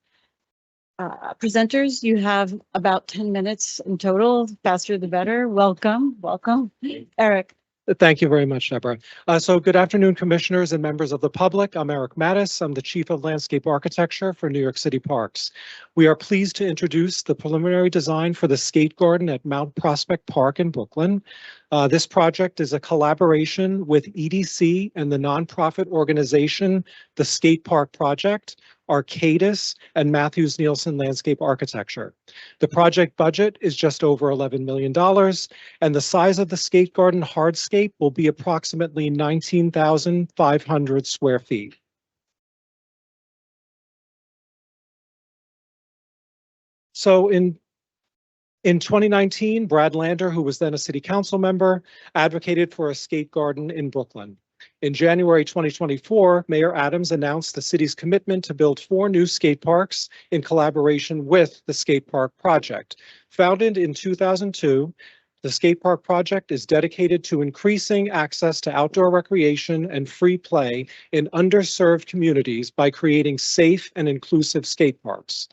Presenters, you have about 10 minutes in total. Faster the better. Welcome, welcome. Eric. Thank you very much, Deborah. So good afternoon, commissioners and members of the public. I'm Eric Mattis. I'm the Chief of Landscape Architecture for New York City Parks. We are pleased to introduce the preliminary design for the skate garden at Mount Prospect Park in Brooklyn. This project is a collaboration with EDC and the nonprofit organization, the Skate Park Project, Arcadis, and Matthews Nielsen Landscape Architecture. The project budget is just over $11 million, and the size of the skate garden hardscape will be approximately 19,500 square feet. So in 2019, Brad Lander, who was then a city council member, advocated for a skate garden in Brooklyn. In January 2024, Mayor Adams announced the city's commitment to build 4 new skate parks in collaboration with the Skate Park Project. Founded in 2002, the Skate Park Project is dedicated to increasing access to outdoor recreation and free play in underserved communities by creating safe and inclusive skate parks.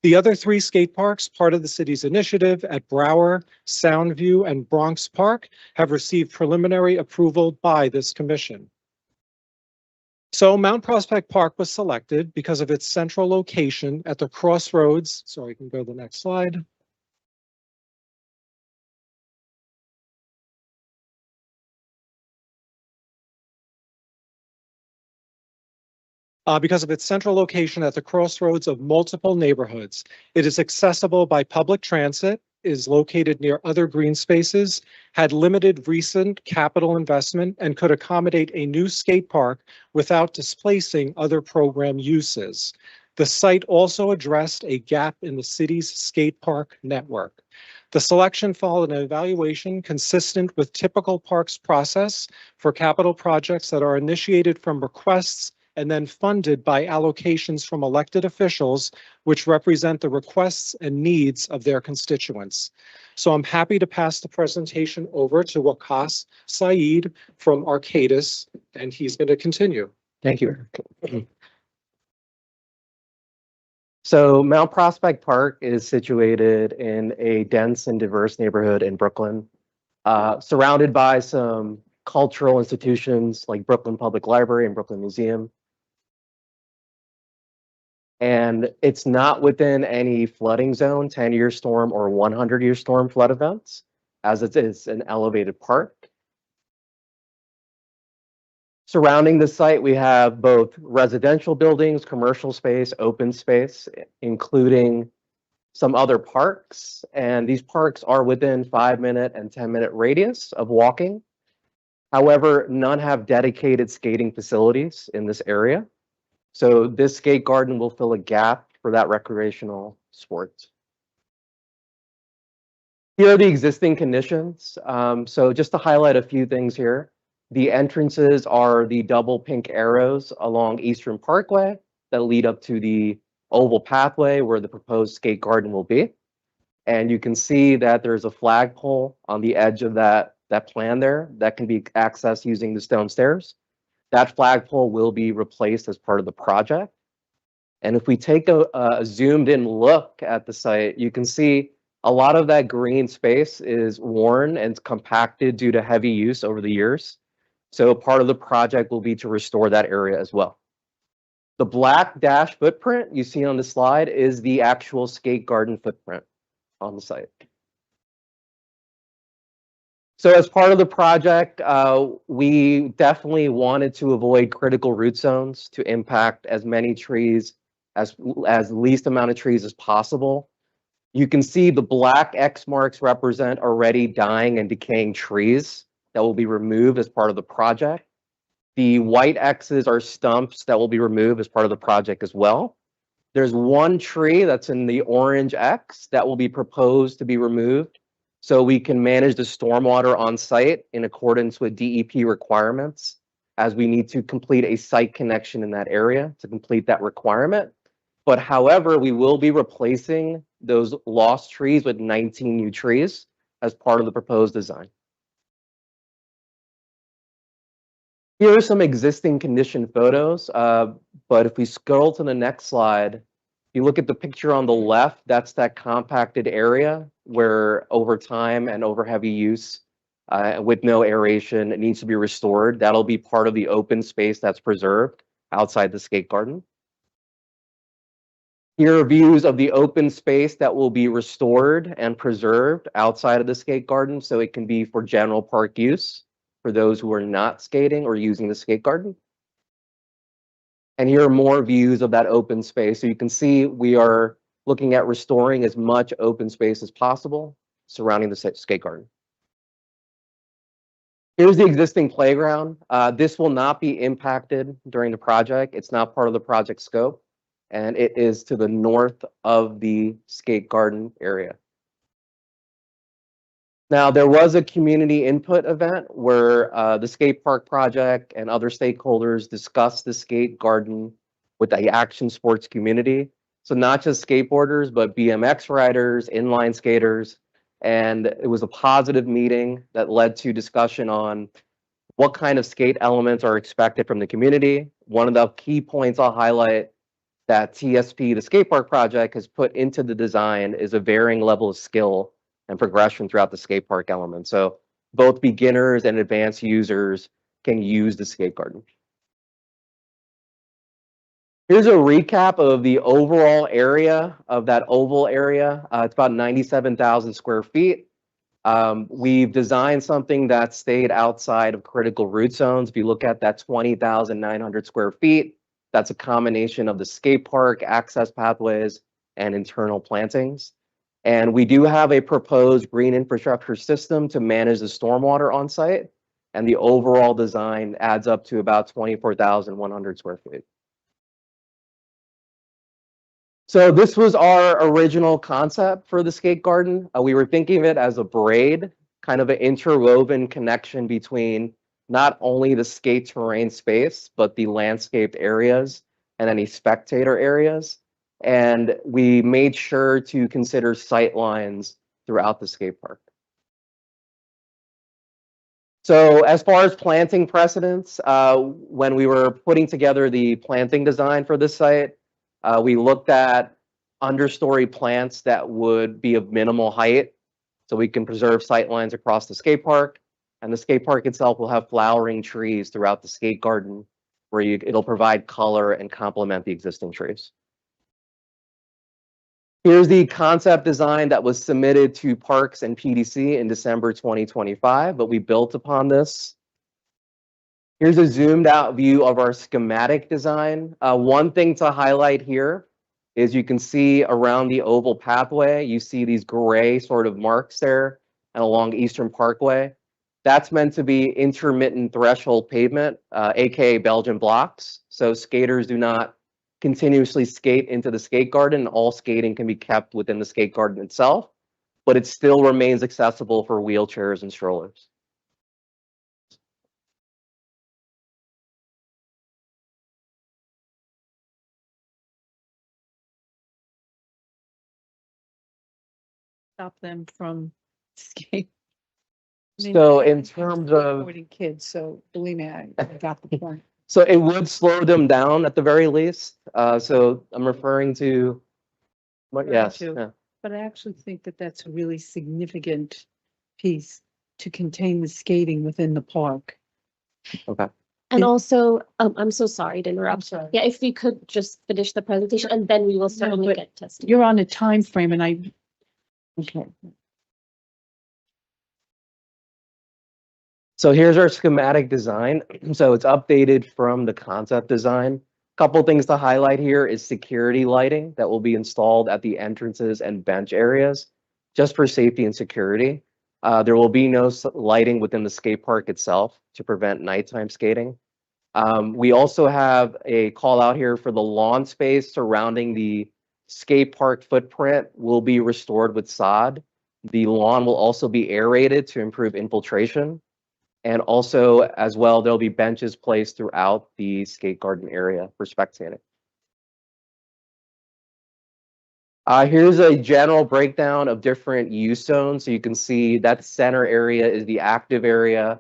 The other 3 skate parks, part of the city's initiative at Brower, Soundview, and Bronx Park, have received preliminary approval by this commission. So Mount Prospect Park was selected because of its central location at the crossroads. So I can go to the next slide. Because of its central location at the crossroads of multiple neighborhoods. It is accessible by public transit, is located near other green spaces, had limited recent capital investment, and could accommodate a new skate park without displacing other program uses. The site also addressed a gap in the city's skate park network. The selection followed an evaluation consistent with typical parks process for capital projects that are initiated from requests and then funded by allocations from elected officials, which represent the requests and needs of their constituents. So I'm happy to pass the presentation over to Waqas Saeed from Arcadis, and he's going to continue. Thank you. So Mount Prospect Park is situated in a dense and diverse neighborhood in Brooklyn, surrounded by some cultural institutions like Brooklyn Public Library and Brooklyn Museum. And it's not within any flooding zone, 10-year storm or 100-year storm flood events, as it is an elevated park. Surrounding the site, we have both residential buildings, commercial space, open space, including some other parks. And these parks are within 5-minute and 10-minute radius of walking. However, none have dedicated skating facilities in this area. So this skate garden will fill a gap for that recreational sport. Here are the existing conditions. So just to highlight a few things here, the entrances are the double pink arrows along Eastern Parkway that lead up to the oval pathway where the proposed skate garden will be. And you can see that there's a flagpole on the edge of that plan there that can be accessed using the stone stairs. That flagpole will be replaced as part of the project. And if we take a zoomed in look at the site, you can see a lot of that green space is worn and compacted due to heavy use over the years. So part of the project will be to restore that area as well. The black dash footprint you see on the slide is the actual skate garden footprint on the site. So as part of the project, we definitely wanted to avoid critical root zones to impact as many trees, as least amount of trees as possible. You can see the black X marks represent already dying and decaying trees that will be removed as part of the project. The white X's are stumps that will be removed as part of the project as well. There's one tree that's in the orange X that will be proposed to be removed so we can manage the stormwater on site in accordance with DEP requirements, as we need to complete a site connection in that area to complete that requirement. But however, we will be replacing those lost trees with 19 new trees as part of the proposed design. Here are some existing condition photos, but if we scroll to the next slide, if you look at the picture on the left, that's that compacted area where over time and over heavy use with no aeration, it needs to be restored. That'll be part of the open space that's preserved outside the skate garden. Here are views of the open space that will be restored and preserved outside of the skate garden, so it can be for general park use for those who are not skating or using the skate garden. And here are more views of that open space. So you can see we are looking at restoring as much open space as possible surrounding the skate garden. Here's the existing playground. This will not be impacted during the project. It's not part of the project scope, and it is to the north of the skate garden area. Now, there was a community input event where the skate park project and other stakeholders discussed the skate garden with the action sports community. So not just skateboarders, but BMX riders, inline skaters. And it was a positive meeting that led to discussion on what kind of skate elements are expected from the community. One of the key points I'll highlight that TSP, the skate park project, has put into the design is a varying level of skill and progression throughout the skate park element. So both beginners and advanced users can use the skate garden. Here's a recap of the overall area of that oval area. It's about 97,000 square feet. We've designed something that stayed outside of critical root zones. If you look at that 20,900 square feet, that's a combination of the skate park, access pathways, and internal plantings. And we do have a proposed green infrastructure system to manage the stormwater on site. And the overall design adds up to about 24,100 square feet. So this was our original concept for the skate garden. We were thinking of it as a braid, kind of an interwoven connection between not only the skate terrain space, but the landscaped areas and any spectator areas. And we made sure to consider sight lines throughout the skate park. So as far as planting precedents, when we were putting together the planting design for this site, we looked at understory plants that would be of minimal height, so we can preserve sight lines across the skate park. And the skate park itself will have flowering trees throughout the skate garden, where it'll provide color and complement the existing trees. Here's the concept design that was submitted to Parks and PDC in December 2025, but we built upon this. Here's a zoomed out view of our schematic design. One thing to highlight here is you can see around the oval pathway, you see these gray sort of marks there and along Eastern Parkway. That's meant to be intermittent threshold pavement, aka Belgian blocks. So skaters do not continuously skate into the skate garden. All skating can be kept within the skate garden itself, but it still remains accessible for wheelchairs and strollers. Stop them from skate. So in terms of Supporting kids, so believe me, I got the point. So it would slow them down at the very least. So I'm referring to what? Yes. Yeah. But I actually think that that's a really significant piece to contain the skating within the park. Okay. And also, I'm so sorry to interrupt. sorry. Yeah, if we could just finish the presentation and then we will certainly but get tested. You're on a time frame, and I. Okay. So here's our schematic design. So it's updated from the concept design. Couple things to highlight here is security lighting that will be installed at the entrances and bench areas just for safety and security. There will be no lighting within the skate park itself to prevent nighttime skating. We also have a call out here for the lawn space surrounding the skate park footprint will be restored with sod. The lawn will also be aerated to improve infiltration. And also, as well, there'll be benches placed throughout the skate garden area for spectating. Here's a general breakdown of different use zones. So you can see that center area is the active area.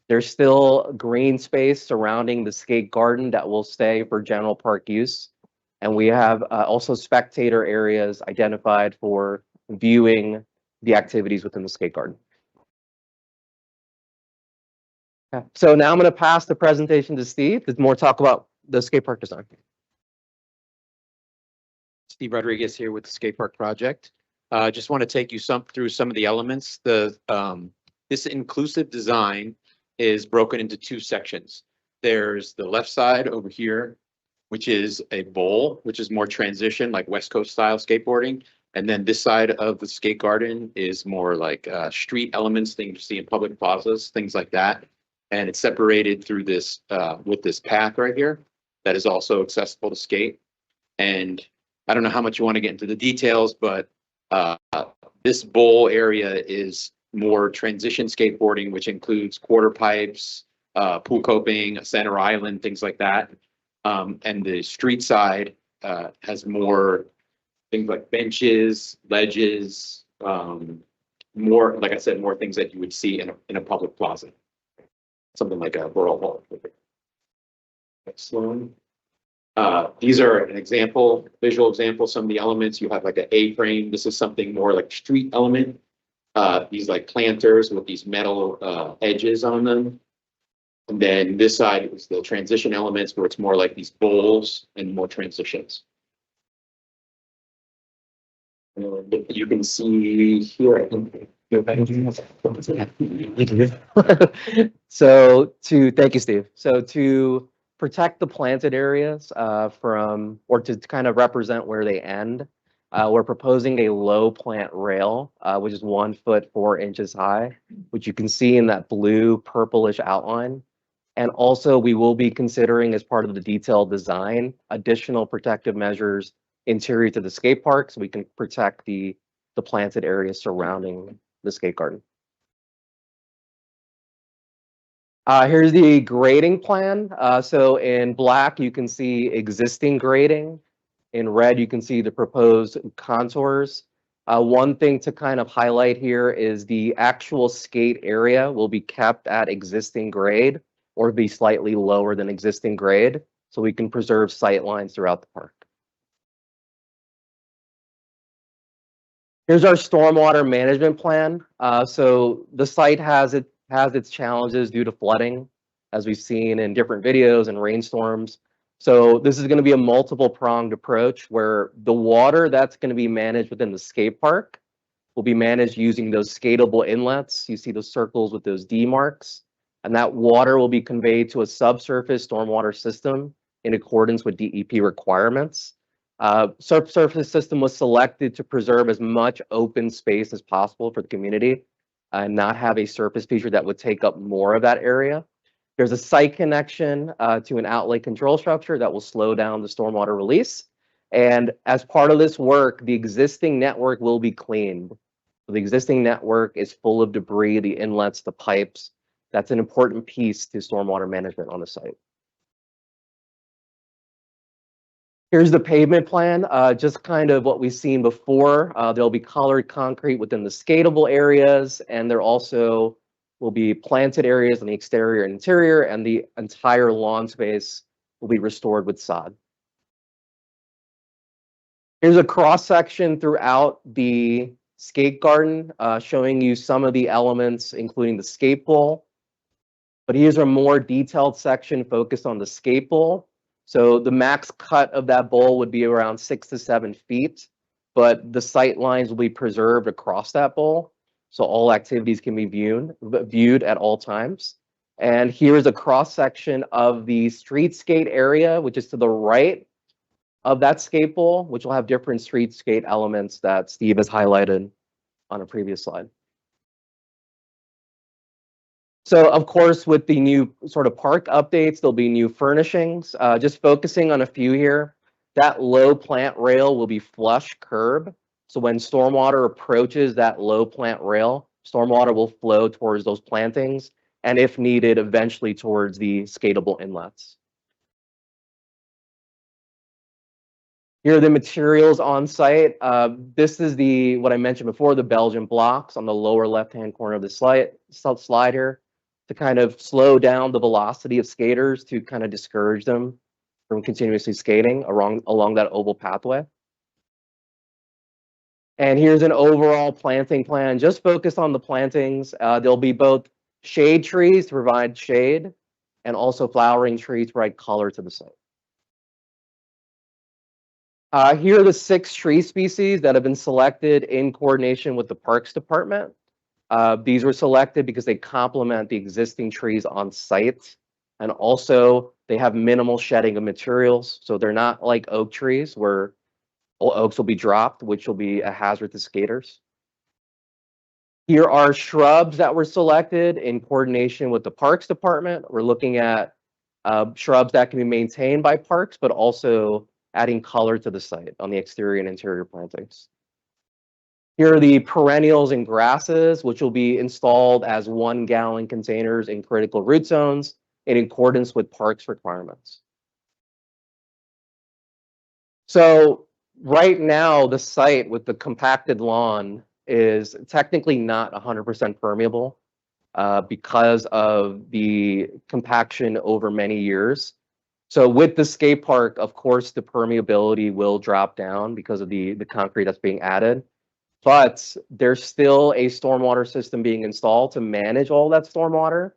There's still green space surrounding the skate garden that will stay for general park use. And we have also spectator areas identified for viewing the activities within the skate garden. Okay. So now I'm going to pass the presentation to Steve. There's more talk about the skate park design. Steve Rodriguez here with the skate park project. Just want to take you through some of the elements. This inclusive design is broken into two sections. There's the left side over here, which is a bowl, which is more transition, like West Coast style skateboarding. And then this side of the skate garden is more like street elements, things you see in public plazas, things like that. And it's separated through this with this path right here that is also accessible to skate. And I don't know how much you want to get into the details, but this bowl area is more transition skateboarding, which includes quarter pipes, pool coping, a center island, things like that. And the street side has more things like benches, ledges, more, like I said, more things that you would see in a public plaza. Something like a borough hall. Next one. These are an example, visual example, some of the elements. You have like an A-frame. This is something more like street element. These like planters with these metal edges on them. And then this side is the transition elements where it's more like these bowls and more transitions. And you can see here, I think. So thank you, Steve. So to protect the planted areas from, or to kind of represent where they end, we're proposing a low plant rail, which is 1 foot 4 inches high, which you can see in that blue purplish outline. And also we will be considering, as part of the detailed design, additional protective measures interior to the skate park so we can protect the planted areas surrounding the skate garden. Here's the grading plan. So in black, you can see existing grading. In red, you can see the proposed contours. One thing to kind of highlight here is the actual skate area will be kept at existing grade or be slightly lower than existing grade, so we can preserve sight lines throughout the park. Here's our stormwater management plan. So the site has its challenges due to flooding, as we've seen in different videos and rainstorms. So this is going to be a multiple pronged approach where the water that's going to be managed within the skate park will be managed using those skatable inlets. You see those circles with those D marks, and that water will be conveyed to a subsurface stormwater system in accordance with DEP requirements. Subsurface system was selected to preserve as much open space as possible for the community and not have a surface feature that would take up more of that area. There's a site connection to an outlet control structure that will slow down the stormwater release. And as part of this work, the existing network will be cleaned. So the existing network is full of debris, the inlets, the pipes. That's an important piece to stormwater management on the site. Here's the pavement plan, just kind of what we've seen before. There'll be colored concrete within the skatable areas, and there also will be planted areas in the exterior and interior, and the entire lawn space will be restored with sod. Here's a cross section throughout the skate garden, showing you some of the elements, including the skate bowl. But here's a more detailed section focused on the skate bowl. So the max cut of that bowl would be around 6 to 7 feet, but the sight lines will be preserved across that bowl. So all activities can be viewed at all times. And here's a cross section of the street skate area, which is to the right of that skate bowl, which will have different street skate elements that Steve has highlighted on a previous slide. So of course, with the new sort of park updates, there'll be new furnishings. Just focusing on a few here. That low plant rail will be flush curb. So when stormwater approaches that low plant rail, stormwater will flow towards those plantings, and if needed, eventually towards the skatable inlets. Here are the materials on site. This is what I mentioned before, the Belgian blocks on the lower left-hand corner of the slide here, to kind of slow down the velocity of skaters, to kind of discourage them from continuously skating along that oval pathway. And here's an overall planting plan, just focused on the plantings. There'll be both shade trees to provide shade, and also flowering trees to provide color to the site. Here are the 6 tree species that have been selected in coordination with the Parks Department. These were selected because they complement the existing trees on site, and also they have minimal shedding of materials. So they're not like oak trees where oaks will be dropped, which will be a hazard to skaters. Here are shrubs that were selected in coordination with the Parks Department. We're looking at shrubs that can be maintained by parks, but also adding color to the site on the exterior and interior plantings. Here are the perennials and grasses, which will be installed as 1-gallon containers in critical root zones in accordance with parks requirements. So right now, the site with the compacted lawn is technically not 100% permeable because of the compaction over many years. So with the skate park, of course, the permeability will drop down because of the concrete that's being added. But there's still a stormwater system being installed to manage all that stormwater.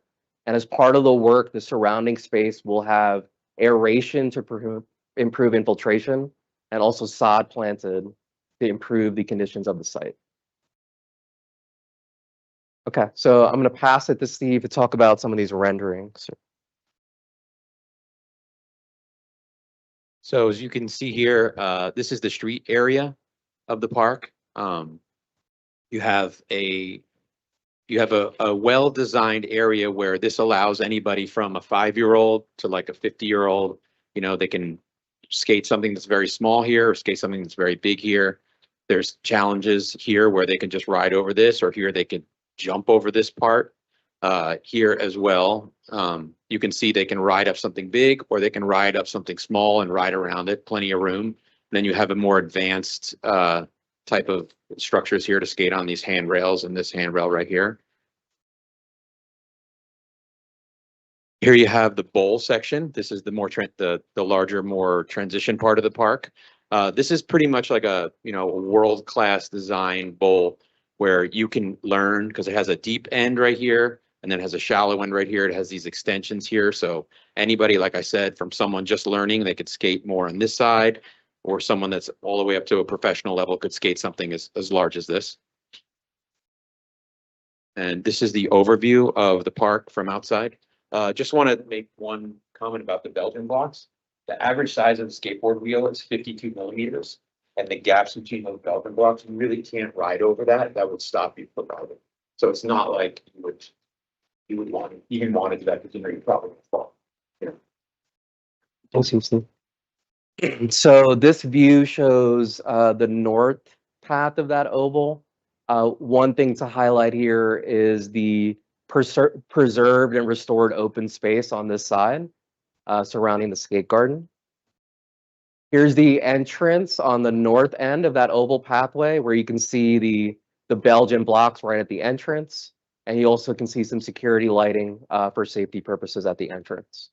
And as part of the work, the surrounding space will have aeration to improve infiltration, and also sod planted to improve the conditions of the site. Okay, so I'm going to pass it to Steve to talk about some of these renderings. So as you can see here, this is the street area of the park. You have a well-designed area where this allows anybody from a 5-year-old to like a 50-year-old, they can skate something that's very small here or skate something that's very big here. There's challenges here where they can just ride over this, or here they could jump over this part. Here as well, you can see they can ride up something big, or they can ride up something small and ride around it, plenty of room. And then you have a more advanced type of structures here to skate on, these handrails and this handrail right here. Here you have the bowl section. This is the more the larger, more transition part of the park. This is pretty much like a world-class design bowl where you can learn, because it has a deep end right here and then it has a shallow end right here. It has these extensions here. So anybody, like I said, from someone just learning, they could skate more on this side, or someone that's all the way up to a professional level could skate something as large as this. And this is the overview of the park from outside. Just want to make one comment about the Belgian blocks. The average size of the skateboard wheel is 52 millimeters, and the gaps between those Belgian blocks, you really can't ride over that. That would stop you from riding. So it's not like you would want to even want to do that, because you probably would fall. Thanks, Houston. So this view shows the north path of that oval. One thing to highlight here is the preserved and restored open space on this side surrounding the skate garden. Here's the entrance on the north end of that oval pathway, where you can see the Belgian blocks right at the entrance. And you also can see some security lighting for safety purposes at the entrance.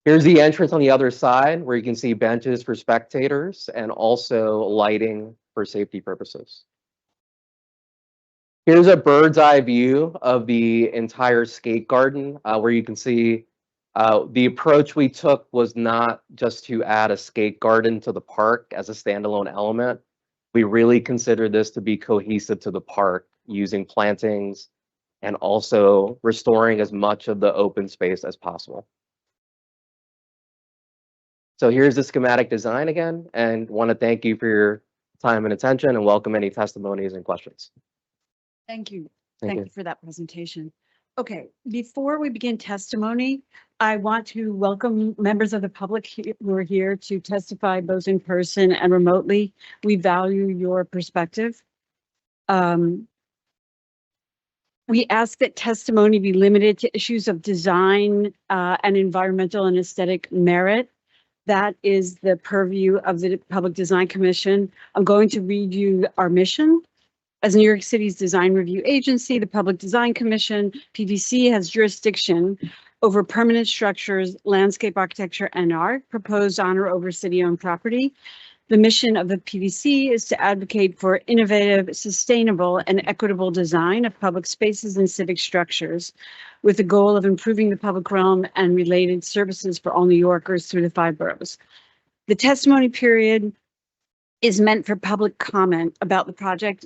Here's the entrance on the other side, where you can see benches for spectators and also lighting for safety purposes. Here's a bird's eye view of the entire skate garden, where you can see the approach we took was not just to add a skate garden to the park as a standalone element. We really consider this to be cohesive to the park, using plantings and also restoring as much of the open space as possible. So here's the schematic design again, and want to thank you for your time and attention, and welcome any testimonies and questions. Thank you. Thank you for that presentation. Okay, before we begin testimony, I want to welcome members of the public who are here to testify both in person and remotely. We value your perspective. We ask that testimony be limited to issues of design and environmental and aesthetic merit. That is the purview of the Public Design Commission. I'm going to read you our mission. As New York City's design review agency, the Public Design Commission, PDC, has jurisdiction over permanent structures, landscape architecture, and art proposed on or over city-owned property. The mission of the PDC is to advocate for innovative, sustainable, and equitable design of public spaces and civic structures with the goal of improving the public realm and related services for all New Yorkers through the 5 boroughs. The testimony period is meant for public comment about the project,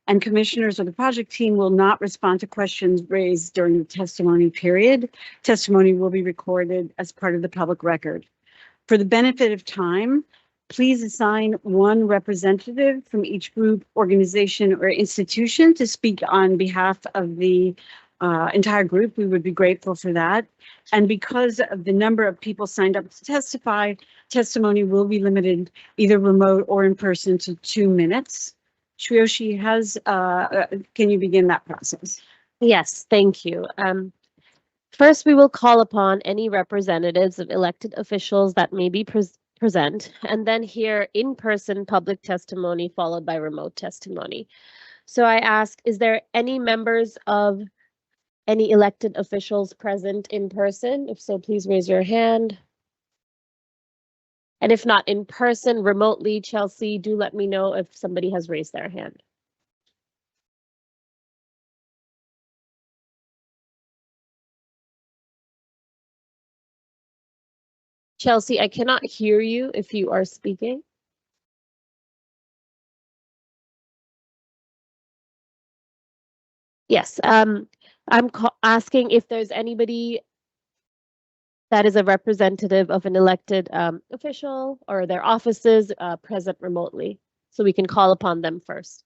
and commissioners or the project team will not respond to questions raised during the testimony period. Testimony will be recorded as part of the public record. For the benefit of time, please assign one representative from each group, organization, or institution to speak on behalf of the entire group. We would be grateful for that. And because of the number of people signed up to testify, testimony will be limited either remote or in person to 2 minutes. Shriyoshi can you begin that process? Yes, thank you. First, we will call upon any representatives of elected officials that may be present, and then hear in-person public testimony followed by remote testimony. So I ask, is there any members of any elected officials present in person? If so, please raise your hand. And if not in person, remotely, Chelsea, do let me know if somebody has raised their hand. Chelsea, I cannot hear you if you are speaking. Yes, I'm asking if there's anybody that is a representative of an elected official or their offices present remotely, so we can call upon them first.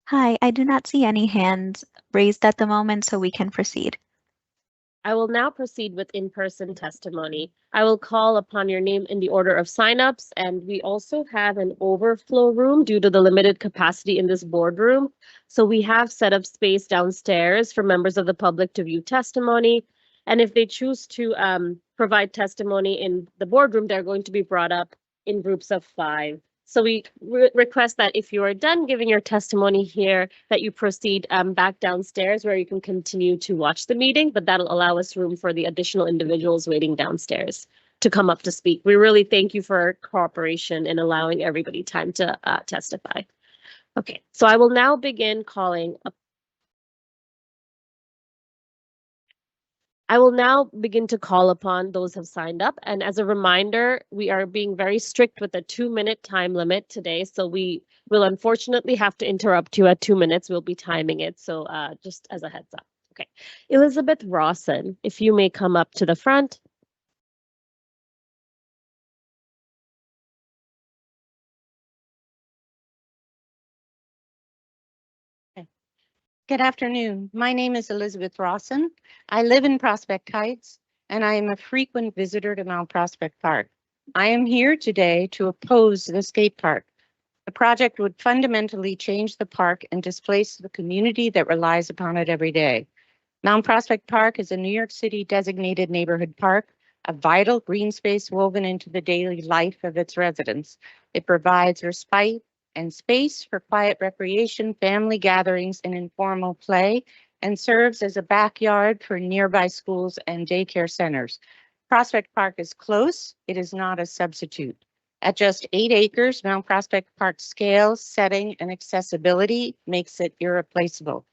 Hi, I do not see any hands raised at the moment, so we can proceed. I will now proceed with in-person testimony. I will call upon your name in the order of signups, and we also have an overflow room due to the limited capacity in this boardroom. So we have set up space downstairs for members of the public to view testimony. And if they choose to provide testimony in the boardroom, they're going to be brought up in groups of 5. So we request that if you are done giving your testimony here, that you proceed back downstairs where you can continue to watch the meeting, but that'll allow us room for the additional individuals waiting downstairs to come up to speak. We really thank you for cooperation in allowing everybody time to testify. Okay, so I will now begin calling up. I will now begin to call upon those who have signed up. And as a reminder, we are being very strict with a 2-minute time limit today. So we will unfortunately have to interrupt you at 2 minutes. We'll be timing it. So just as a heads up. Okay. Elizabeth Rawson, if you may come up to the front. Good afternoon. My name is Elizabeth Rawson. I live in Prospect Heights, and I am a frequent visitor to Mount Prospect Park. I am here today to oppose the skate park. The project would fundamentally change the park and displace the community that relies upon it every day. Mount Prospect Park is a New York City designated neighborhood park, a vital green space woven into the daily life of its residents. It provides respite and space for quiet recreation, family gatherings, and informal play, and serves as a backyard for nearby schools and daycare centers. Prospect Park is close. It is not a substitute. At just 8 acres, Mount Prospect Park's scale, setting, and accessibility makes it irreplaceable.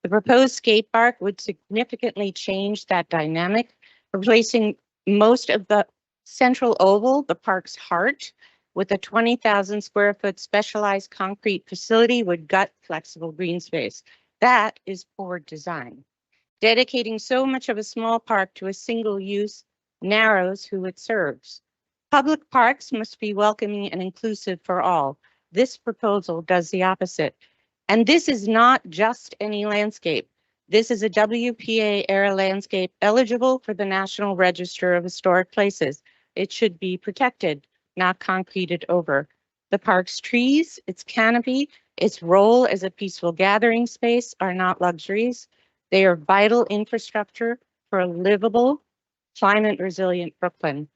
The proposed skate park would significantly change that dynamic, replacing most of the central oval, the park's heart, with a 20,000 square foot specialized concrete facility with gut flexible green space. That is poor design. Dedicating so much of a small park to a single use narrows who it serves. Public parks must be welcoming and inclusive for all. This proposal does the opposite. And this is not just any landscape. This is a WPA era landscape eligible for the National Register of Historic Places. It should be protected, not concreted over. The park's trees, its canopy, its role as a peaceful gathering space are not luxuries. They are vital infrastructure for a livable, climate resilient Brooklyn.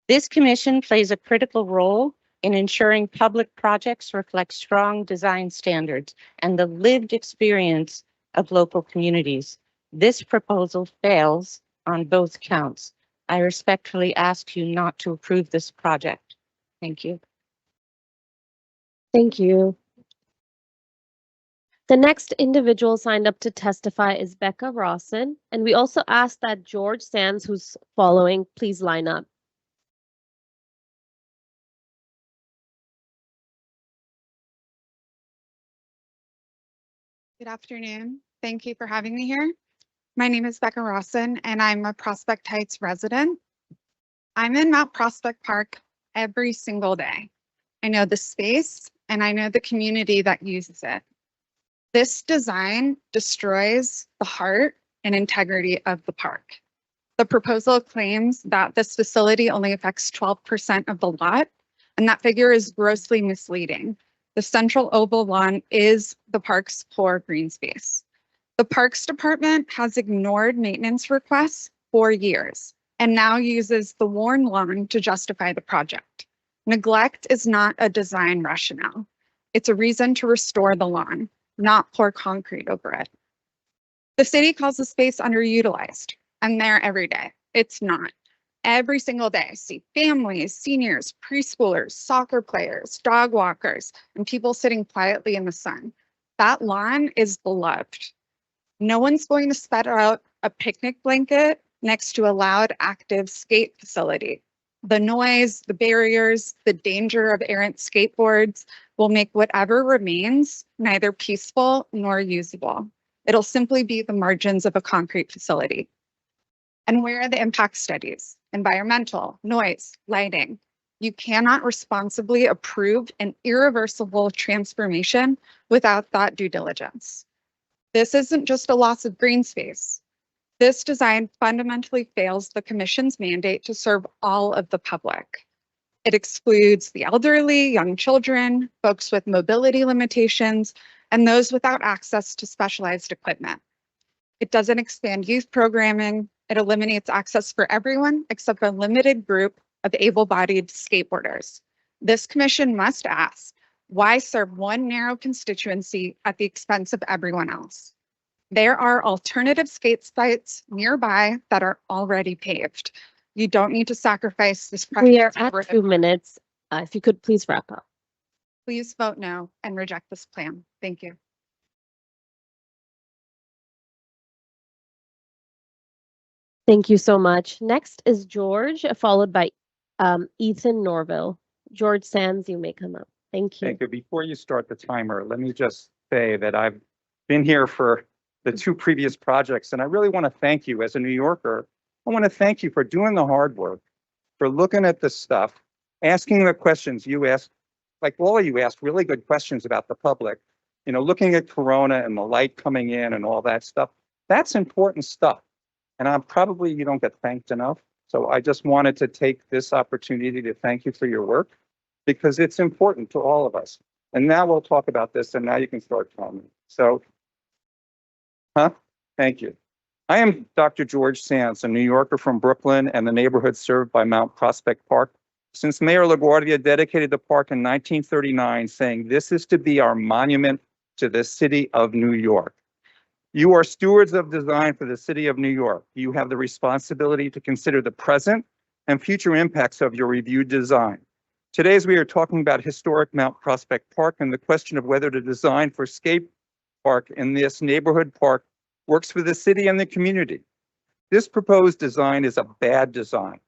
This commission plays a critical role in ensuring public projects reflect strong design standards and the lived experience of local communities. This proposal fails on both counts. I respectfully ask you not to approve this project. Thank you. Thank you. The next individual signed up to testify is Becca Rawson, and we also ask that George Sands, who's following, please line up. Good afternoon. Thank you for having me here. My name is Becca Rawson, and I'm a Prospect Heights resident. I'm in Mount Prospect Park every single day. I know the space and I know the community that uses it. This design destroys the heart and integrity of the park. The proposal claims that this facility only affects 12% of the lot, and that figure is grossly misleading. The central oval lawn is the park's core green space. The Parks Department has ignored maintenance requests for years and now uses the worn lawn to justify the project. Neglect is not a design rationale. It's a reason to restore the lawn, not pour concrete over it. The city calls the space underutilized. I'm there every day. It's not. Every single day, I see families, seniors, preschoolers, soccer players, dog walkers, and people sitting quietly in the sun. That lawn is beloved. No one's going to spread out a picnic blanket next to a loud, active skate facility. The noise, the barriers, the danger of errant skateboards will make whatever remains neither peaceful nor usable. It'll simply be the margins of a concrete facility. And where are the impact studies? Environmental, noise, lighting. You cannot responsibly approve an irreversible transformation without that due diligence. This isn't just a loss of green space. This design fundamentally fails the commission's mandate to serve all of the public. It excludes the elderly, young children, folks with mobility limitations, and those without access to specialized equipment. It doesn't expand youth programming. It eliminates access for everyone except a limited group of able-bodied skateboarders. This commission must ask, why serve one narrow constituency at the expense of everyone else? There are alternative skate sites nearby that are already paved. You don't need to sacrifice this. We are at 2 minutes. If you could please wrap up. Please vote no and reject this plan. Thank you. Thank you so much. Next is George, followed by Ethan Norville. George Sands, you may come up. Thank you. Thank you. Before you start the timer, let me just say that I've been here for the 2 previous projects, and I really want to thank you as a New Yorker. I want to thank you for doing the hard work, for looking at this stuff, asking the questions you asked, like all of you asked really good questions about the public, you know, looking at Corona and the light coming in and all that stuff. That's important stuff. And you don't get thanked enough. So I just wanted to take this opportunity to thank you for your work, because it's important to all of us. And now we'll talk about this, and now you can start telling me. So, thank you. I am Dr. George Sands, a New Yorker from Brooklyn and the neighborhood served by Mount Prospect Park. Since Mayor LaGuardia dedicated the park in 1939, saying this is to be our monument to the city of New York. You are stewards of design for the city of New York. You have the responsibility to consider the present and future impacts of your reviewed design. Today, as we are talking about historic Mount Prospect Park and the question of whether the design for skate park in this neighborhood park works for the city and the community. This proposed design is a bad design.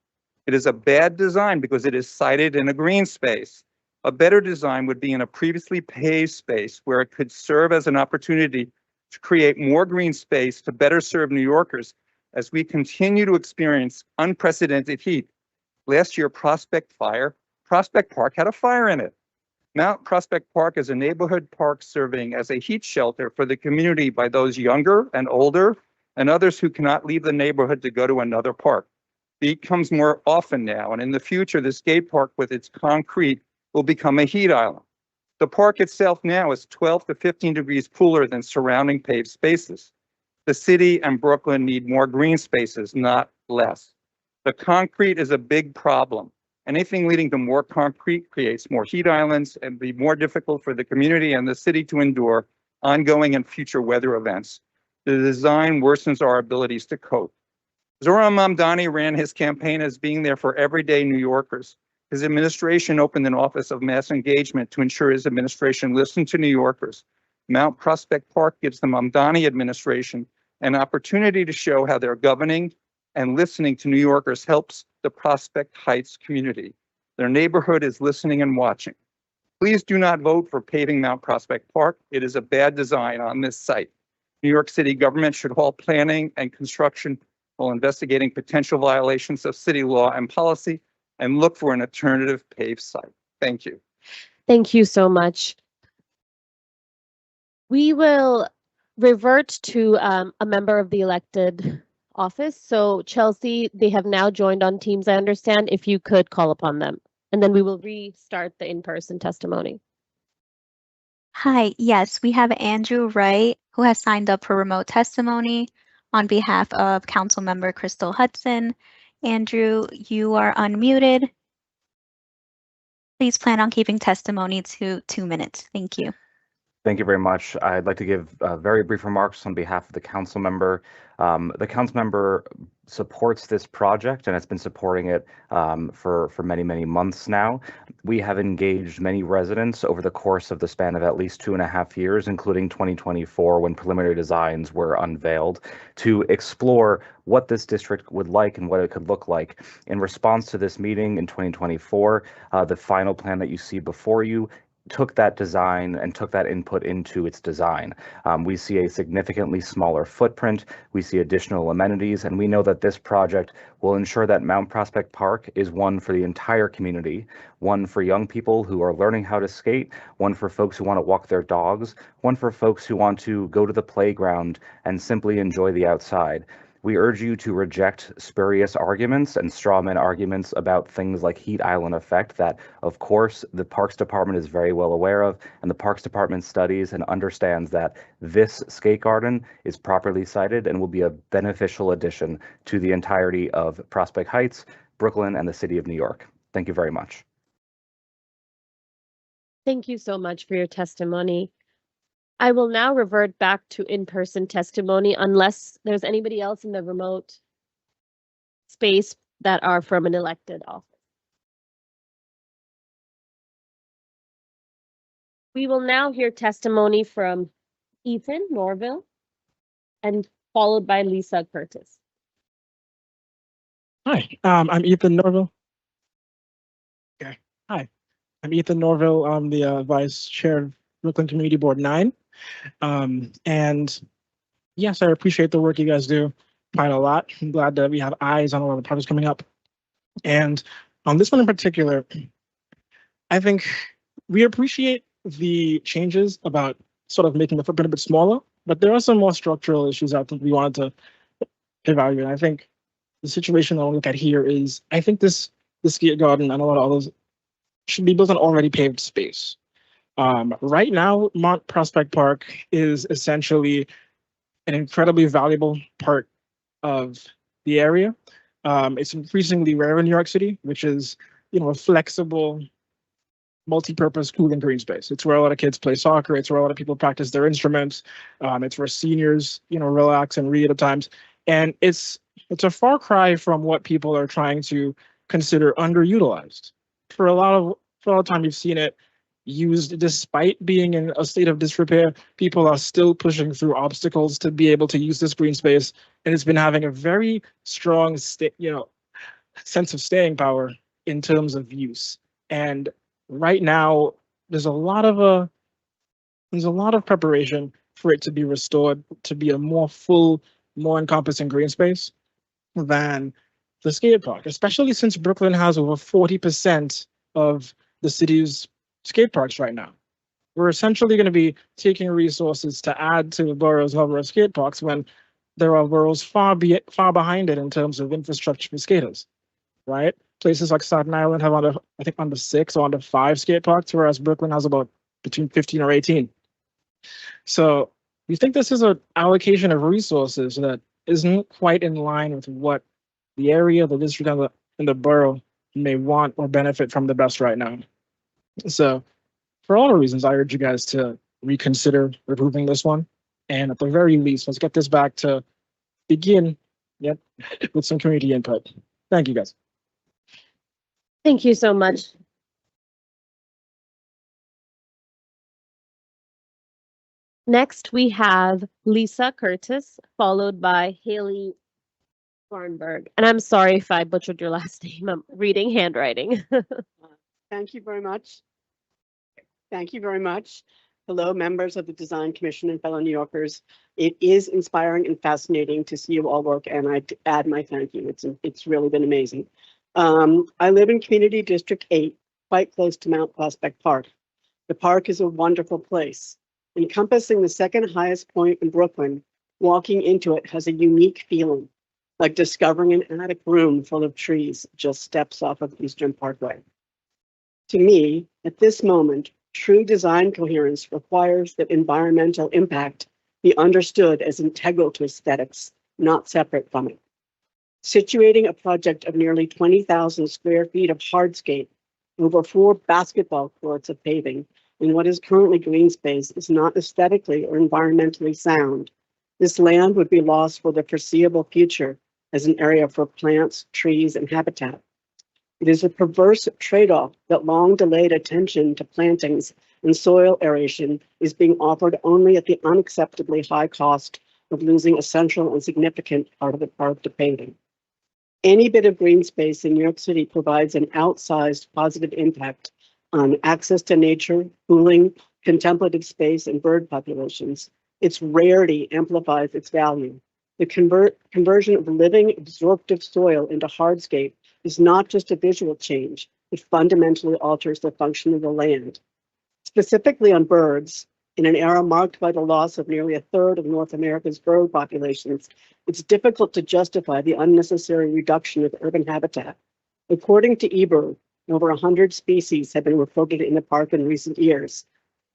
It is a bad design because it is sited in a green space. A better design would be in a previously paved space where it could serve as an opportunity to create more green space to better serve New Yorkers as we continue to experience unprecedented heat. Last year, Prospect Park had a fire in it. Mount Prospect Park is a neighborhood park serving as a heat shelter for the community by those younger and older and others who cannot leave the neighborhood to go to another park. It comes more often now, and in the future, the skate park with its concrete will become a heat island. The park itself now is 12 to 15 degrees cooler than surrounding paved spaces. The city and Brooklyn need more green spaces, not less. The concrete is a big problem. Anything leading to more concrete creates more heat islands and be more difficult for the community and the city to endure ongoing and future weather events. The design worsens our abilities to cope. Zohran Mamdani ran his campaign as being there for everyday New Yorkers. His administration opened an office of mass engagement to ensure his administration listened to New Yorkers. Mount Prospect Park gives the Mamdani administration an opportunity to show how their governing and listening to New Yorkers helps the Prospect Heights community. Their neighborhood is listening and watching. Please do not vote for paving Mount Prospect Park. It is a bad design on this site. New York City government should halt planning and construction while investigating potential violations of city law and policy and look for an alternative paved site. Thank you. Thank you so much. We will revert to a member of the elected office. So Chelsea, they have now joined on Teams, I understand, if you could call upon them. And then we will restart the in-person testimony. Hi, yes, we have Andrew Wright, who has signed up for remote testimony on behalf of Councilmember Crystal Hudson. Andrew, you are unmuted. Please plan on keeping testimony to 2 minutes. Thank you. Thank you very much. I'd like to give very brief remarks on behalf of the council member. The council member supports this project and has been supporting it for many months now. We have engaged many residents over the course of the span of at least 2.5 years, including 2024, when preliminary designs were unveiled, to explore what this district would like and what it could look like. In response to this meeting in 2024, the final plan that you see before you took that design and took that input into its design. We see a significantly smaller footprint, we see additional amenities, and we know that this project will ensure that Mount Prospect Park is one for the entire community, one for young people who are learning how to skate, one for folks who want to walk their dogs, one for folks who want to go to the playground and simply enjoy the outside. We urge you to reject spurious arguments and strawman arguments about things like heat island effect that, of course, the Parks Department is very well aware of, and the Parks Department studies and understands that this skate garden is properly sited and will be a beneficial addition to the entirety of Prospect Heights, Brooklyn, and the city of New York. Thank you very much. Thank you so much for your testimony. I will now revert back to in-person testimony unless there's anybody else in the remote space that are from an elected office. We will now hear testimony from Ethan Norville and followed by Lisa Curtis. Hi, I'm Ethan Norville. Okay, hi, I'm Ethan Norville. I'm the Vice Chair of Brooklyn Community Board 9. And yes, I appreciate the work you guys do quite a lot. I'm glad that we have eyes on all the projects coming up. And on this one in particular, I think we appreciate the changes about sort of making the footprint a bit smaller, but there are some more structural issues I think we wanted to evaluate. I think the situation I'll look at here is, I think this skate garden and a lot of others should be built on already paved space. Right now, Mount Prospect Park is essentially an incredibly valuable part of the area. It's increasingly rare in New York City, which is, a flexible, multi-purpose cooling green space. It's where a lot of kids play soccer. It's where a lot of people practice their instruments. It's where seniors, relax and read at times. And it's a far cry from what people are trying to consider underutilized. For a lot of time, you've seen it used despite being in a state of disrepair. People are still pushing through obstacles to be able to use this green space, and it's been having a very strong sense of staying power in terms of use. And right now, there's a lot of preparation for it to be restored to be a more full, more encompassing green space than the skate park, especially since Brooklyn has over 40% of the city's skate parks right now. We're essentially going to be taking resources to add to the borough's hover skate parks when there are boroughs far behind it in terms of infrastructure for skaters, right? Places like Staten Island have under 6 or under 5 skate parks, whereas Brooklyn has about between 15 or 18. So we think this is an allocation of resources that isn't quite in line with what the area, the district, and the borough may want or benefit from the best right now. So for all the reasons, I urge you guys to reconsider approving this one. And at the very least, let's get this back to begin with some community input. Thank you, guys. Thank you so much. Next, we have Lisa Curtis, followed by Haley Thornburg. And I'm sorry if I butchered your last name. I'm reading handwriting. Thank you very much. Thank you very much. Hello, members of the Design Commission and fellow New Yorkers. It is inspiring and fascinating to see you all work, and I add my thank you. It's really been amazing. I live in Community District 8, quite close to Mount Prospect Park. The park is a wonderful place. Encompassing the second highest point in Brooklyn, walking into it has a unique feeling, like discovering an attic room full of trees just steps off of Eastern Parkway. To me, at this moment, true design coherence requires that environmental impact be understood as integral to aesthetics, not separate from it. Situating a project of nearly 20,000 square feet of hardscape over 4 basketball courts of paving in what is currently green space is not aesthetically or environmentally sound. This land would be lost for the foreseeable future as an area for plants, trees, and habitat. It is a perverse trade-off that long delayed attention to plantings and soil aeration is being offered only at the unacceptably high cost of losing a central and significant part of the park to paving. Any bit of green space in New York City provides an outsized positive impact on access to nature, cooling, contemplative space, and bird populations. Its rarity amplifies its value. The conversion of living absorptive soil into hardscape is not just a visual change, it fundamentally alters the function of the land. Specifically on birds, in an era marked by the loss of nearly a third of North America's bird populations, it's difficult to justify the unnecessary reduction of urban habitat. According to eBird, over 100 species have been reported in the park in recent years.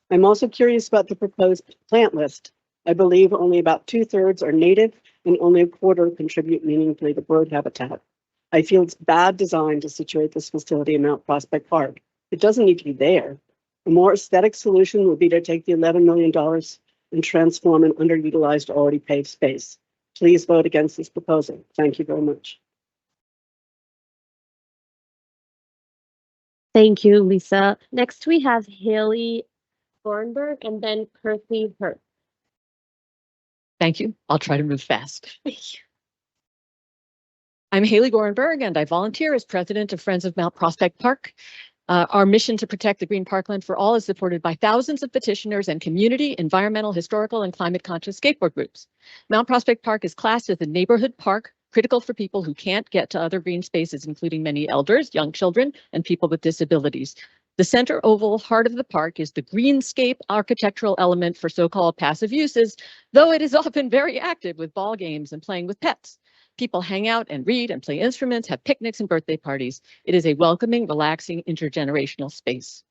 I'm also curious about the proposed plant list. I believe only about 2/3 are native and only a quarter contribute meaningfully to bird habitat. I feel it's bad design to situate this facility in Mount Prospect Park. It doesn't need to be there. A more aesthetic solution would be to take the $11 million and transform an underutilized, already paved space. Please vote against this proposal. Thank you very much. Thank you, Lisa. Next, we have Haley Thornburg and then Kirby Hurt. Thank you. I'll try to move fast. I'm Haley Gorenberg, and I volunteer as president of Friends of Mount Prospect Park. Our mission to protect the green parkland for all is supported by thousands of petitioners and community, environmental, historical, and climate-conscious skateboard groups. Mount Prospect Park is classed as a neighborhood park, critical for people who can't get to other green spaces, including many elders, young children, and people with disabilities. The center oval heart of the park is the greenscape architectural element for so-called passive uses, though it is often very active with ball games and playing with pets. People hang out and read and play instruments, have picnics and birthday parties. It is a welcoming, relaxing, intergenerational space.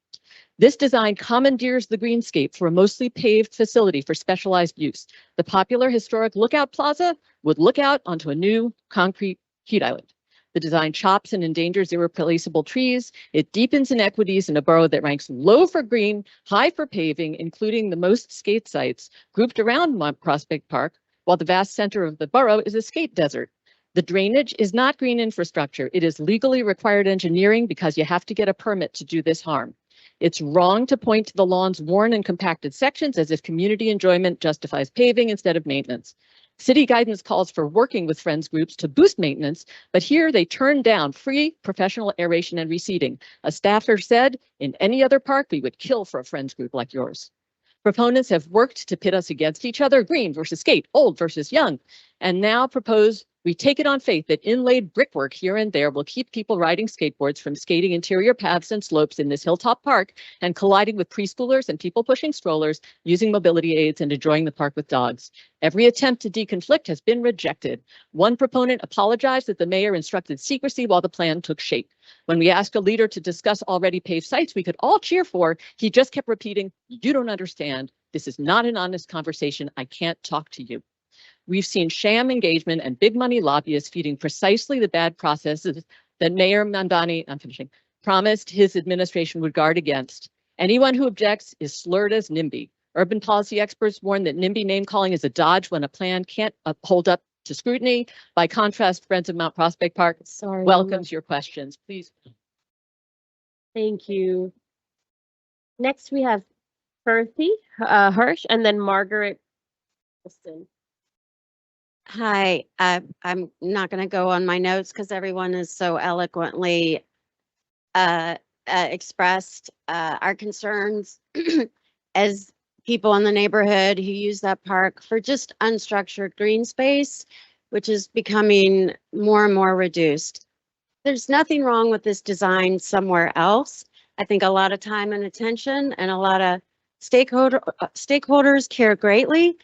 This design commandeers the greenscape for a mostly paved facility for specialized use. The popular historic Lookout Plaza would look out onto a new concrete heat island. The design chops and endangers irreplaceable trees. It deepens inequities in a borough that ranks low for green, high for paving, including the most skate sites grouped around Mount Prospect Park, while the vast center of the borough is a skate desert. The drainage is not green infrastructure. It is legally required engineering because you have to get a permit to do this harm. It's wrong to point to the lawn's worn and compacted sections as if community enjoyment justifies paving instead of maintenance. City guidance calls for working with friends groups to boost maintenance, but here they turn down free professional aeration and reseeding. A staffer said, in any other park, we would kill for a friends group like yours. Proponents have worked to pit us against each other, green versus skate, old versus young. and now propose we take it on faith that inlaid brickwork here and there will keep people riding skateboards from skating interior paths and slopes in this hilltop park and colliding with preschoolers and people pushing strollers, using mobility aids and enjoying the park with dogs. Every attempt to deconflict has been rejected. One proponent apologized that the mayor instructed secrecy while the plan took shape. When we asked a leader to discuss already paved sites we could all cheer for, he just kept repeating, "You don't understand. This is not an honest conversation. I can't talk to you." We've seen sham engagement and big money lobbyists feeding precisely the bad processes that Mayor Mandani, I'm finishing, promised his administration would guard against. Anyone who objects is slurred as NIMBY. Urban policy experts warn that NIMBY name calling is a dodge when a plan can't hold up to scrutiny. By contrast, Friends of Mount Prospect Park welcomes your questions. Please. Thank you. Next, we have Percy Hirsch and then Margaret Wilson. Hi, I'm not going to go on my notes because everyone is so eloquently expressed our concerns as people in the neighborhood who use that park for just unstructured green space, which is becoming more and more reduced. There's nothing wrong with this design somewhere else. I think a lot of time and attention and a lot of stakeholders care greatly.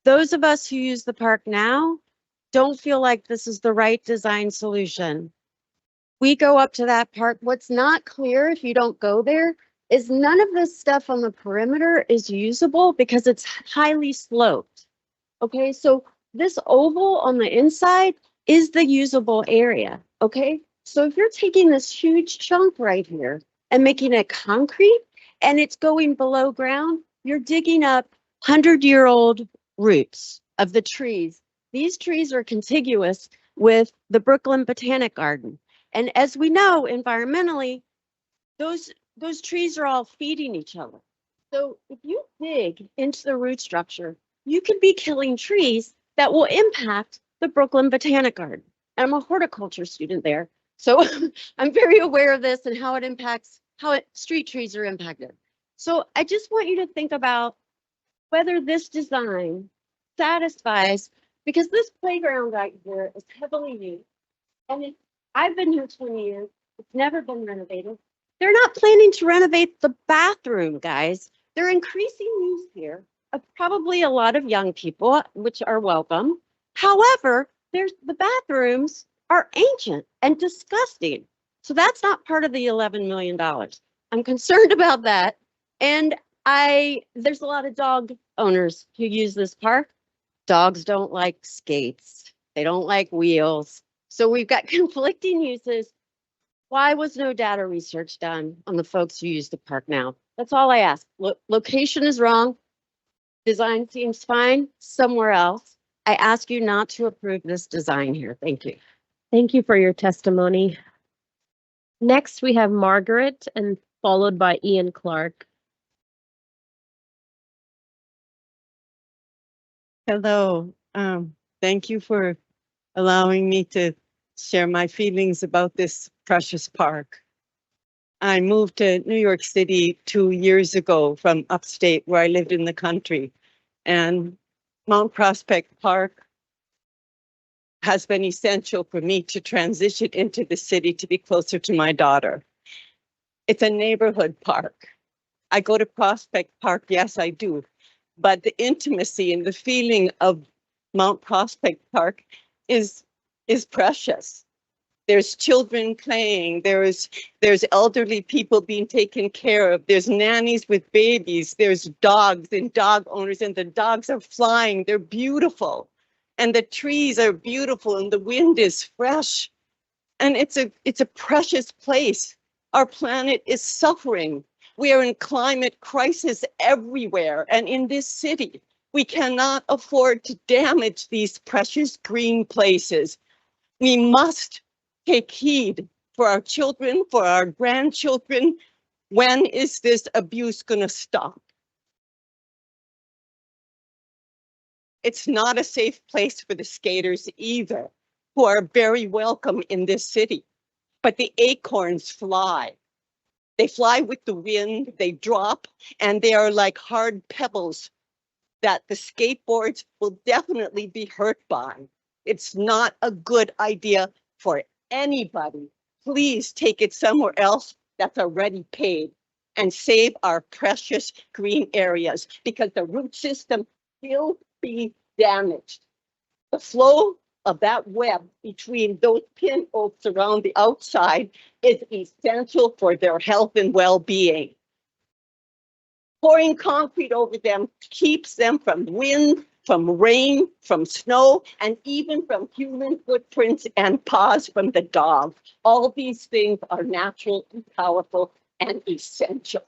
Those of us who use the park now don't feel like this is the right design solution. We go up to that park. What's not clear if you don't go there is none of this stuff on the perimeter is usable because it's highly sloped. Okay, so this oval on the inside is the usable area. Okay, so if you're taking this huge chunk right here and making it concrete and it's going below ground, you're digging up 100-year-old roots of the trees. These trees are contiguous with the Brooklyn Botanic Garden. And as we know, environmentally, those trees are all feeding each other. So if you dig into the root structure, you could be killing trees that will impact the Brooklyn Botanic Garden. I'm a horticulture student there, so I'm very aware of this and how it impacts, street trees are impacted. So I just want you to think about whether this design satisfies, because this playground right here is heavily used, and I've been here 20 years, it's never been renovated. They're not planning to renovate the bathroom, guys. They're increasing use here of probably a lot of young people, which are welcome. However, the bathrooms are ancient and disgusting. So that's not part of the $11 million. I'm concerned about that. And there's a lot of dog owners who use this park. Dogs don't like skates. They don't like wheels. So we've got conflicting uses. Why was no data research done on the folks who use the park now? That's all I ask. Location is wrong. Design seems fine somewhere else. I ask you not to approve this design here. Thank you. Thank you for your testimony. Next, we have Margaret and followed by Ian Clark. Hello. Thank you for allowing me to share my feelings about this precious park. I moved to New York City 2 years ago from upstate where I lived in the country, and Mount Prospect Park has been essential for me to transition into the city to be closer to my daughter. It's a neighborhood park. I go to Prospect Park, yes, I do, but the intimacy and the feeling of Mount Prospect Park is precious. There's children playing, there's elderly people being taken care of, there's nannies with babies, there's dogs and dog owners, and the dogs are flying, they're beautiful. And the trees are beautiful and the wind is fresh. And it's a precious place. Our planet is suffering. We are in climate crisis everywhere. And in this city, we cannot afford to damage these precious green places. We must take heed for our children, for our grandchildren. When is this abuse going to stop? It's not a safe place for the skaters either, who are very welcome in this city. But the acorns fly. They fly with the wind, they drop, and they are like hard pebbles that the skateboards will definitely be hurt by. It's not a good idea for anybody. Please take it somewhere else that's already paved and save our precious green areas because the root system will be damaged. The flow of that web between those pin oaks around the outside is essential for their health and well-being. Pouring concrete over them keeps them from wind, from rain, from snow, and even from human footprints and paws from the dog. All these things are natural and powerful and essential.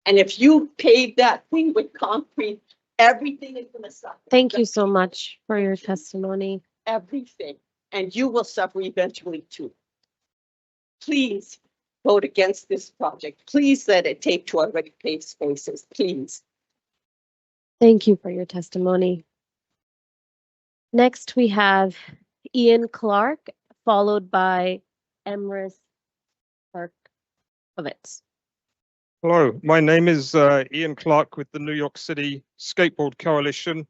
And if you pave that thing with concrete, everything is going to suffer. Thank you so much for your testimony. Everything. And you will suffer eventually too. Please vote against this project. Please let it take to already paved spaces, please. Thank you for your testimony. Next, we have Ian Clark, followed by Emrys Parkovitz. Hello, my name is Ian Clark with the New York City Skateboard Coalition.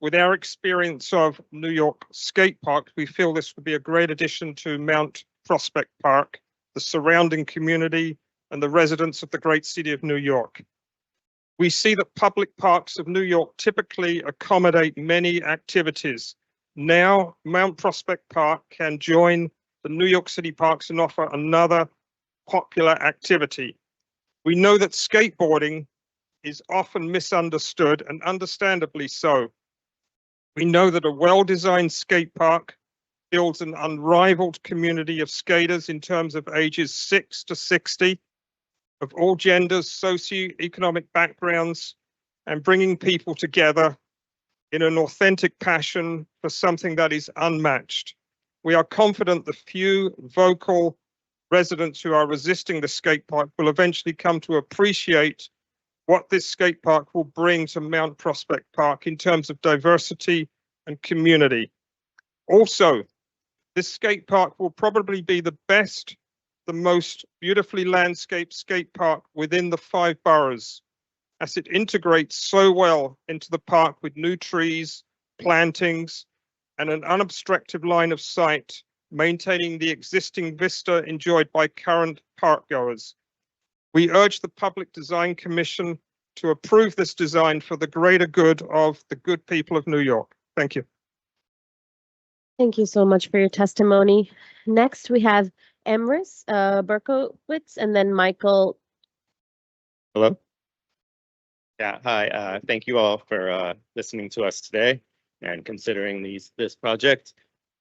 With our experience of New York skate parks, we feel this would be a great addition to Mount Prospect Park, the surrounding community, and the residents of the great city of New York. We see that public parks of New York typically accommodate many activities. Now, Mount Prospect Park can join the New York City parks and offer another popular activity. We know that skateboarding is often misunderstood, and understandably so. We know that a well-designed skate park builds an unrivaled community of skaters in terms of ages 6 to 60, of all genders, socioeconomic backgrounds, and bringing people together in an authentic passion for something that is unmatched. We are confident the few vocal residents who are resisting the skate park will eventually come to appreciate what this skate park will bring to Mount Prospect Park in terms of diversity and community. Also, this skate park will probably be the best, the most beautifully landscaped skate park within the 5 boroughs, as it integrates so well into the park with new trees, plantings, and an unobstructed line of sight, maintaining the existing vista enjoyed by current park goers. We urge the Public Design Commission to approve this design for the greater good of the good people of New York. Thank you. Thank you so much for your testimony. Next, we have Emrys Berkowitz and then Michael. Hello. Yeah, hi. Thank you all for listening to us today and considering this project.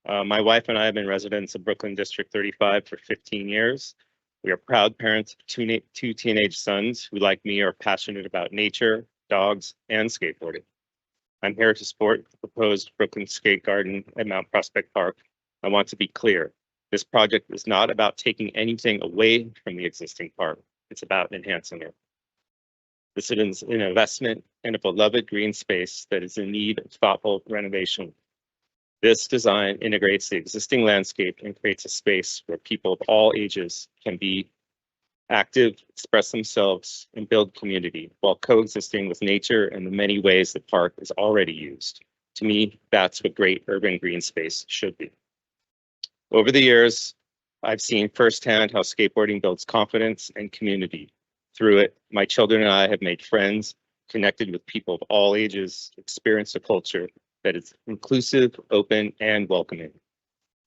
My wife and I have been residents of Brooklyn District 35 for 15 years. We are proud parents of two teenage sons who, like me, are passionate about nature, dogs, and skateboarding. I'm here to support the proposed Brooklyn Skate Garden at Mount Prospect Park. I want to be clear. This project is not about taking anything away from the existing park. It's about enhancing it. This is an investment in a beloved green space that is in need of thoughtful renovation. This design integrates the existing landscape and creates a space where people of all ages can be active, express themselves, and build community while coexisting with nature and the many ways the park is already used. To me, that's what great urban green space should be. Over the years, I've seen firsthand how skateboarding builds confidence and community. Through it, my children and I have made friends, connected with people of all ages, experienced a culture that is inclusive, open, and welcoming.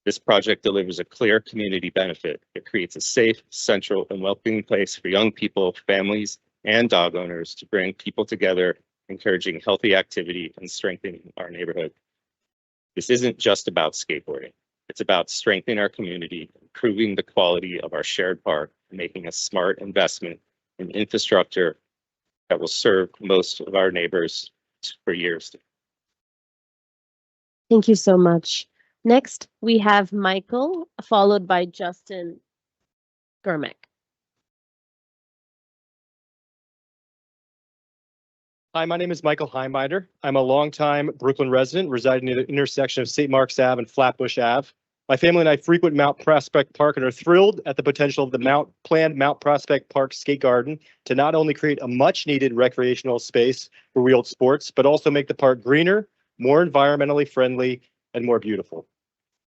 This project delivers a clear community benefit. It creates a safe, central, and welcoming place for young people, families, and dog owners to bring people together, encouraging healthy activity and strengthening our neighborhood. This isn't just about skateboarding. It's about strengthening our community, improving the quality of our shared park, and making a smart investment in infrastructure that will serve most of our neighbors for years to come. Thank you so much. Next, we have Michael, followed by Justin Germick. Hi, my name is Michael Heimbinder. I'm a longtime Brooklyn resident residing near the intersection of St. Mark's Ave and Flatbush Ave. My family and I frequent Mount Prospect Park and are thrilled at the potential of the planned Mount Prospect Park Skate Garden to not only create a much needed recreational space for wheeled sports, but also make the park greener, more environmentally friendly, and more beautiful.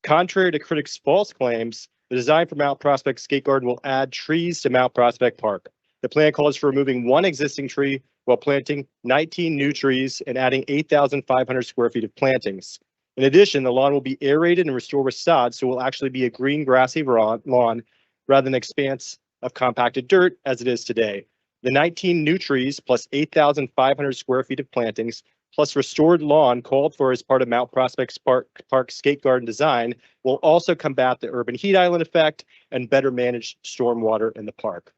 Contrary to critics' false claims, the design for Mount Prospect Skate Garden will add trees to Mount Prospect Park. The plan calls for removing one existing tree while planting 19 new trees and adding 8,500 square feet of plantings. In addition, the lawn will be aerated and restored with sod, so it will actually be a green grassy lawn rather than an expanse of compacted dirt as it is today. The 19 new trees plus 8,500 square feet of plantings plus restored lawn called for as part of Mount Prospect Park Skate Garden design will also combat the urban heat island effect and better manage stormwater in the park.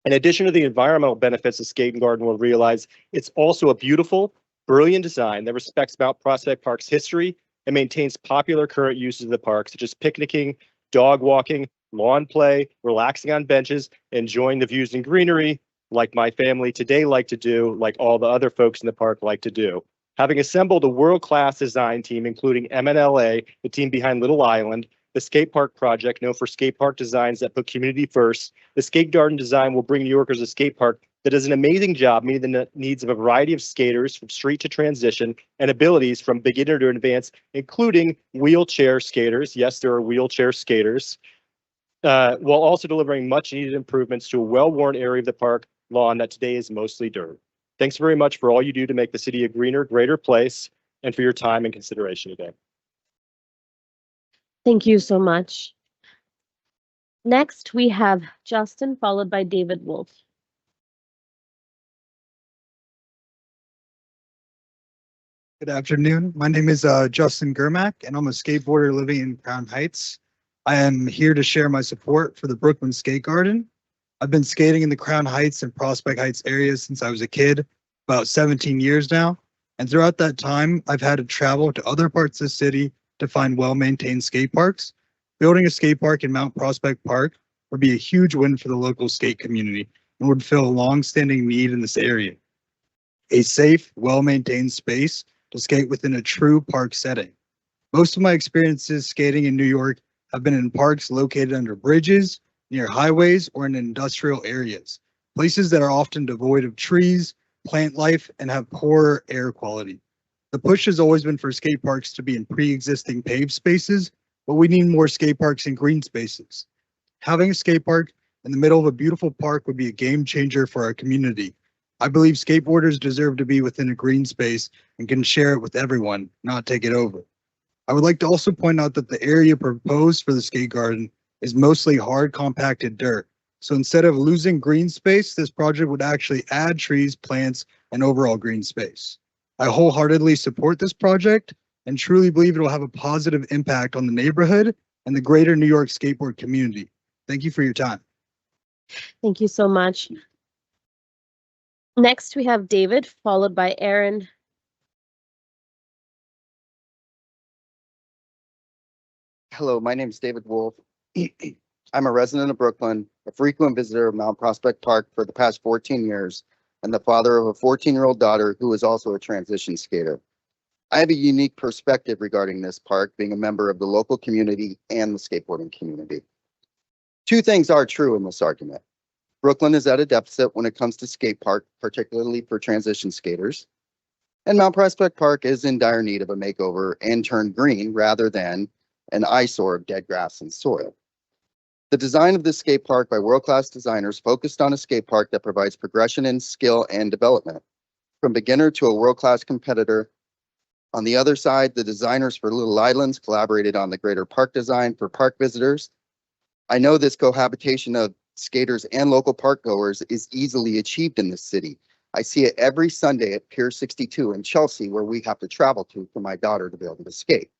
In addition to the environmental benefits the skate garden will realize, it's also a beautiful, brilliant design that respects Mount Prospect Park's history and maintains popular current uses of the park, such as picnicking, dog walking, lawn play, relaxing on benches, enjoying the views and greenery, like my family today like to do, like all the other folks in the park like to do. Having assembled a world-class design team, including MNLA, the team behind Little Island, the skate park project, known for skate park designs that put community first, the skate garden design will bring New Yorkers a skate park that does an amazing job meeting the needs of a variety of skaters from street to transition and abilities from beginner to advanced, including wheelchair skaters. Yes, there are wheelchair skaters, while also delivering much needed improvements to a well-worn area of the park lawn that today is mostly dirt. Thanks very much for all you do to make the city a greener, greater place, and for your time and consideration today. Thank you so much. Next, we have Justin, followed by David Wolf. Good afternoon. My name is Justin Germack, and I'm a skateboarder living in Crown Heights. I am here to share my support for the Brooklyn Skate Garden. I've been skating in the Crown Heights and Prospect Heights areas since I was a kid, about 17 years now. And throughout that time, I've had to travel to other parts of the city to find well-maintained skate parks. Building a skate park in Mount Prospect Park would be a huge win for the local skate community and would fill a long-standing need in this area. A safe, well-maintained space to skate within a true park setting. Most of my experiences skating in New York have been in parks located under bridges, near highways, or in industrial areas, places that are often devoid of trees, plant life, and have poor air quality. The push has always been for skate parks to be in pre-existing paved spaces, but we need more skate parks in green spaces. Having a skate park in the middle of a beautiful park would be a game changer for our community. I believe skateboarders deserve to be within a green space and can share it with everyone, not take it over. I would like to also point out that the area proposed for the skate garden is mostly hard compacted dirt. So instead of losing green space, this project would actually add trees, plants, and overall green space. I wholeheartedly support this project and truly believe it will have a positive impact on the neighborhood and the greater New York skateboard community. Thank you for your time. Thank you so much. Next, we have David, followed by Aaron. Hello, my name is David Wolf. I'm a resident of Brooklyn, a frequent visitor of Mount Prospect Park for the past 14 years, and the father of a 14-year-old daughter who is also a transition skater. I have a unique perspective regarding this park, being a member of the local community and the skateboarding community. Two things are true in this argument. Brooklyn is at a deficit when it comes to skate park, particularly for transition skaters. And Mount Prospect Park is in dire need of a makeover and turned green rather than an eyesore of dead grass and soil. The design of this skate park by world-class designers focused on a skate park that provides progression in skill and development, from beginner to a world-class competitor. On the other side, the designers for Little Islands collaborated on the greater park design for park visitors. I know this cohabitation of skaters and local park goers is easily achieved in this city. I see it every Sunday at Pier 62 in Chelsea, where we have to travel to for my daughter to be able to skate.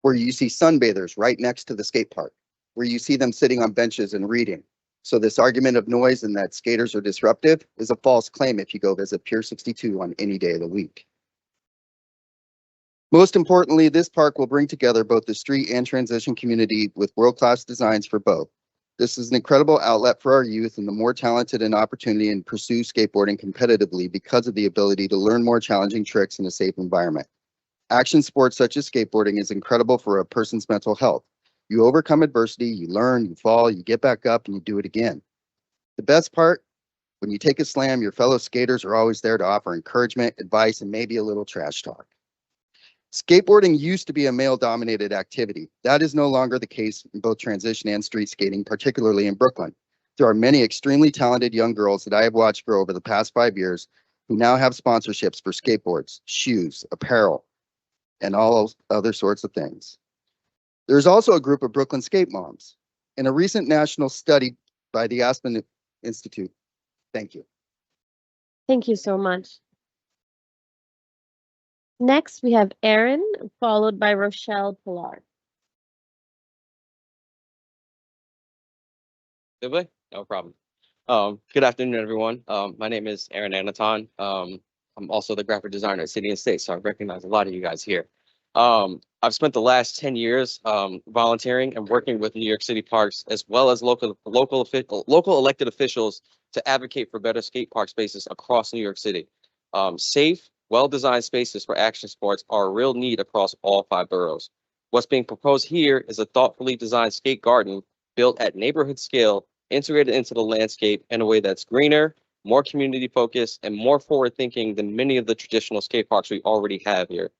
Where you see sunbathers right next to the skate park, where you see them sitting on benches and reading. So this argument of noise and that skaters are disruptive is a false claim if you go visit Pier 62 on any day of the week. Most importantly, this park will bring together both the street and transition community with world-class designs for both. This is an incredible outlet for our youth and the more talented an opportunity and pursue skateboarding competitively because of the ability to learn more challenging tricks in a safe environment. Action sports such as skateboarding is incredible for a person's mental health. You overcome adversity, you learn, you fall, you get back up, and you do it again. The best part, when you take a slam, your fellow skaters are always there to offer encouragement, advice, and maybe a little trash talk. Skateboarding used to be a male-dominated activity. That is no longer the case in both transition and street skating, particularly in Brooklyn. There are many extremely talented young girls that I have watched grow over the past 5 years who now have sponsorships for skateboards, shoes, apparel, and all other sorts of things. There's also a group of Brooklyn skate moms. In a recent national study by the Aspen Institute. Thank you. Thank you so much. Next, we have Aaron, followed by Rochelle Pilar. Did we? No problem. Good afternoon, everyone. My name is Aaron Anaton. I'm also the graphic designer at City and State, so I recognize a lot of you guys here. I've spent the last 10 years volunteering and working with New York City parks, as well as local elected officials to advocate for better skate park spaces across New York City. Safe, well-designed spaces for action sports are a real need across all 5 boroughs. What's being proposed here is a thoughtfully designed skate garden built at neighborhood scale, integrated into the landscape in a way that's greener, more community focused, and more forward thinking than many of the traditional skate parks we already have here.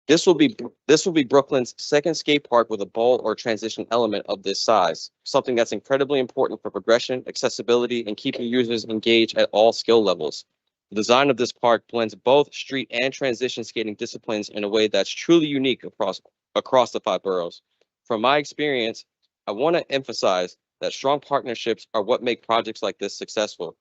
This will be Brooklyn's second skate park with a bowl or transition element of this size, something that's incredibly important for progression, accessibility, and keeping users engaged at all skill levels. The design of this park blends both street and transition skating disciplines in a way that's truly unique across the 5 boroughs. From my experience, I want to emphasize that strong partnerships are what make projects like this successful.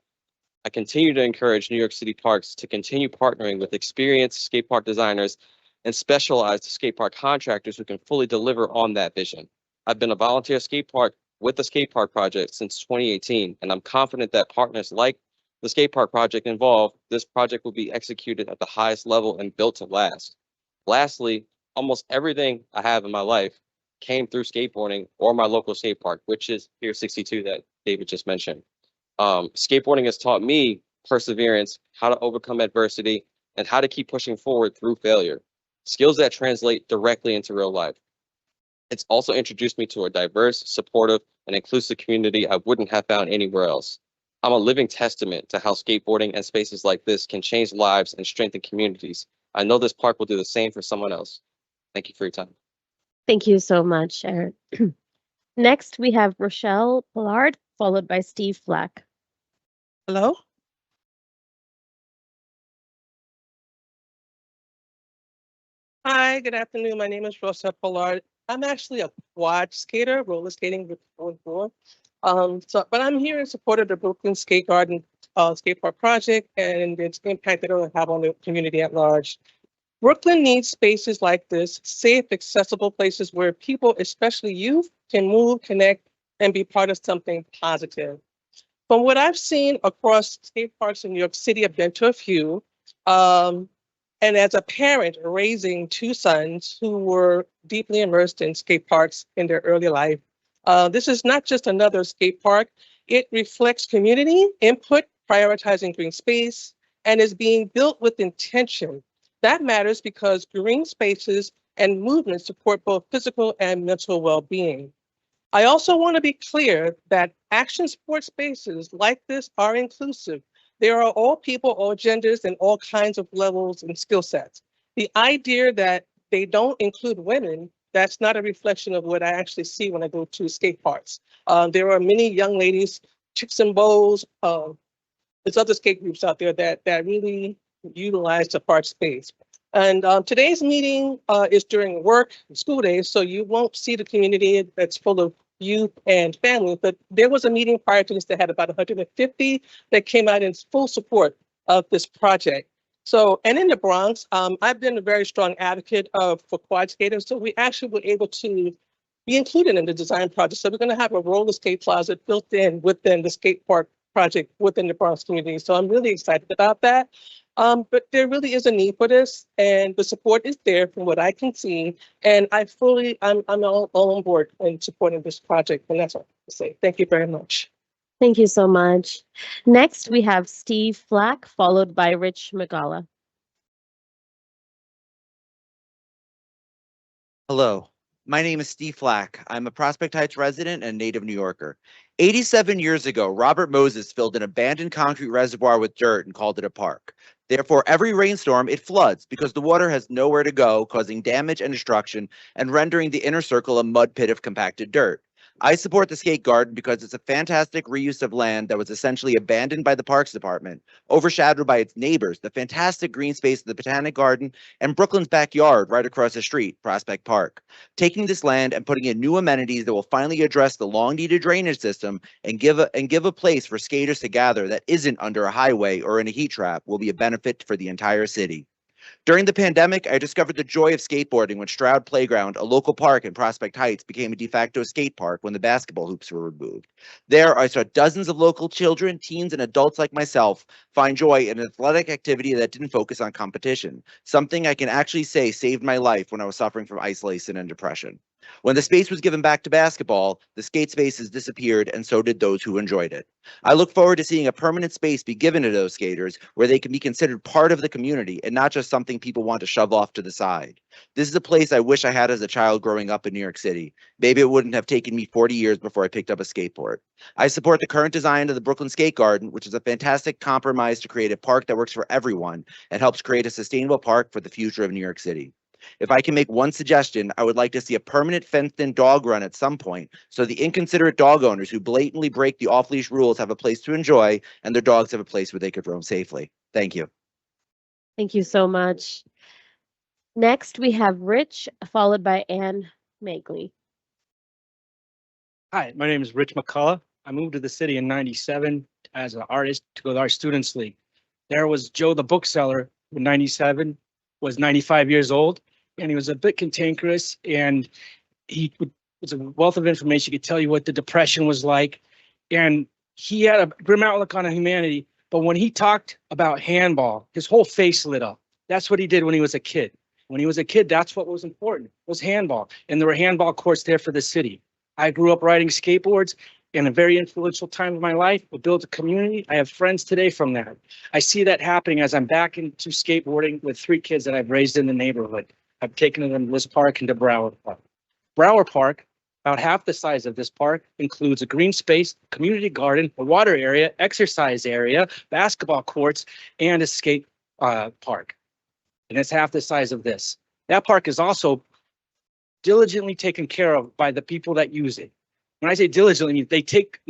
I continue to encourage New York City parks to continue partnering with experienced skate park designers and specialized skate park contractors who can fully deliver on that vision. I've been a volunteer skate park with the skate park project since 2018, and I'm confident that partners like the skate park project involved, this project will be executed at the highest level and built to last. Lastly, almost everything I have in my life came through skateboarding or my local skate park, which is Pier 62 that David just mentioned. Skateboarding has taught me perseverance, how to overcome adversity, and how to keep pushing forward through failure. Skills that translate directly into real life. It's also introduced me to a diverse, supportive, and inclusive community I wouldn't have found anywhere else. I'm a living testament to how skateboarding and spaces like this can change lives and strengthen communities. I know this park will do the same for someone else. Thank you for your time. Thank you so much, Aaron. Next, we have Rochelle Pollard, followed by Steve Flack. Hello? Hi, good afternoon. My name is Rosa Pollard. I'm actually a quad skater, roller skating with board. But I'm here in support of the Brooklyn Skate Garden skate park project and its impact that it will have on the community at large. Brooklyn needs spaces like this, safe, accessible places where people, especially youth, can move, connect, and be part of something positive. From what I've seen across skate parks in New York City, I've been to a few. And as a parent raising 2 sons who were deeply immersed in skate parks in their early life, this is not just another skate park. It reflects community input, prioritizing green space, and is being built with intention. That matters because green spaces and movement support both physical and mental well-being. I also want to be clear that action sports spaces like this are inclusive. There are all people, all genders, and all kinds of levels and skill sets. The idea that they don't include women, that's not a reflection of what I actually see when I go to skate parks. There are many young ladies, chicks and bows, there's other skate groups out there that really utilize the park space. And today's meeting is during work, school days, so you won't see the community that's full of youth and families, but there was a meeting prior to this that had about 150 that came out in full support of this project. So, and in the Bronx, I've been a very strong advocate for quad skaters, so we actually were able to be included in the design project. So we're going to have a roller skate plaza built in within the skate park project within the Bronx community. So I'm really excited about that. But there really is a need for this, and the support is there from what I can see. And I'm all on board in supporting this project, and that's all I have to say. Thank you very much. Thank you so much. Next, we have Steve Flack, followed by Rich Magala. Hello, my name is Steve Flack. I'm a Prospect Heights resident and native New Yorker. 87 years ago, Robert Moses filled an abandoned concrete reservoir with dirt and called it a park. Therefore, every rainstorm, it floods because the water has nowhere to go, causing damage and destruction and rendering the inner circle a mud pit of compacted dirt. I support the skate garden because it's a fantastic reuse of land that was essentially abandoned by the Parks Department, overshadowed by its neighbors, the fantastic green space of the Botanic Garden, and Brooklyn's backyard right across the street, Prospect Park. Taking this land and putting in new amenities that will finally address the long-needed drainage system and give a place for skaters to gather that isn't under a highway or in a heat trap will be a benefit for the entire city. During the pandemic, I discovered the joy of skateboarding when Stroud Playground, a local park in Prospect Heights, became a de facto skate park when the basketball hoops were removed. There, I saw dozens of local children, teens, and adults like myself find joy in an athletic activity that didn't focus on competition, something I can actually say saved my life when I was suffering from isolation and depression. When the space was given back to basketball, the skate spaces disappeared, and so did those who enjoyed it. I look forward to seeing a permanent space be given to those skaters where they can be considered part of the community and not just something people want to shove off to the side. This is a place I wish I had as a child growing up in New York City. Maybe it wouldn't have taken me 40 years before I picked up a skateboard. I support the current design of the Brooklyn Skate Garden, which is a fantastic compromise to create a park that works for everyone and helps create a sustainable park for the future of New York City. If I can make one suggestion, I would like to see a permanent fenced-in dog run at some point, so the inconsiderate dog owners who blatantly break the off-leash rules have a place to enjoy, and their dogs have a place where they could roam safely. Thank you. Thank you so much. Next, we have Rich, followed by Ann Magley. Hi, my name is Rich McCullough. I moved to the city in '97 as an artist to go to our Students League. There was Joe the bookseller in '97, was 95 years old, and he was a bit cantankerous, and was a wealth of information. He could tell you what the Depression was like, and he had a grim outlook on humanity. But when he talked about handball, his whole face lit up. That's what he did when he was a kid. When he was a kid, that's what was important, was handball. And there were handball courts there for the city. I grew up riding skateboards in a very influential time of my life. We built a community. I have friends today from that. I see that happening as I'm back into skateboarding with 3 kids that I've raised in the neighborhood. I've taken them to this park and to Broward Park. Broward Park, about half the size of this park, includes a green space, community garden, a water area, exercise area, basketball courts, and a skate park. And it's half the size of this. That park is also diligently taken care of by the people that use it. When I say diligently, they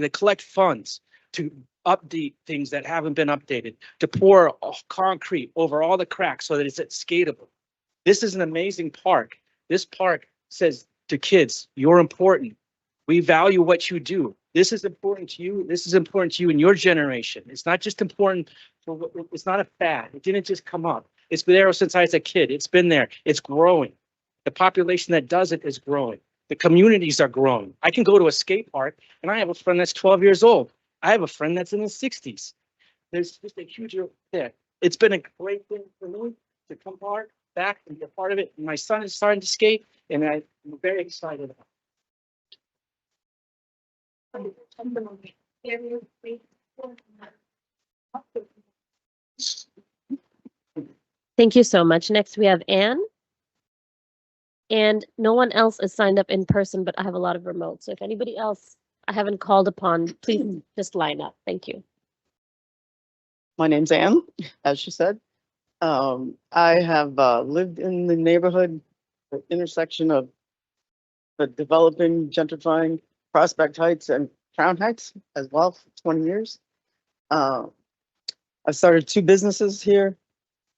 collect funds to update things that haven't been updated, to pour concrete over all the cracks so that it's skatable. This is an amazing park. This park says to kids, you're important. We value what you do. This is important to you. This is important to you in your generation. It's not just important for, it's not a fad. It didn't just come up. It's been there since I was a kid. It's been there. It's growing. The population that does it is growing. The communities are growing. I can go to a skate park and I have a friend that's 12 years old. I have a friend that's in his 60s. There's just a huge there. It's been a great thing for me to come back and be a part of it. My son is starting to skate and I'm very excited about it. Thank you so much. Next, we have Anne. And no one else is signed up in person, but I have a lot of remote. So if anybody else I haven't called upon, please just line up. Thank you. My name's Anne, as she said. I have lived in the neighborhood, the intersection of the developing, gentrifying Prospect Heights and Crown Heights as well for 20 years. I've started 2 businesses here.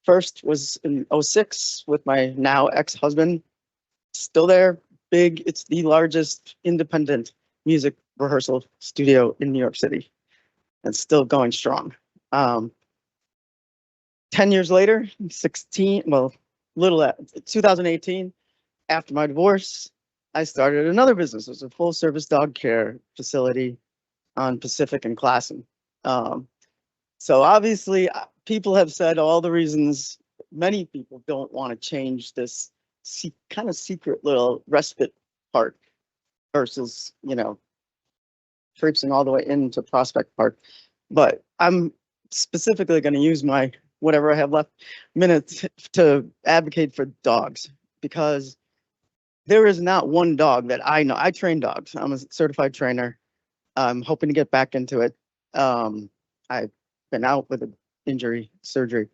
First was in '06 with my now ex-husband. Still there, big. It's the largest independent music rehearsal studio in New York City and still going strong. 10 years later, 2018, after my divorce, I started another business. It was a full service dog care facility on Pacific and Classen. So obviously people have said all the reasons many people don't want to change this kind of secret little respite park versus, traipsing all the way into Prospect Park. But I'm specifically going to use my whatever I have left minutes to advocate for dogs, because there is not one dog that I know. I train dogs. I'm a certified trainer. I'm hoping to get back into it. I've been out with an injury surgery,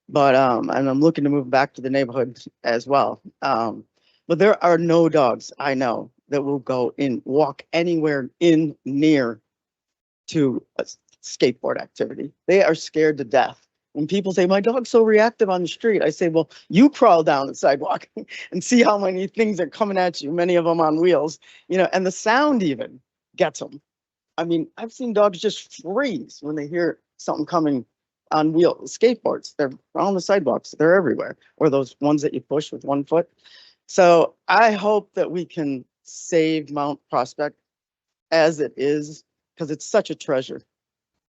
but and I'm looking to move back to the neighborhood as well. But there are no dogs I know that will go in, walk anywhere in near to a skateboard activity. They are scared to death. When people say, my dog's so reactive on the street, I say, well, you crawl down the sidewalk and see how many things are coming at you, many of them on wheels, you know, and the sound even gets them. I mean, I've seen dogs just freeze when they hear something coming on skateboards. They're on the sidewalks, they're everywhere, or those ones that you push with one foot. So I hope that we can save Mount Prospect as it is, because it's such a treasure.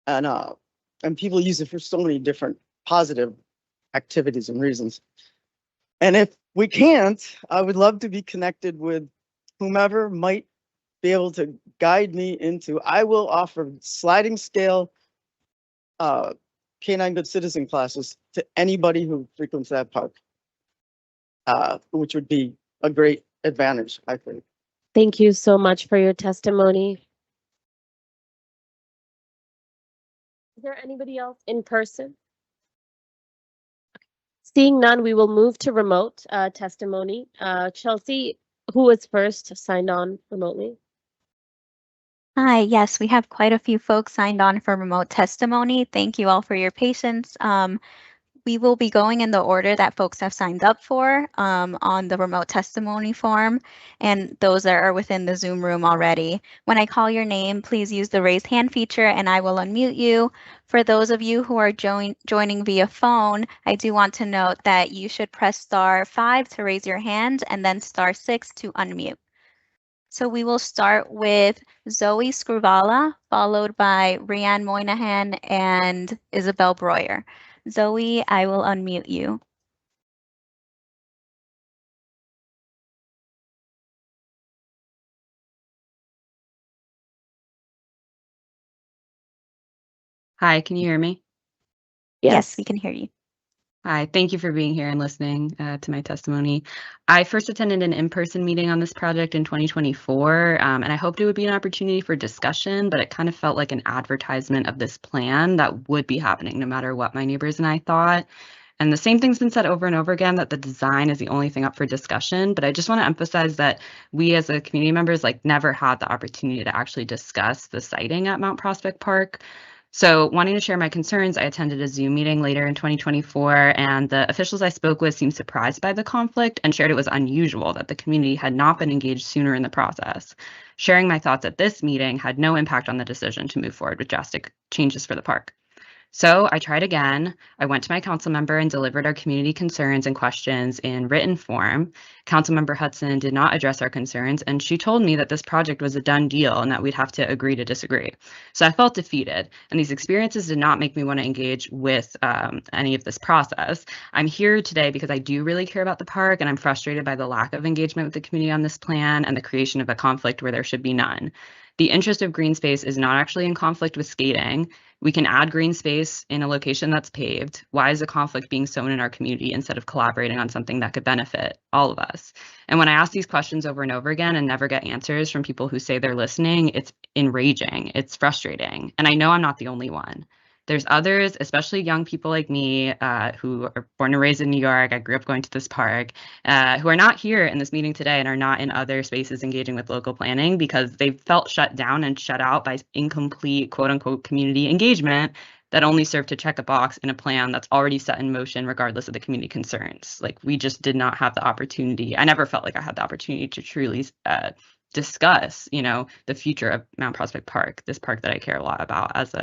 And people use it for so many different positive activities and reasons. And if we can't, I would love to be connected with whomever might be able to guide me into. I will offer sliding scale canine good citizen classes to anybody who frequents that park, which would be a great advantage, I think. Thank you so much for your testimony. Is there anybody else in person? Seeing none, we will move to remote testimony. Chelsea, who was first signed on remotely? Hi, yes, we have quite a few folks signed on for remote testimony. Thank you all for your patience. We will be going in the order that folks have signed up for on the remote testimony form, and those that are within the Zoom room already. When I call your name, please use the raise hand feature and I will unmute you. For those of you who are joining via phone, I do want to note that you should press *5 to raise your hand and then *6 to unmute. So we will start with Zoe Scruvala, followed by Rianne Moynihan and Isabel Breuer. Zoe, I will unmute you. Hi, can you hear me? Yes, we can hear you. Hi, thank you for being here and listening to my testimony. I first attended an in-person meeting on this project in 2024, and I hoped it would be an opportunity for discussion, but it kind of felt like an advertisement of this plan that would be happening no matter what my neighbors and I thought. And the same thing's been said over and over again, that the design is the only thing up for discussion. But I just want to emphasize that we as a community members never had the opportunity to actually discuss the siting at Mount Prospect Park. So wanting to share my concerns, I attended a Zoom meeting later in 2024, and the officials I spoke with seemed surprised by the conflict and shared it was unusual that the community had not been engaged sooner in the process. Sharing my thoughts at this meeting had no impact on the decision to move forward with drastic changes for the park. So I tried again. I went to my council member and delivered our community concerns and questions in written form. Councilmember Hudson did not address our concerns, and she told me that this project was a done deal and that we'd have to agree to disagree. So I felt defeated, and these experiences did not make me want to engage with any of this process. I'm here today because I do really care about the park, and I'm frustrated by the lack of engagement with the community on this plan and the creation of a conflict where there should be none. The interest of green space is not actually in conflict with skating. We can add green space in a location that's paved. Why is the conflict being sown in our community instead of collaborating on something that could benefit all of us? And when I ask these questions over and over again and never get answers from people who say they're listening, it's enraging, it's frustrating. And I know I'm not the only one. There's others, especially young people like me, who are born and raised in New York. I grew up going to this park, who are not here in this meeting today and are not in other spaces engaging with local planning because they've felt shut down and shut out by incomplete quote unquote community engagement that only served to check a box in a plan that's already set in motion regardless of the community concerns. We just did not have the opportunity. I never felt like I had the opportunity to truly discuss, the future of Mount Prospect Park, this park that I care a lot about as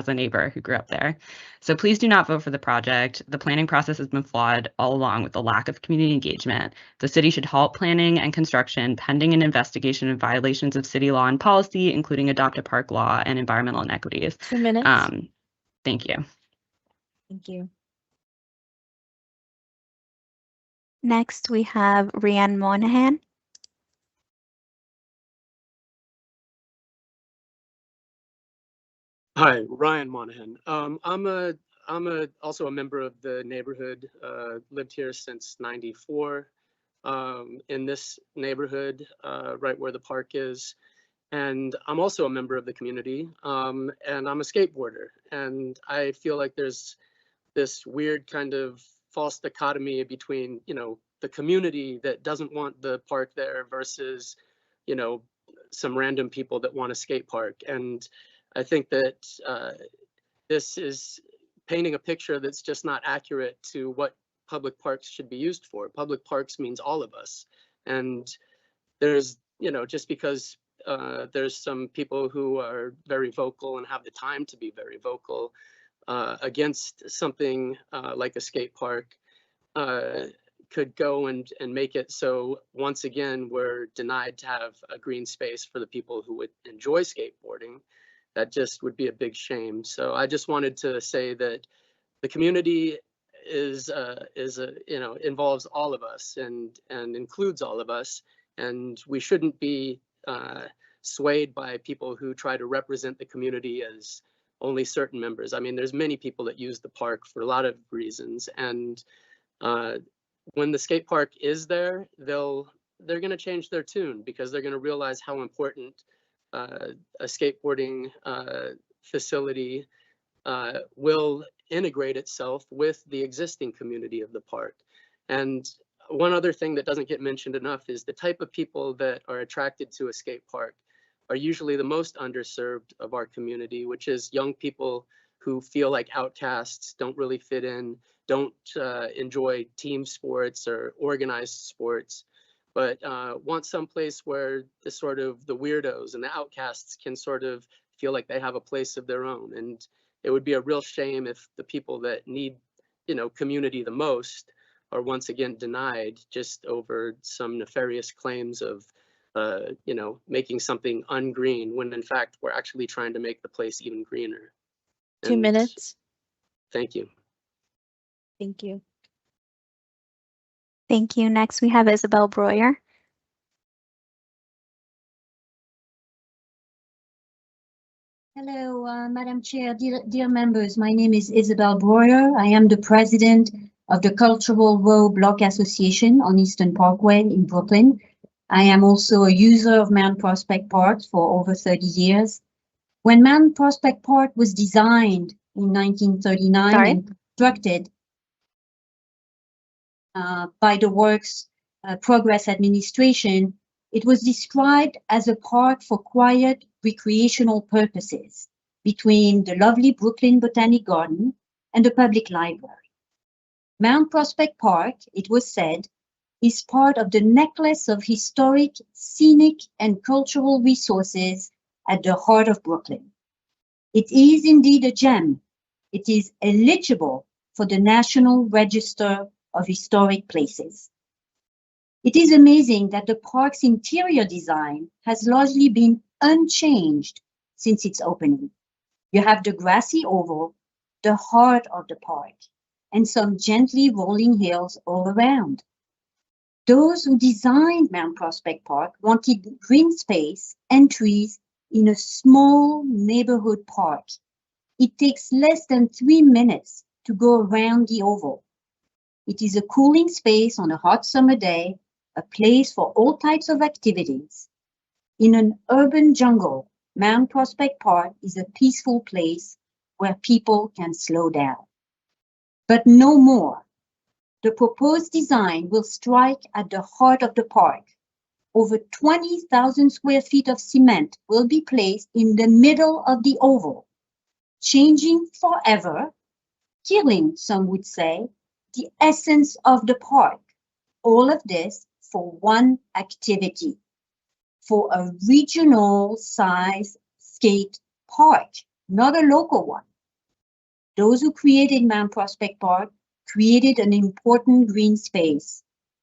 a neighbor who grew up there. So please do not vote for the project. The planning process has been flawed all along with the lack of community engagement. The city should halt planning and construction pending an investigation of violations of city law and policy, including adopt a park law and environmental inequities. 2 minutes. Thank you. Thank you. Next, we have Rianne Moynihan. Hi, Ryan Monahan. I'm also a member of the neighborhood. Lived here since '94. in this neighborhood, right where the park is. And I'm also a member of the community, and I'm a skateboarder. And I feel like there's this weird kind of false dichotomy between, the community that doesn't want the park there versus, some random people that want a skate park. And I think that this is painting a picture that's just not accurate to what public parks should be used for. Public parks means all of us. And there's, just because there's some people who are very vocal and have the time to be very vocal against something like a skate park, could go and make it so once again we're denied to have a green space for the people who would enjoy skateboarding. That just would be a big shame. So I just wanted to say that the community is involves all of us and includes all of us, and we shouldn't be swayed by people who try to represent the community as only certain members. I mean, there's many people that use the park for a lot of reasons, and when the skate park is there, they're going to change their tune because they're going to realize how important a skateboarding facility will integrate itself with the existing community of the park. And one other thing that doesn't get mentioned enough is the type of people that are attracted to a skate park are usually the most underserved of our community, which is young people who feel like outcasts, don't really fit in, don't enjoy team sports or organized sports, but want someplace where the weirdos and the outcasts can sort of feel like they have a place of their own. And it would be a real shame if the people that need, community the most are once again denied just over some nefarious claims of, making something ungreen when in fact we're actually trying to make the place even greener. 2 minutes. Thank you. Thank you. Thank you. Next, we have Isabel Breuer. Hello, Madam Chair, dear members. My name is Isabel Breuer. I am the president of the Cultural Row Block Association on Eastern Parkway in Brooklyn. I am also a user of Mount Prospect Park for over 30 years. When Mount Prospect Park was designed in 1939 and constructed by the Works Progress Administration, it was described as a park for quiet recreational purposes between the lovely Brooklyn Botanic Garden and the public library. Mount Prospect Park, it was said, is part of the necklace of historic, scenic, and cultural resources at the heart of Brooklyn. It is indeed a gem. It is eligible for the National Register of Historic Places. It is amazing that the park's interior design has largely been unchanged since its opening. You have the grassy oval, the heart of the park, and some gently rolling hills all around. Those who designed Mount Prospect Park wanted green space and trees in a small neighborhood park. It takes less than 3 minutes to go around the oval. It is a cooling space on a hot summer day, a place for all types of activities. In an urban jungle, Mount Prospect Park is a peaceful place where people can slow down. But no more. The proposed design will strike at the heart of the park. Over 20,000 square feet of cement will be placed in the middle of the oval, changing forever, killing, some would say, the essence of the park. All of this for one activity, for a regional size skate park, not a local one. Those who created Mount Prospect Park created an important green space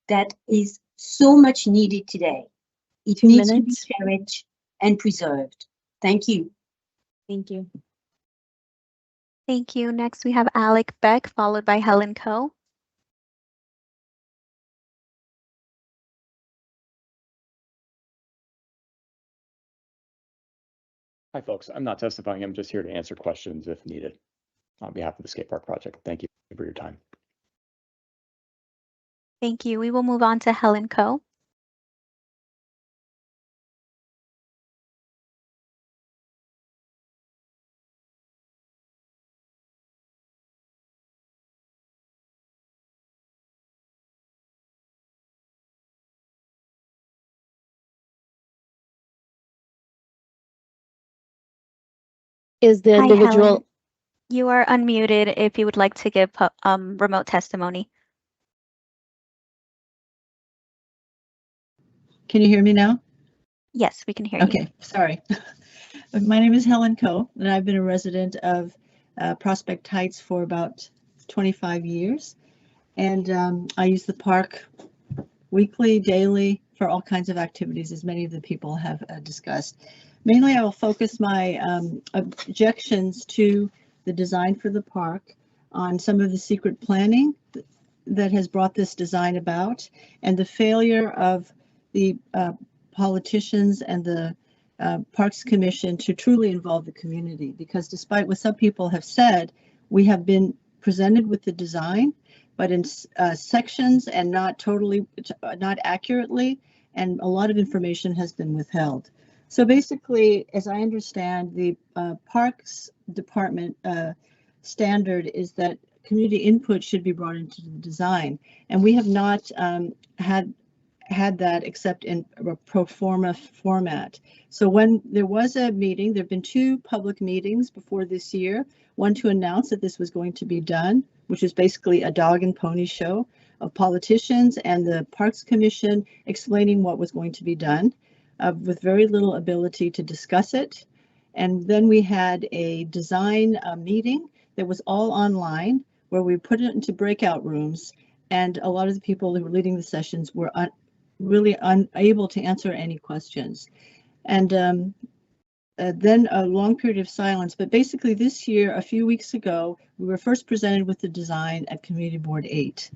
that is so much needed today. It needs to be cherished and preserved. Thank you. Thank you. Thank you. Next, we have Alec Beck, followed by Helen Coe. Hi, folks. I'm not testifying. I'm just here to answer questions if needed on behalf of the skate park project. Thank you for your time. Thank you. We will move on to Helen Coe. Is the Hi, individual? Helen. You are unmuted if you would like to give remote testimony. Can you hear me now? Yes, we can hear you. Okay, sorry. My name is Helen Coe, and I've been a resident of Prospect Heights for about 25 years. And I use the park weekly, daily, for all kinds of activities, as many of the people have discussed. Mainly, I will focus my objections to the design for the park on some of the secret planning that has brought this design about, and the failure of the politicians and the Parks Commission to truly involve the community. Because despite what some people have said, we have been presented with the design, but in sections and not totally, not accurately, and a lot of information has been withheld. So basically, as I understand, the Parks Department standard is that community input should be brought into the design, and we have not had that except in a pro forma format. So when there was a meeting, there have been 2 public meetings before this year, one to announce that this was going to be done, which is basically a dog and pony show of politicians and the Parks Commission explaining what was going to be done with very little ability to discuss it. And then we had a design meeting that was all online, where we put it into breakout rooms, and a lot of the people who were leading the sessions were really unable to answer any questions. And then a long period of silence. But basically this year, a few weeks ago, we were first presented with the design at Community Board 8.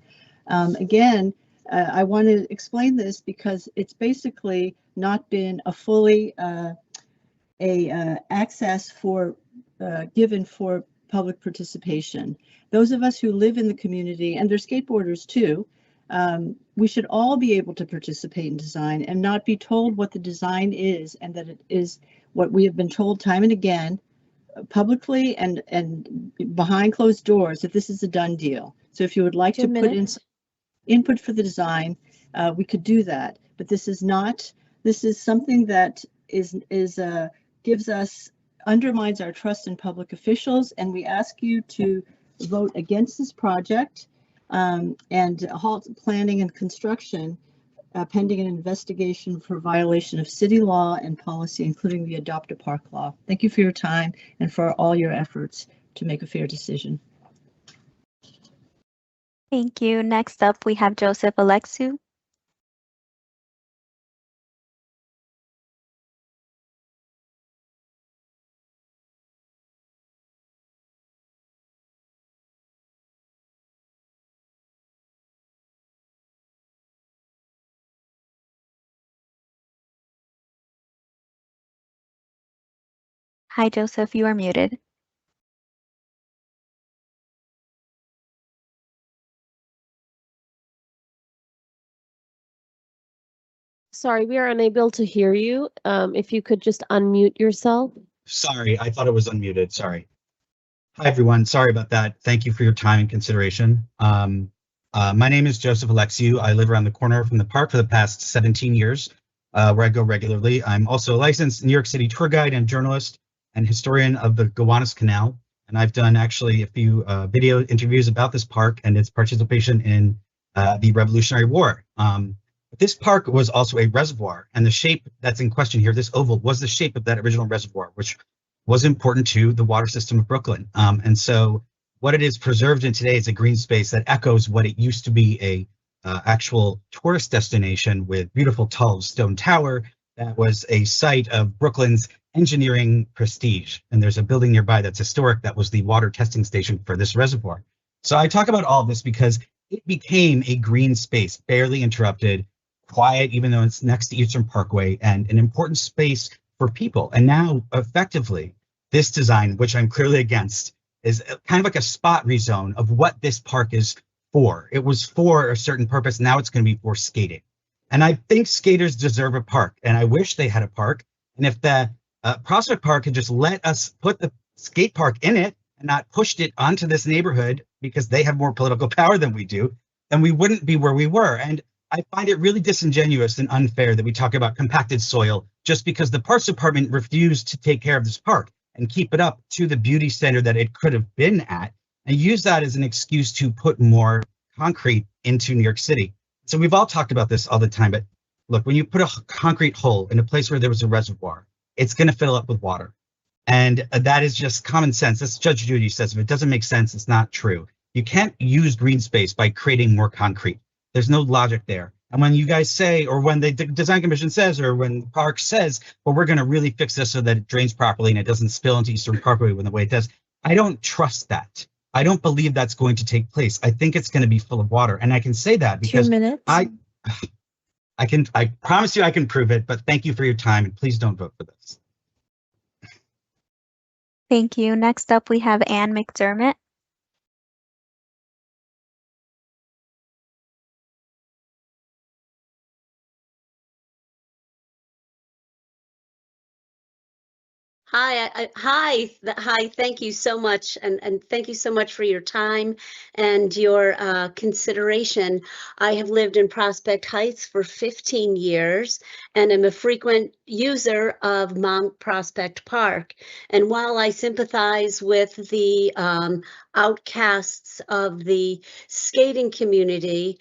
Again, I want to explain this because it's basically not been a fully access for given for public participation. Those of us who live in the community, and they're skateboarders too, we should all be able to participate in design and not be told what the design is, and that it is what we have been told time and again, publicly and behind closed doors, that this is a done deal. So if you would like to put in input for the design, we could do that. But this is not. This is something that gives us, undermines our trust in public officials, and we ask you to vote against this project and halt planning and construction pending an investigation for violation of city law and policy, including the Adopt a Park law. Thank you for your time and for all your efforts to make a fair decision. Thank you. Next up, we have Joseph Alexiou. Hi, Joseph, you are muted. Sorry, we are unable to hear you. If you could just unmute yourself. Sorry, I thought it was unmuted. Sorry. Hi, everyone. Sorry about that. Thank you for your time and consideration. My name is Joseph Alexiou. I live around the corner from the park for the past 17 years, where I go regularly. I'm also a licensed New York City tour guide and journalist and historian of the Gowanus Canal. And I've done actually a few video interviews about this park and its participation in the Revolutionary War. This park was also a reservoir, and the shape that's in question here, this oval, was the shape of that original reservoir, which was important to the water system of Brooklyn. And so what it is preserved in today is a green space that echoes what it used to be a actual tourist destination with beautiful tall stone tower that was a site of Brooklyn's engineering prestige. And there's a building nearby that's historic that was the water testing station for this reservoir. So I talk about all of this because it became a green space, barely interrupted, quiet, even though it's next to Eastern Parkway, and an important space for people. And now, effectively, this design, which I'm clearly against, is kind of like a spot rezone of what this park is for. It was for a certain purpose. Now it's going to be for skating. And I think skaters deserve a park, and I wish they had a park. And if the Prospect Park could just let us put the skate park in it and not pushed it onto this neighborhood because they have more political power than we do, then we wouldn't be where we were. And I find it really disingenuous and unfair that we talk about compacted soil just because the Parks Department refused to take care of this park and keep it up to the beauty standard that it could have been at, and use that as an excuse to put more concrete into New York City. So we've all talked about this all the time, but look, when you put a concrete hole in a place where there was a reservoir, it's going to fill up with water. And that is just common sense. As Judge Judy says, if it doesn't make sense, it's not true. You can't use green space by creating more concrete. There's no logic there. And when you guys say, or when the design commission says, or when the park says, well, we're going to really fix this so that it drains properly and it doesn't spill into Eastern Parkway when the way it does, I don't trust that. I don't believe that's going to take place. I think it's going to be full of water. And I can say that because 2 minutes. I promise you I can prove it, but thank you for your time and please don't vote for this. Thank you. Next up, we have Ann McDermott. Hi. Thank you so much, and thank you so much for your time and your consideration. I have lived in Prospect Heights for 15 years and am a frequent user of Mount Prospect Park. And while I sympathize with the outcasts of the skating community,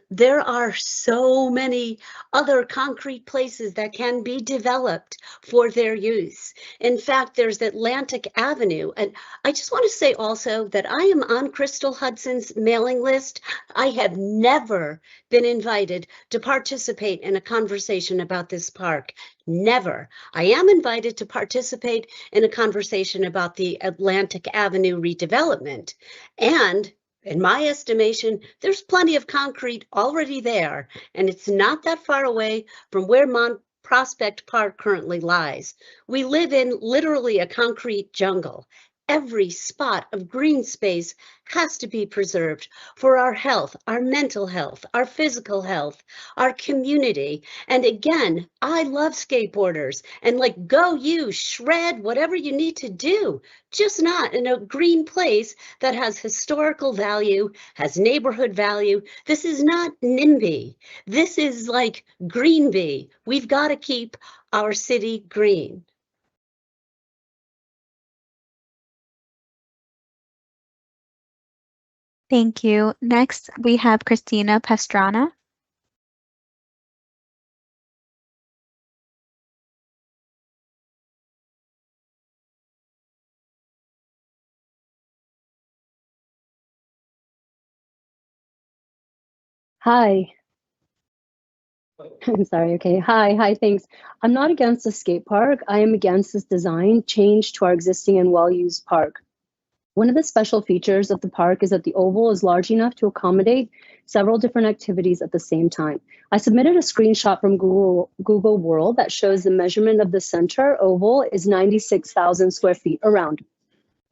there are so many other concrete places that can be developed for their use. In fact, there's Atlantic Avenue. And I just want to say also that I am on Crystal Hudson's mailing list. I have never been invited to participate in a conversation about this park. Never. I am invited to participate in a conversation about the Atlantic Avenue redevelopment. And in my estimation, there's plenty of concrete already there, and it's not that far away from where Mount Prospect Park currently lies. We live in literally a concrete jungle. Every spot of green space has to be preserved for our health, our mental health, our physical health, our community. And again, I love skateboarders, and like, go you, shred whatever you need to do, just not in a green place that has historical value, has neighborhood value. This is not NIMBY. This is like Greenby. We've got to keep our city green. Thank you. Next, we have Christina Pastrana. Hi. I'm sorry. Okay. Hi. Thanks. I'm not against the skate park. I am against this design change to our existing and well-used park. One of the special features of the park is that the oval is large enough to accommodate several different activities at the same time. I submitted a screenshot from Google World that shows the measurement of the center oval is 96,000 square feet around,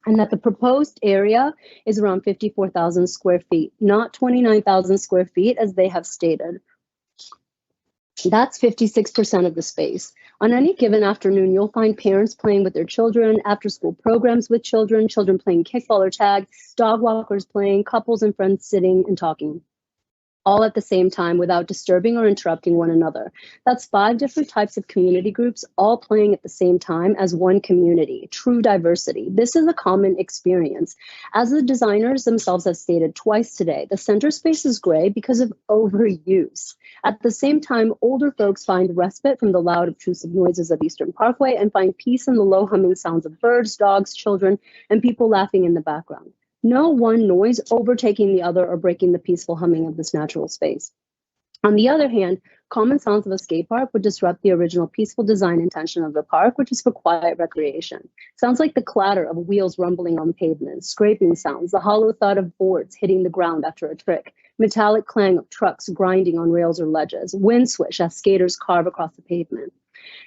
and that the proposed area is around 54,000 square feet, not 29,000 square feet as they have stated. That's 56% of the space. On any given afternoon, you'll find parents playing with their children, after-school programs with children, children playing kickball or tag, dog walkers playing, couples and friends sitting and talking, all at the same time without disturbing or interrupting one another. That's 5 different types of community groups all playing at the same time as one community, true diversity. This is a common experience. As the designers themselves have stated twice today, the center space is gray because of overuse. At the same time, older folks find respite from the loud, obtrusive noises of Eastern Parkway and find peace in the low humming sounds of birds, dogs, children, and people laughing in the background. No one noise overtaking the other or breaking the peaceful humming of this natural space. On the other hand, common sounds of a skate park would disrupt the original peaceful design intention of the park, which is for quiet recreation. Sounds like the clatter of wheels rumbling on pavement, scraping sounds, the hollow thud of boards hitting the ground after a trick, metallic clang of trucks grinding on rails or ledges, wind swish as skaters carve across the pavement.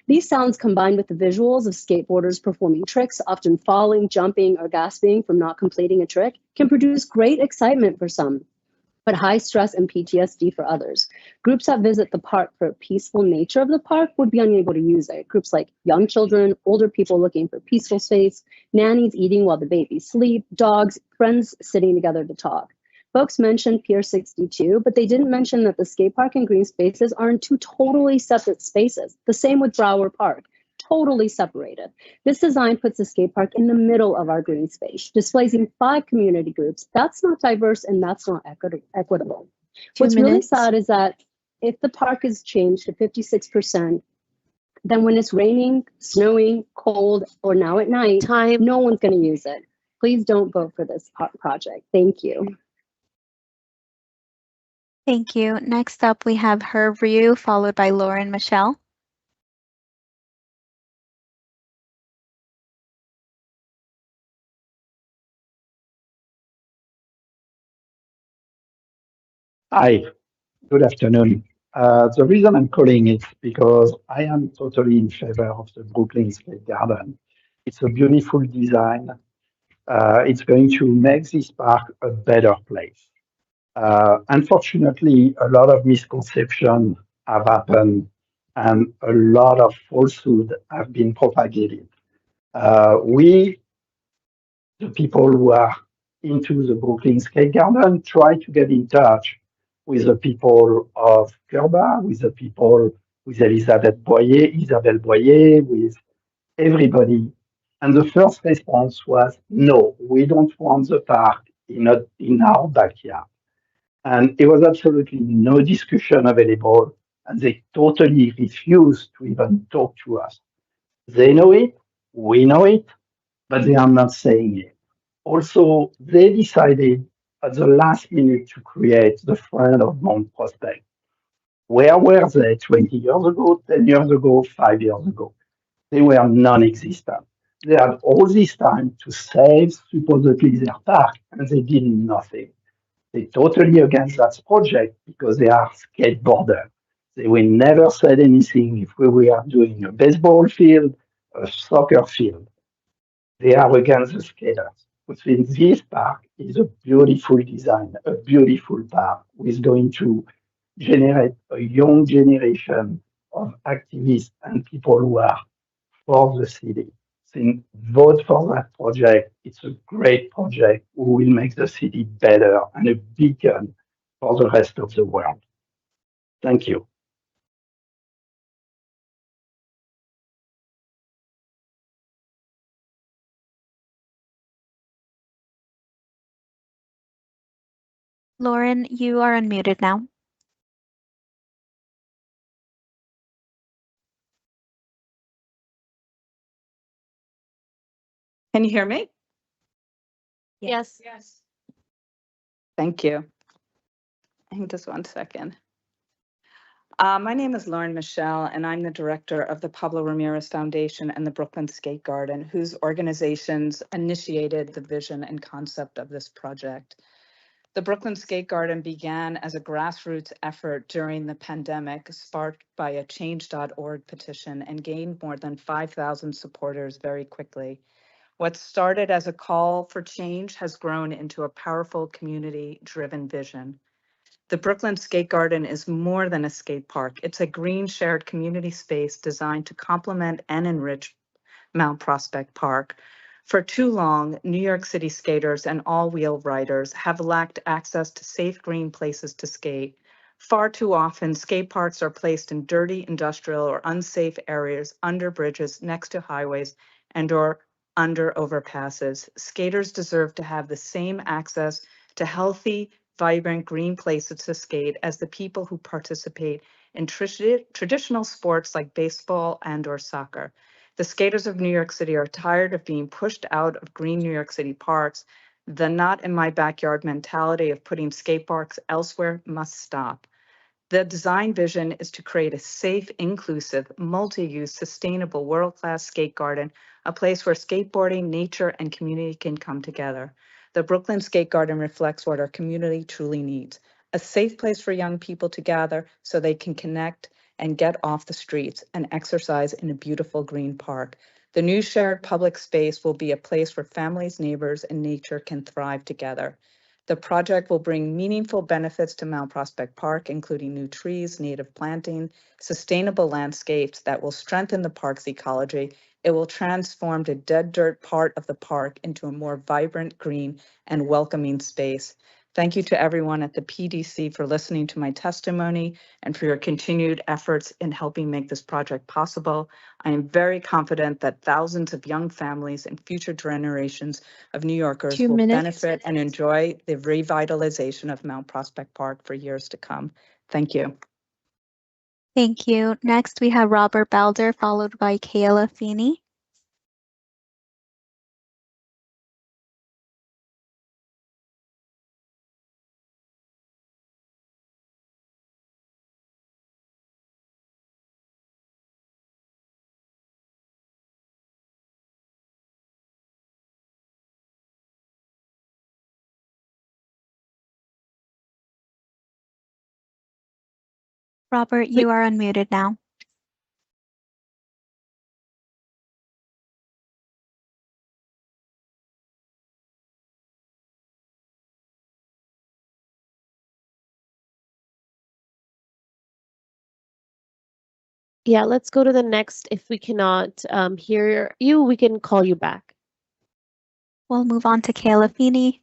These sounds, combined with the visuals of skateboarders performing tricks, often falling, jumping, or gasping from not completing a trick, can produce great excitement for some. but high stress and PTSD for others. Groups that visit the park for peaceful nature of the park would be unable to use it. Groups like young children, older people looking for peaceful space, nannies eating while the babies sleep, dogs, friends sitting together to talk. Folks mentioned Pier 62, but they didn't mention that the skate park and green spaces are in two totally separate spaces. The same with Brower Park, totally separated. This design puts the skate park in the middle of our green space, displacing 5 community groups. That's not diverse and that's not equitable. What's really sad is that if the park is changed to 56%, then when it's raining, snowing, cold, or now at night, no one's going to use it. Please don't vote for this project. Thank you. Thank you. Next up, we have Herb Ryu, followed by Lauren Michelle. Hi, good afternoon. The reason I'm calling is because I am totally in favor of the Brooklyn Skate Garden. It's a beautiful design. It's going to make this park a better place. Unfortunately, a lot of misconceptions have happened and a lot of falsehood have been propagated. We, the people who are into the Brooklyn Skate Garden, try to get in touch with the people of Kerba, with the people, with Isabelle Boyer, with everybody. And the first response was, no, we don't want the park in our backyard. And there was absolutely no discussion available, and they totally refused to even talk to us. They know it, we know it, but they are not saying it. Also, they decided at the last minute to create the Friend of Mount Prospect. Where were they 20 years ago, 10 years ago, 5 years ago? They were non-existent. They had all this time to save supposedly their park, and they did nothing. They totally against that project because they are skateboarders. They will never said anything if we were doing a baseball field, a soccer field. They are against the skaters. Which means this park is a beautiful design, a beautiful park, which is going to generate a young generation of activists and people who are for the city. So vote for that project. It's a great project who will make the city better and a beacon for the rest of the world. Thank you. Lauren, you are unmuted now. Can you hear me? Yes. Yes. Thank you. Hang just one second. My name is Lauren Michelle, and I'm the director of the Pablo Ramirez Foundation and the Brooklyn Skate Garden, whose organizations initiated the vision and concept of this project. The Brooklyn Skate Garden began as a grassroots effort during the pandemic, sparked by a change.org petition, and gained more than 5,000 supporters very quickly. What started as a call for change has grown into a powerful community-driven vision. The Brooklyn Skate Garden is more than a skate park. It's a green shared community space designed to complement and enrich Mount Prospect Park. For too long, New York City skaters and all-wheel riders have lacked access to safe green places to skate. Far too often, skate parks are placed in dirty industrial or unsafe areas, under bridges, next to highways, and/or under overpasses. Skaters deserve to have the same access to healthy, vibrant green places to skate as the people who participate in traditional sports like baseball and/or soccer. The skaters of New York City are tired of being pushed out of green New York City parks. The not in my backyard mentality of putting skate parks elsewhere must stop. The design vision is to create a safe, inclusive, multi-use, sustainable, world-class skate garden, a place where skateboarding, nature, and community can come together. The Brooklyn Skate Garden reflects what our community truly needs: a safe place for young people to gather so they can connect and get off the streets and exercise in a beautiful green park. The new shared public space will be a place where families, neighbors, and nature can thrive together. The project will bring meaningful benefits to Mount Prospect Park, including new trees, native planting, sustainable landscapes that will strengthen the park's ecology. It will transform the dead dirt part of the park into a more vibrant, green, and welcoming space. Thank you to everyone at the PDC for listening to my testimony and for your continued efforts in helping make this project possible. I am very confident that thousands of young families and future generations of New Yorkers 2 will minutes. benefit and enjoy the revitalization of Mount Prospect Park for years to come. Thank you. Thank you. Next, we have Robert Balder, followed by Kayla Feeney. Robert, you are unmuted now. Yeah, let's go to the next. If we cannot hear you, we can call you back. We'll move on to Kayla Feeney.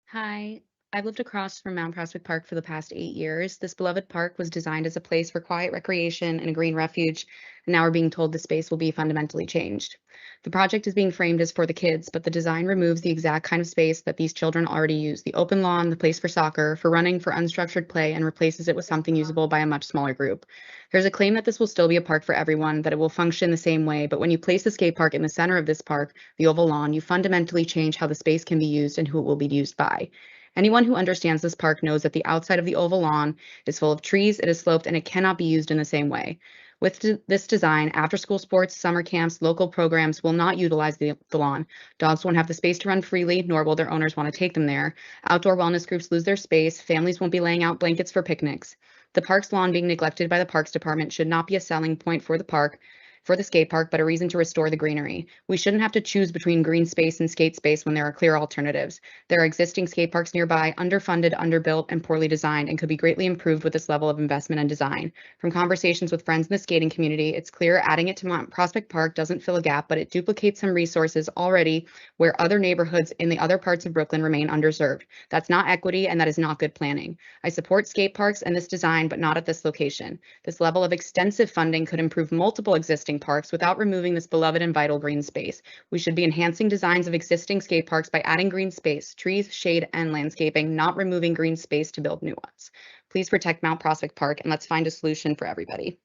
Hi, I've lived across from Mount Prospect Park for the past 8 years. This beloved park was designed as a place for quiet recreation and a green refuge, and now we're being told the space will be fundamentally changed. The project is being framed as for the kids, but the design removes the exact kind of space that these children already use, the open lawn, the place for soccer, for running, for unstructured play, and replaces it with something usable by a much smaller group. There's a claim that this will still be a park for everyone, that it will function the same way, but when you place the skate park in the center of this park, the oval lawn, you fundamentally change how the space can be used and who it will be used by. Anyone who understands this park knows that the outside of the oval lawn is full of trees, it is sloped, and it cannot be used in the same way. With this design, after-school sports, summer camps, local programs will not utilize the lawn. Dogs won't have the space to run freely, nor will their owners want to take them there. Outdoor wellness groups lose their space. Families won't be laying out blankets for picnics. The park's lawn being neglected by the Parks Department should not be a selling point for the park, for the skate park, but a reason to restore the greenery. We shouldn't have to choose between green space and skate space when there are clear alternatives. There are existing skate parks nearby, underfunded, underbuilt, and poorly designed, and could be greatly improved with this level of investment and design. From conversations with friends in the skating community, it's clear adding it to Mount Prospect Park doesn't fill a gap, but it duplicates some resources already where other neighborhoods in the other parts of Brooklyn remain underserved. That's not equity, and that is not good planning. I support skate parks and this design, but not at this location. This level of extensive funding could improve multiple existing parks without removing this beloved and vital green space. We should be enhancing designs of existing skate parks by adding green space, trees, shade, and landscaping, not removing green space to build new ones. Please protect Mount Prospect Park and let's find a solution for everybody.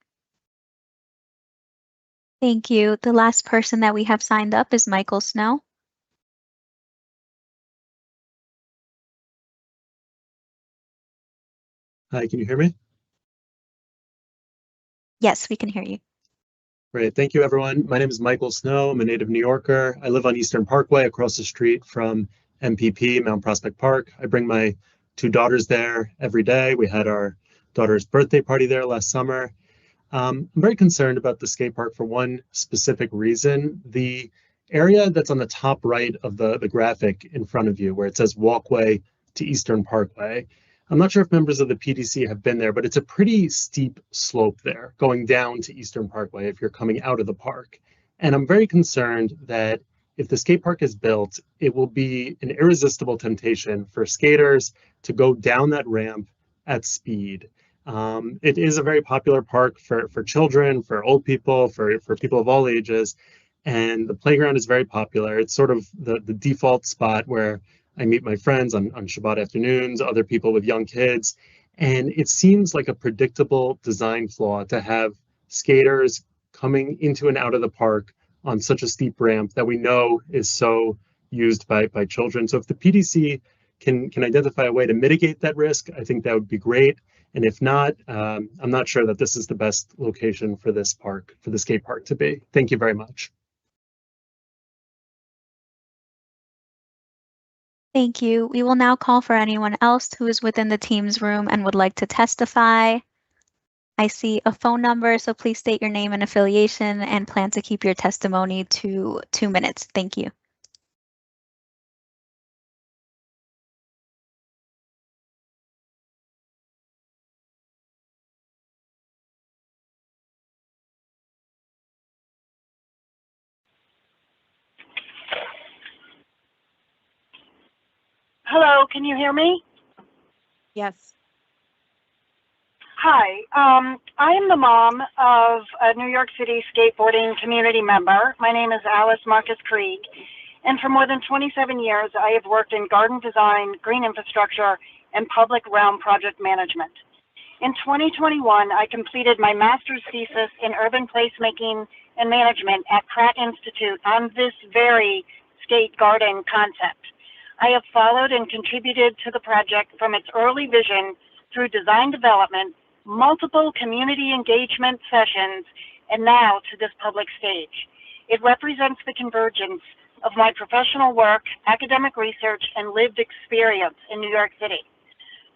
Thank you. The last person that we have signed up is Michael Snow. Hi, can you hear me? Yes, we can hear you. Great. Thank you, everyone. My name is Michael Snow. I'm a native New Yorker. I live on Eastern Parkway across the street from MPP, Mount Prospect Park. I bring my 2 daughters there every day. We had our daughter's birthday party there last summer. I'm very concerned about the skate park for one specific reason. The area that's on the top right of the graphic in front of you, where it says walkway to Eastern Parkway, I'm not sure if members of the PDC have been there, but it's a pretty steep slope there going down to Eastern Parkway if you're coming out of the park. And I'm very concerned that if the skate park is built, it will be an irresistible temptation for skaters to go down that ramp at speed. It is a very popular park for children, for old people, for people of all ages. And the playground is very popular. It's sort of the default spot where I meet my friends on Shabbat afternoons, other people with young kids. And it seems like a predictable design flaw to have skaters coming into and out of the park on such a steep ramp that we know is so used by children. So if the PDC can identify a way to mitigate that risk, I think that would be great. And if not, I'm not sure that this is the best location for this park, for the skate park to be. Thank you very much. Thank you. We will now call for anyone else who is within the Teams room and would like to testify. I see a phone number, so please state your name and affiliation and plan to keep your testimony to 2 minutes. Thank you. Hello, can you hear me? Yes. Hi, I am the mom of a New York City skateboarding community member. My name is Alice Marcus Krieg, and for more than 27 years, I have worked in garden design, green infrastructure, and public realm project management. In 2021, I completed my master's thesis in urban placemaking and management at Pratt Institute on this very skate garden concept. I have followed and contributed to the project from its early vision through design development, multiple community engagement sessions, and now to this public stage. It represents the convergence of my professional work, academic research, and lived experience in New York City.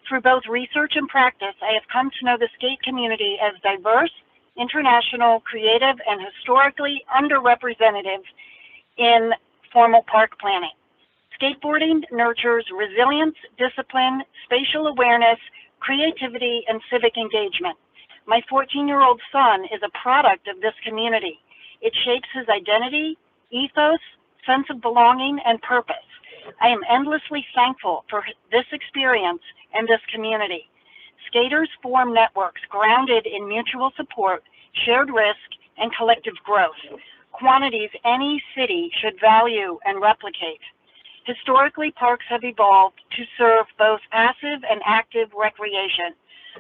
Through both research and practice, I have come to know the skate community as diverse, international, creative, and historically underrepresented in formal park planning. Skateboarding nurtures resilience, discipline, spatial awareness, creativity, and civic engagement. My 14-year-old son is a product of this community. It shapes his identity, ethos, sense of belonging, and purpose. I am endlessly thankful for this experience and this community. Skaters form networks grounded in mutual support, shared risk, and collective growth, quantities any city should value and replicate. Historically, parks have evolved to serve both passive and active recreation,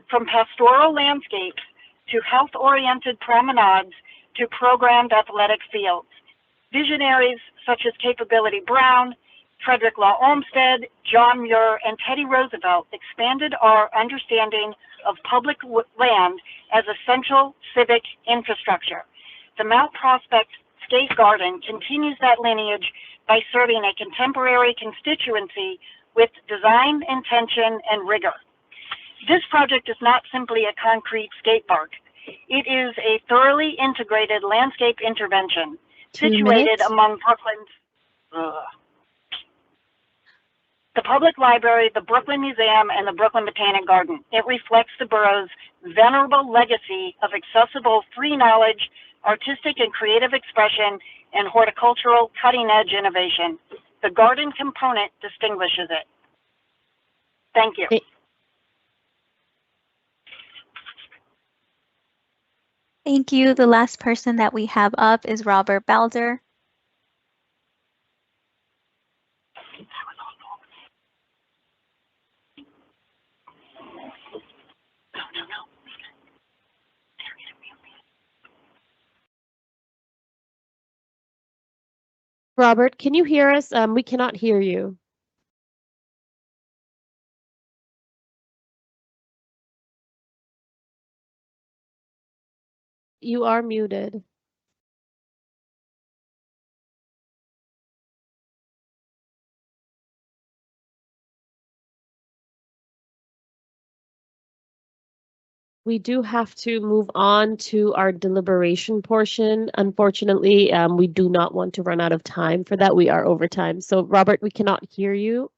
from pastoral landscapes to health-oriented promenades to programmed athletic fields. Visionaries such as Capability Brown, Frederick Law Olmsted, John Muir, and Teddy Roosevelt expanded our understanding of public land as essential civic infrastructure. The Mount Prospect Skate Garden continues that lineage by serving a contemporary constituency with design, intention, and rigor. This project is not simply a concrete skate park. It is a thoroughly integrated landscape intervention situated among Brooklyn's the Public Library, the Brooklyn Museum, and the Brooklyn Botanic Garden. It reflects the borough's venerable legacy of accessible free knowledge, artistic and creative expression, and horticultural cutting-edge innovation. The garden component distinguishes it. Thank you. Thank you. The last person that we have up is Robert Balder. Robert, can you hear us? We cannot hear you. You are muted. We do have to move on to our deliberation portion. Unfortunately, we do not want to run out of time for that. We are over time. So, Robert, we cannot hear you.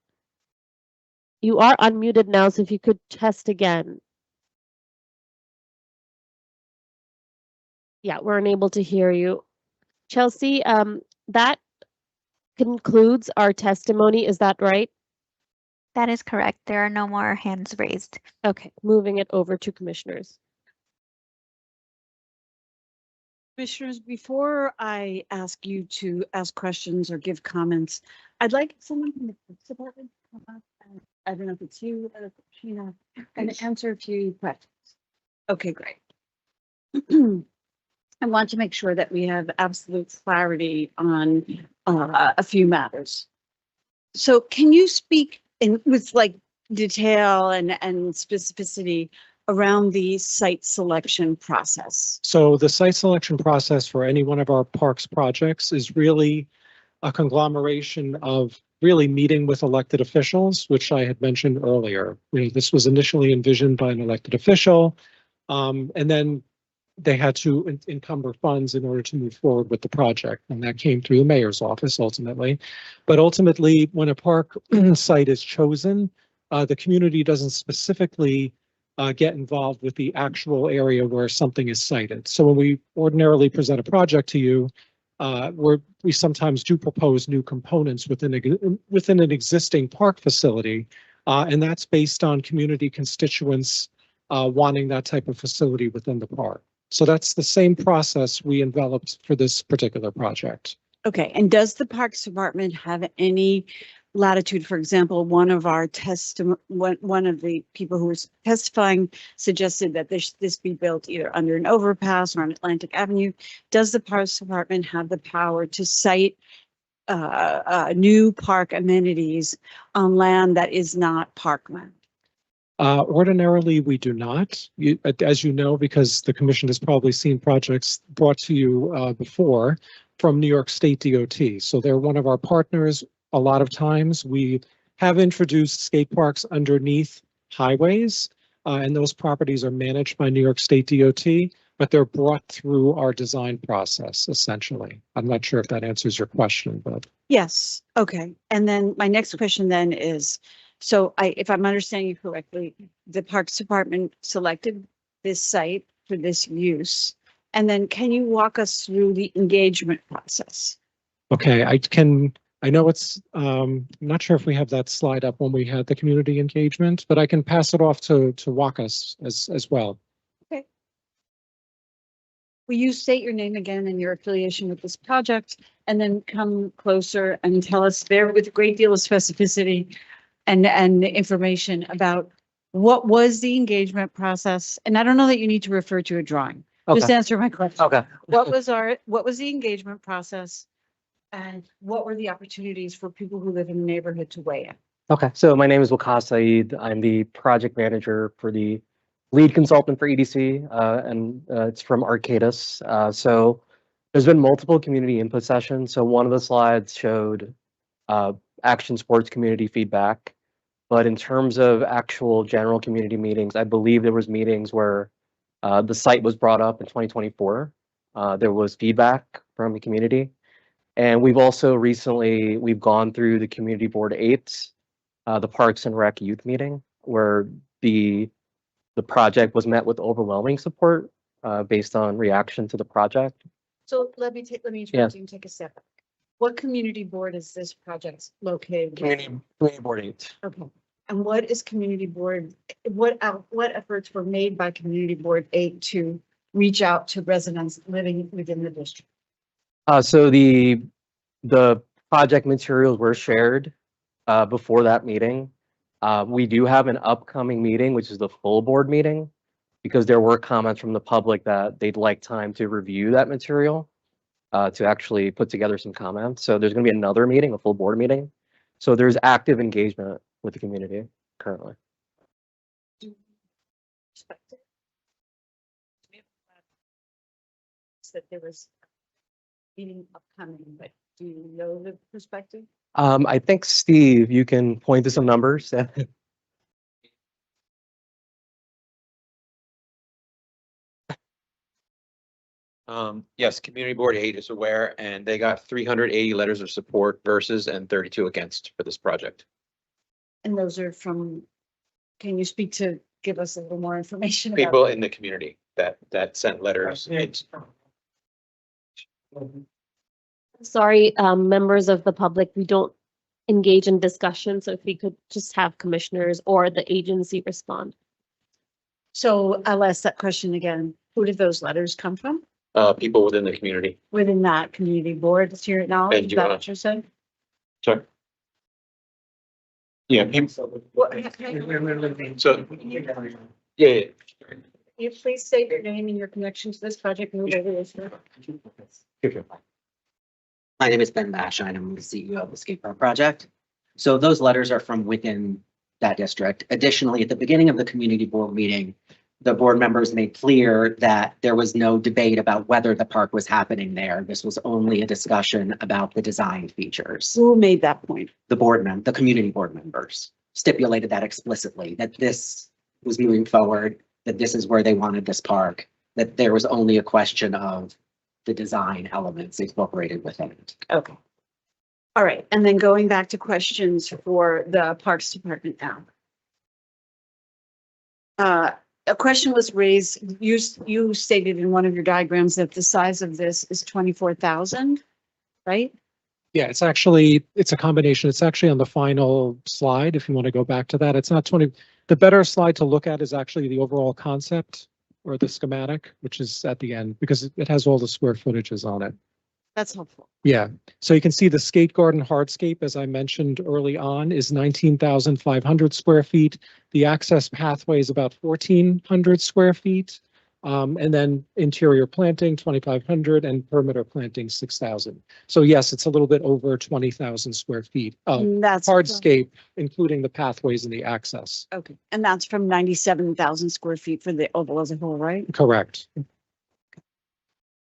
You are unmuted now, so if you could test again. Yeah, we're unable to hear you. Chelsea, that concludes our testimony. Is that right? That is correct. There are no more hands raised. Okay, moving it over to commissioners. Commissioners, before I ask you to ask questions or give comments, I'd like someone from the police department to come up and, I don't know if it's you or Sheena, and answer a few questions. Okay, great. I want to make sure that we have absolute clarity on a few matters. So can you speak with like detail and specificity around the site selection process? So the site selection process for any one of our parks projects is really a conglomeration of really meeting with elected officials, which I had mentioned earlier. This was initially envisioned by an elected official, and then they had to encumber funds in order to move forward with the project, and that came through the mayor's office ultimately. But ultimately, when a park site is chosen, the community doesn't specifically get involved with the actual area where something is sited. So when we ordinarily present a project to you, we sometimes do propose new components within an existing park facility, and that's based on community constituents wanting that type of facility within the park. So that's the same process we enveloped for this particular project. Okay, and does the Parks Department have any latitude? For example, one of the people who was testifying suggested that this be built either under an overpass or on Atlantic Avenue. Does the Parks Department have the power to site new park amenities on land that is not parkland? Ordinarily, we do not. As you know, because the commission has probably seen projects brought to you before from New York State DOT. So they're one of our partners. A lot of times we have introduced skate parks underneath highways, and those properties are managed by New York State DOT, but they're brought through our design process, essentially. I'm not sure if that answers your question, but. Yes, okay. And then my next question then is, so if I'm understanding you correctly, the Parks Department selected this site for this use. And then can you walk us through the engagement process? Okay, I know it's, I'm not sure if we have that slide up when we had the community engagement, but I can pass it off to walk us as well. Okay. Will you state your name again and your affiliation with this project, and then come closer and tell us there with a great deal of specificity and information about what was the engagement process? And I don't know that you need to refer to a drawing. Just answer my question. Okay. What was the engagement process, and what were the opportunities for people who live in the neighborhood to weigh in? Okay, so my name is Waqas Saeed. I'm the project manager for the lead consultant for EDC, and it's from Arcadis. So there's been multiple community input sessions. So one of the slides showed action sports community feedback. But in terms of actual general community meetings, I believe there was meetings where the site was brought up in 2024. There was feedback from the community. And we've also recently, we've gone through the Community Board 8, the Parks and Rec Youth Meeting, where the project was met with overwhelming support based on reaction to the project. So let me interrupt you and take a step back. What community board is this project located? Community Board 8. Okay. And what is community board? What efforts were made by Community Board 8 to reach out to residents living within the district? So the project materials were shared before that meeting. We do have an upcoming meeting, which is the full board meeting, because there were comments from the public that they'd like time to review that material to actually put together some comments. So there's going to be another meeting, a full board meeting. So there's active engagement with the community currently. That there was meeting upcoming, but do you know the perspective? I think, Steve, you can point to some numbers. Yes, Community Board 8 is aware, and they got 380 letters of support versus and 32 against for this project. And those are from, can you speak to give us a little more information about People in the community that sent letters. Sorry, members of the public, we don't engage in discussion, so if we could just have commissioners or the agency respond. So I'll ask that question again. Who did those letters come from? People within the community. Within that community board, to your knowledge, And is you that wanna- what you said? Sorry. Yeah. So, yeah. Can you please state your name and your connection to this project? Move over this. My name is Ben Bashine. I'm the CEO of the Skate Park Project. So those letters are from within that district. Additionally, at the beginning of the community board meeting, the board members made clear that there was no debate about whether the park was happening there. This was only a discussion about the design features. Who made that point? The community board members stipulated that explicitly, that this was moving forward, that this is where they wanted this park, that there was only a question of the design elements incorporated within it. Okay. All right, and then going back to questions for the Parks Department now. A question was raised, you stated in one of your diagrams that the size of this is 24,000, right? Yeah, it's a combination. It's actually on the final slide. If you want to go back to that, it's not 20. The better slide to look at is actually the overall concept or the schematic, which is at the end because it has all the square footages on it. That's helpful. Yeah, so you can see the skate garden hardscape, as I mentioned early on, is 19,500 square feet. The access pathway is about 1,400 square feet. And then interior planting, 2,500, and perimeter planting, 6,000. So yes, it's a little bit over 20,000 square feet of That's hardscape, including the pathways and the access. Okay, and that's from 97,000 square feet for the oval as a whole, right? Correct.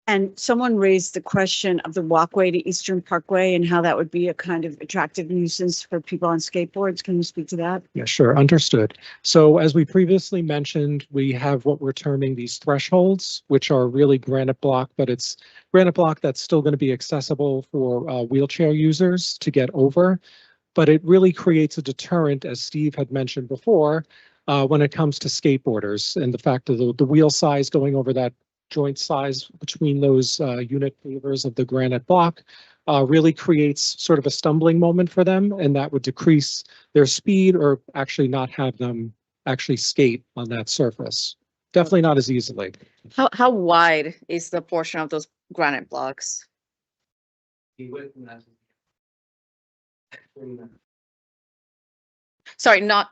And someone raised the question of the walkway to Eastern Parkway and how that would be a kind of attractive nuisance for people on skateboards. Can you speak to that? Yeah, sure. Understood. So as we previously mentioned, we have what we're terming these thresholds, which are really granite block, but it's granite block that's still going to be accessible for wheelchair users to get over. But it really creates a deterrent, as Steve had mentioned before, when it comes to skateboarders and the fact of the wheel size going over that joint size between those unit pavers of the granite block really creates sort of a stumbling moment for them, and that would decrease their speed or actually not have them actually skate on that surface. Definitely not as easily. How wide is the portion of those granite blocks? Sorry, not.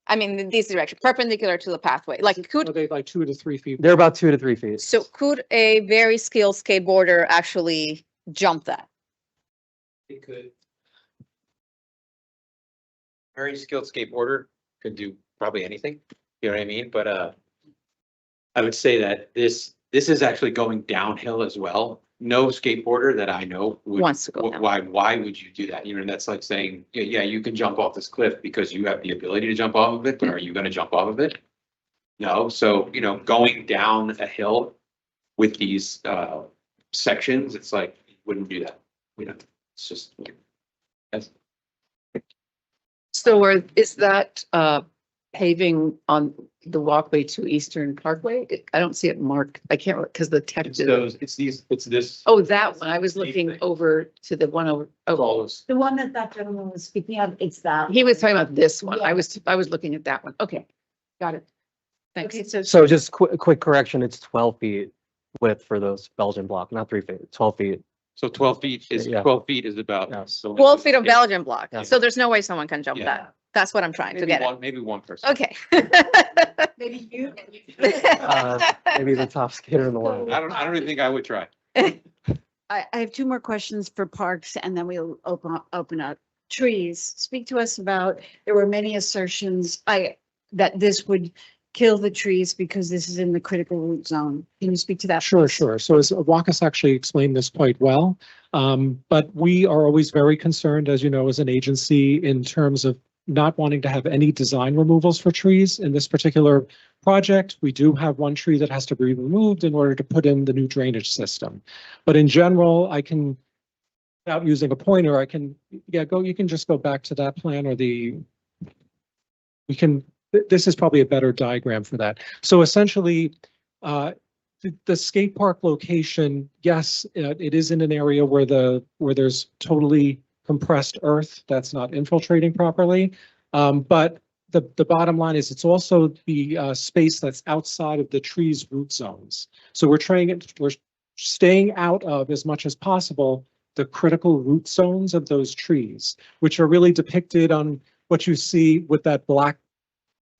I mean, in this direction, perpendicular to the pathway. Like, could they like 2 to 3 feet? They're about 2 to 3 feet. So could a very skilled skateboarder actually jump that? It could. Very skilled skateboarder could do probably anything. You know what I mean? But I would say that this is actually going downhill as well. No skateboarder that I know wants to go down. Why would you do that? You know, that's like saying, yeah, you can jump off this cliff because you have the ability to jump off of it, but are you going to jump off of it? No. So, you know, going down a hill with these sections, it's like, you wouldn't do that. You know, it's just, that's. So is that paving on the walkway to Eastern Parkway? I don't see it marked. I can't, because the text is. It's this. Oh, that one. I was looking over to the one over. Oh, The one that gentleman was speaking of, it's that. he was talking about this one. Yeah. I was looking at that one. Okay, got it. Thanks. Okay, So just quick correction, it's 12 feet width for those Belgian block, not 3 feet, 12 feet. So 12 feet is Yeah. 12 feet is about. Yes. 12 feet of Belgian block. Yeah. So there's no way someone can jump Yeah. that. That's what I'm trying to get at. Maybe one person. Okay. Maybe you. Maybe the top skater in the world. I don't even think I would try. I have two more questions for parks and then we'll open up trees. Speak to us about, there were many assertions that this would kill the trees because this is in the critical root zone. Can you speak to that? Sure, sure. So as Wakas actually explained this quite well, but we are always very concerned, as you know, as an agency in terms of not wanting to have any design removals for trees. In this particular project, we do have one tree that has to be removed in order to put in the new drainage system. But in general, I can, without using a pointer, I can, yeah, you can just go back to that plan or this is probably a better diagram for that. So essentially, the skate park location, yes, it is in an area where there's totally compressed earth that's not infiltrating properly. But the bottom line is it's also the space that's outside of the tree's root zones. So we're staying out of as much as possible the critical root zones of those trees, which are really depicted on what you see with that black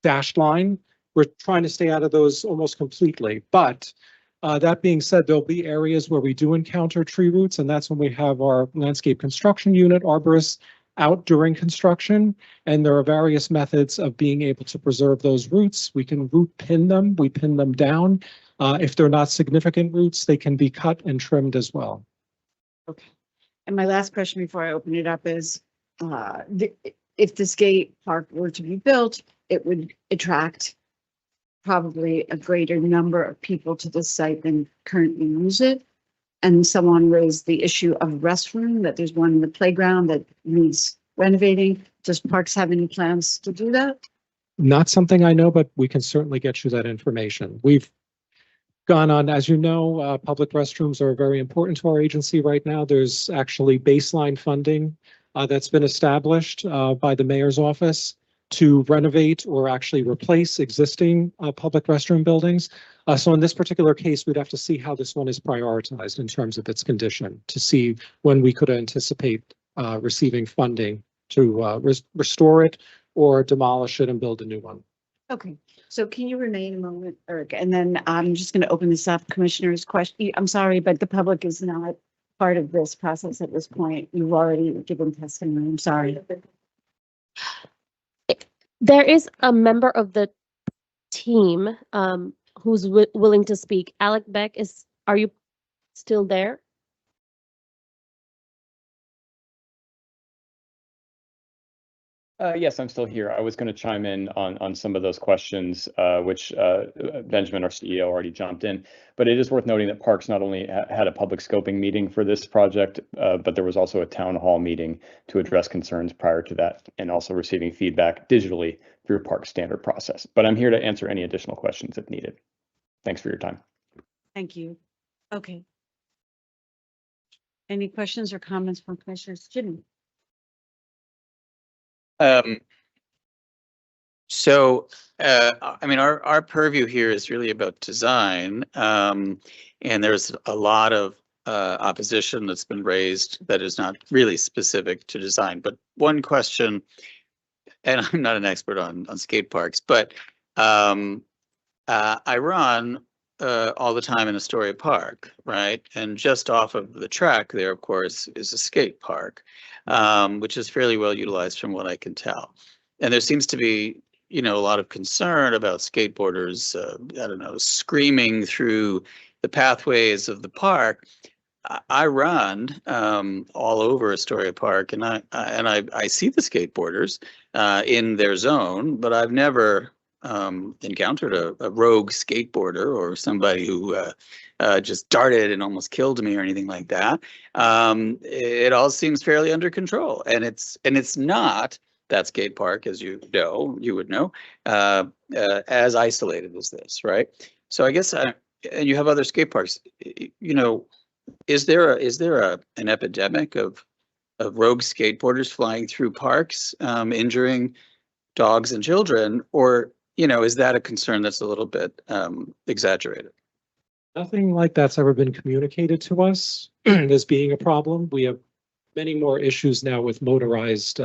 dashed line. We're trying to stay out of those almost completely. But that being said, there'll be areas where we do encounter tree roots, and that's when we have our landscape construction unit, arborists, out during construction. And there are various methods of being able to preserve those roots. We can root pin them, we pin them down. If they're not significant roots, they can be cut and trimmed as well. Okay. And my last question before I open it up is, if the skate park were to be built, it would attract probably a greater number of people to the site than currently use it. And someone raised the issue of restroom, that there's one in the playground that needs renovating. Does Parks have any plans to do that? Not something I know, but we can certainly get you that information. We've gone on, as you know, public restrooms are very important to our agency right now. There's actually baseline funding that's been established by the mayor's office to renovate or actually replace existing public restroom buildings. So in this particular case, we'd have to see how this one is prioritized in terms of its condition to see when we could anticipate receiving funding to restore it or demolish it and build a new one. Okay, so can you remain a moment, Eric? And then I'm just going to open this up. Commissioner's question. I'm sorry, but the public is not part of this process at this point. You've already given testimony. I'm sorry. There is a member of the team who's willing to speak. Alec Beck, are you still there? Yes, I'm still here. I was going to chime in on some of those questions, which Benjamin, our CEO, already jumped in. But it is worth noting that Parks not only had a public scoping meeting for this project, but there was also a town hall meeting to address concerns prior to that, and also receiving feedback digitally through Parks standard process. But I'm here to answer any additional questions if needed. Thanks for your time. Thank you. Okay. Any questions or comments from commissioners? Jimmy? I mean, our purview here is really about design, and there's a lot of opposition that's been raised that is not really specific to design. But one question, and I'm not an expert on skate parks, but I run all the time in Astoria Park, right? And just off of the track there, of course, is a skate park, which is fairly well utilized from what I can tell. And there seems to be, a lot of concern about skateboarders, I don't know, screaming through the pathways of the park. I run all over Astoria Park, and I see the skateboarders in their zone, but I've never encountered a rogue skateboarder or somebody who just darted and almost killed me or anything like that. It all seems fairly under control, and it's not that skate park, as you would know, as isolated as this, right? So I guess, and you have other skate parks, is there an epidemic of rogue skateboarders flying through parks, injuring dogs and children, or is that a concern that's a little bit exaggerated? Nothing like that's ever been communicated to us as being a problem. We have many more issues now with motorized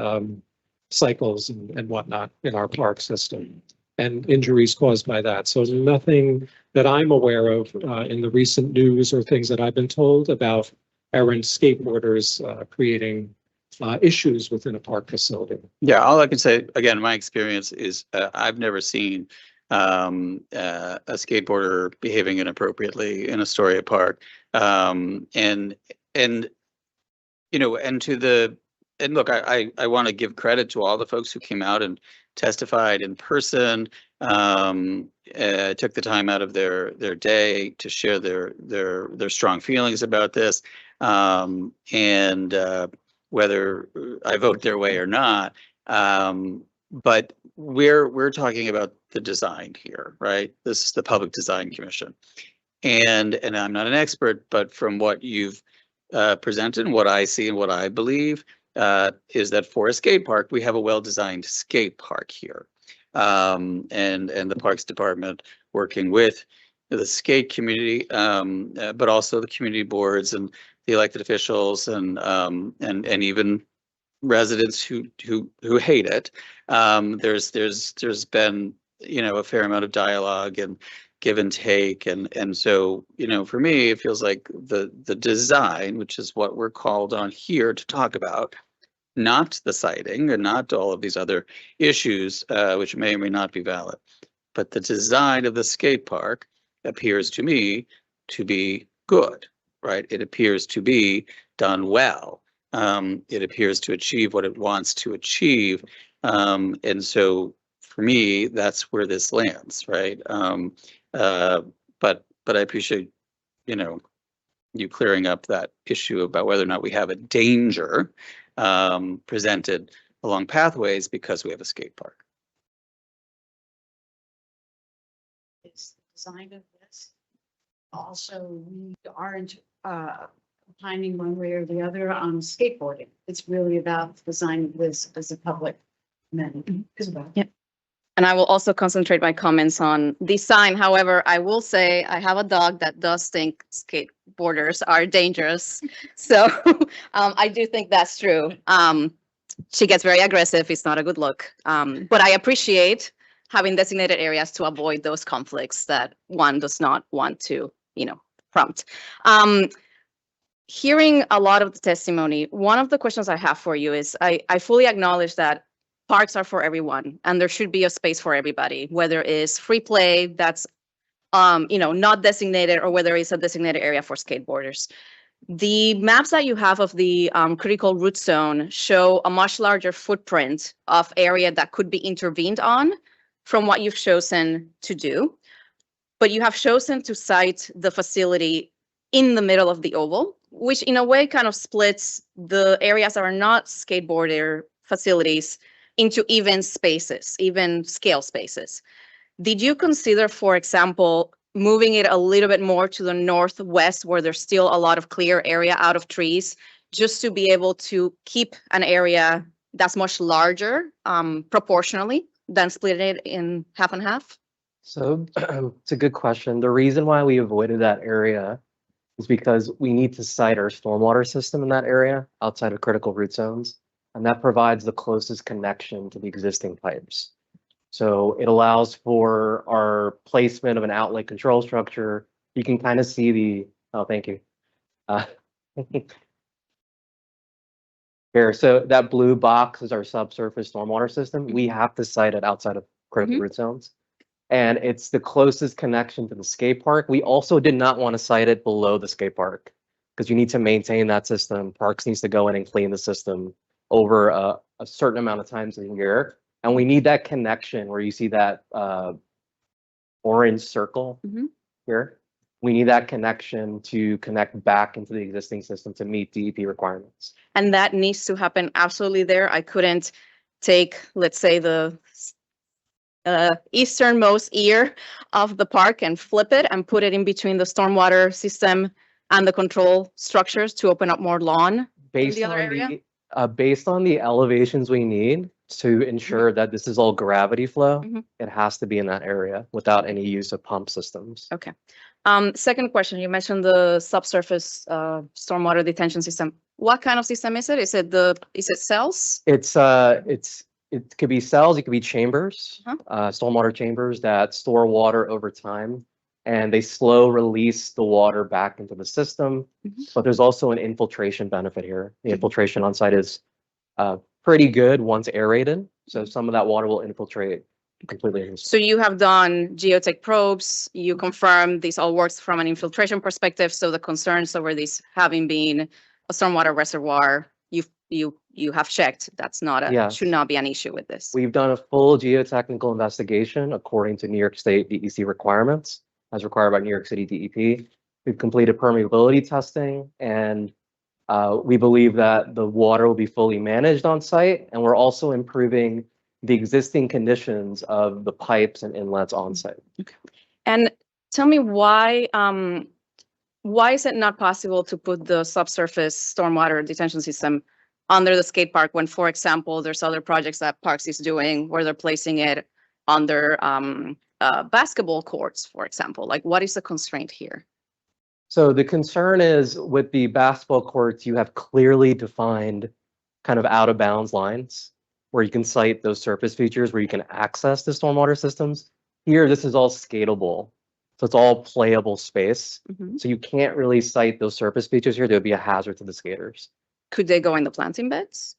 cycles and whatnot in our park system, and injuries caused by that. So nothing that I'm aware of in the recent news or things that I've been told about errant skateboarders creating issues within a park facility. Yeah, all I can say, again, my experience is I've never seen a skateboarder behaving inappropriately in Astoria Park. And look, I want to give credit to all the folks who came out and testified in person, took the time out of their day to share their strong feelings about this, and whether I vote their way or not. But we're talking about the design here, right? This is the Public Design Commission, and I'm not an expert, but from what you've presented and what I see and what I believe is that for a skate park, we have a well-designed skate park here, and the Parks Department working with the skate community, but also the community boards and the elected officials and even residents who hate it. There's been a fair amount of dialogue and give and take, and so for me it feels like the design, which is what we're called on here to talk about, not the sighting and not all of these other issues, which may or may not be valid. But the design of the skate park appears to me to be good, right? It appears to be done well. It appears to achieve what it wants to achieve. And so for me, that's where this lands, right? But I appreciate, you clearing up that issue about whether or not we have a danger presented along pathways because we have a skate park. It's the design of this. Also, we aren't opining one way or the other on skateboarding. It's really about the design of this as a public amenity. Isabel. Yep. And I will also concentrate my comments on design. However, I will say I have a dog that does think skateboarders are dangerous. So I do think that's true. She gets very aggressive. It's not a good look. But I appreciate having designated areas to avoid those conflicts that one does not want to, prompt. Hearing a lot of the testimony, one of the questions I have for you is I fully acknowledge that parks are for everyone and there should be a space for everybody, whether it's free play that's not designated or whether it's a designated area for skateboarders. The maps that you have of the critical root zone show a much larger footprint of area that could be intervened on from what you've chosen to do. But you have chosen to site the facility in the middle of the oval, which in a way kind of splits the areas that are not skateboarder facilities into even spaces, even scale spaces. Did you consider, for example, moving it a little bit more to the northwest where there's still a lot of clear area out of trees, just to be able to keep an area that's much larger proportionally than split it in half and half? So it's a good question. The reason why we avoided that area is because we need to site our stormwater system in that area outside of critical root zones, and that provides the closest connection to the existing pipes. So it allows for our placement of an outlet control structure. You can kind of see the, oh, thank you. Here, so that blue box is our subsurface stormwater system. We have to site it outside of critical root zones. And it's the closest connection to the skate park. We also did not want to site it below the skate park because you need to maintain that system. Parks needs to go in and clean the system over a certain amount of times a year. And we need that connection where you see that orange circle here. We need that connection to connect back into the existing system to meet DEP requirements. And that needs to happen absolutely there. I couldn't take, let's say, the easternmost ear of the park and flip it and put it in between the stormwater system and the control structures to open up more lawn in the other area? Based on the elevations we need to ensure that this is all gravity flow, it has to be in that area without any use of pump systems. Okay. Second question, you mentioned the subsurface stormwater detention system. What kind of system is it? Is it cells? It could be cells, it could be chambers, stormwater chambers that store water over time, and they slow release the water back into the system. But there's also an infiltration benefit here. The infiltration on site is pretty good once aerated. So some of that water will infiltrate completely. So you have done geotech probes, you confirm this all works from an infiltration perspective. So the concerns over this having been a stormwater reservoir, you have checked. That's not should not be an issue with this. We've done a full geotechnical investigation according to New York State DEC requirements, as required by New York City DEP. We've completed permeability testing, and we believe that the water will be fully managed on site, and we're also improving the existing conditions of the pipes and inlets on site. Okay. And tell me why is it not possible to put the subsurface stormwater detention system under the skate park when, for example, there's other projects that Parks is doing where they're placing it under basketball courts, for example? Like, what is the constraint here? So the concern is with the basketball courts, you have clearly defined kind of out of bounds lines where you can site those surface features where you can access the stormwater systems. Here, this is all skatable. So it's all playable space. So you can't really site those surface features here. There would be a hazard to the skaters. Could they go in the planting beds?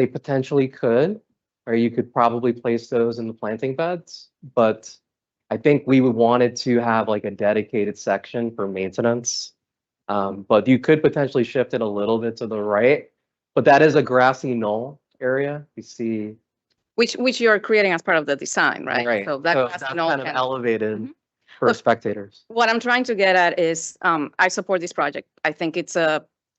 they potentially could, or you could probably place those in the planting beds, but I think we would wanted to have like a dedicated section for maintenance. But you could potentially shift it a little bit to the right, but that is a grassy knoll area. You see. Which you're creating as part of the design, right? Right. So that So grassy that's knoll kind of can- elevated for Look, spectators. What I'm trying to get at is, I support this project. I think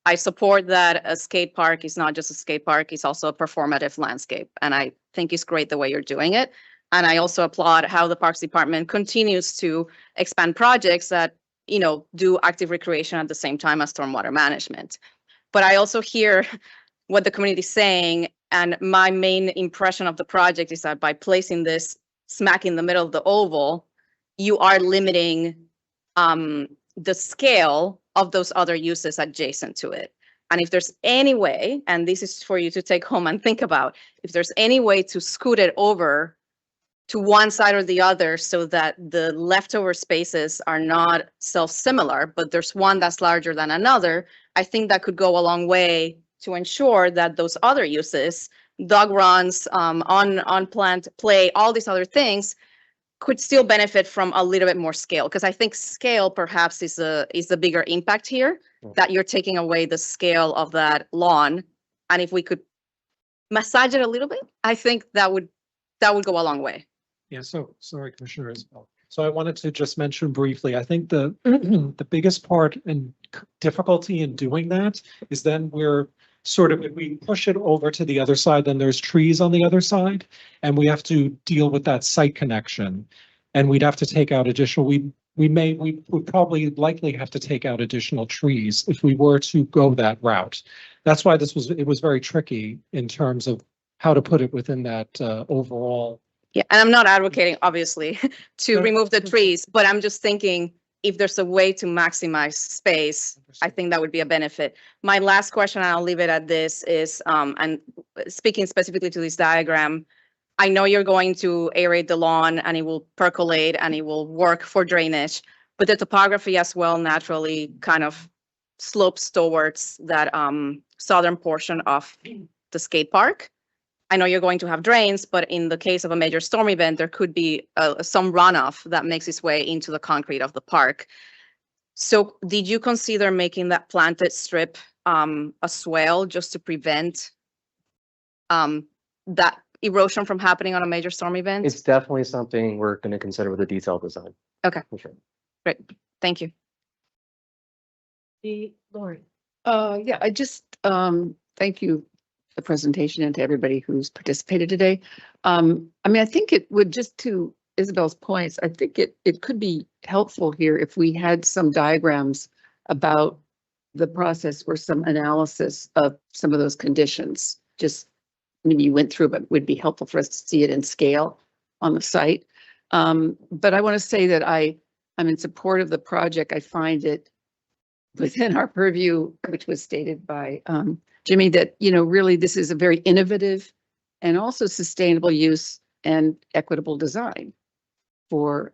I support that a skate park is not just a skate park, it's also a performative landscape. And I think it's great the way you're doing it. And I also applaud how the Parks Department continues to expand projects that, do active recreation at the same time as stormwater management. But I also hear what the community is saying. And my main impression of the project is that by placing this smack in the middle of the oval, you are limiting the scale of those other uses adjacent to it. And if there's any way, and this is for you to take home and think about, if there's any way to scoot it over to one side or the other so that the leftover spaces are not self-similar, but there's one that's larger than another, I think that could go a long way to ensure that those other uses, dog runs, on plant play, all these other things, could still benefit from a little bit more scale, because I think scale perhaps is a bigger impact here, that you're taking away the scale of that lawn. And if we could massage it a little bit, I think that would go a long way. Yeah, so sorry, Commissioner Isabel. So I wanted to just mention briefly, I think the the biggest part and difficulty in doing that is then we're sort of, if we push it over to the other side, then there's trees on the other side, and we have to deal with that site connection. And we'd have to take out additional, we would probably likely have to take out additional trees if we were to go that route. That's why it was very tricky in terms of how to put it within that overall. Yeah, and I'm not advocating, obviously, to remove the trees, but I'm just thinking if there's a way to maximize space, I think that would be a benefit. My last question, and I'll leave it at this, is, and speaking specifically to this diagram, I know you're going to aerate the lawn and it will percolate and it will work for drainage, but the topography as well naturally kind of slopes towards that southern portion of the skate park. I know you're going to have drains, but in the case of a major storm event, there could be some runoff that makes its way into the concrete of the park. So did you consider making that planted strip a swale just to prevent that erosion from happening on a major storm event? It's definitely something we're going to consider with a detailed design. Okay. For sure. Great. Thank you. Lauren. Yeah, I just thank you for the presentation and to everybody who's participated today. I mean, I think it would, just to Isabel's points, I think it could be helpful here if we had some diagrams about the process or some analysis of some of those conditions. Just maybe you went through, but would be helpful for us to see it in scale on the site. But I want to say that I'm in support of the project. I find it within our purview, which was stated by Jimmy, that, really this is a very innovative and also sustainable use and equitable design for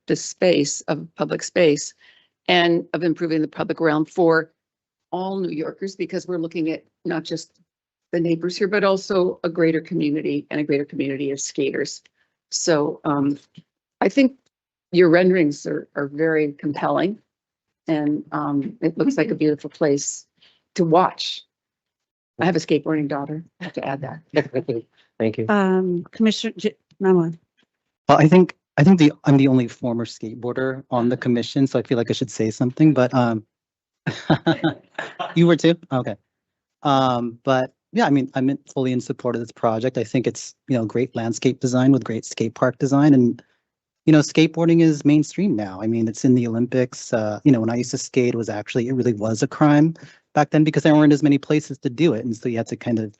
the space of public space and of improving the public realm for all New Yorkers, because we're looking at not just the neighbors here, but also a greater community and a greater community of skaters. So I think your renderings are very compelling, and it looks like a beautiful place to watch. I have a skateboarding daughter. I have to add that. Thank you. Commissioner Manuel. Well, I think I'm the only former skateboarder on the commission, so I feel like I should say something. But you were too? Okay. But yeah, I mean, I'm fully in support of this project. I think it's, great landscape design with great skate park design, and skateboarding is mainstream now. I mean, it's in the Olympics. When I used to skate, it really was a crime back then because there weren't as many places to do it, and so you had to kind of,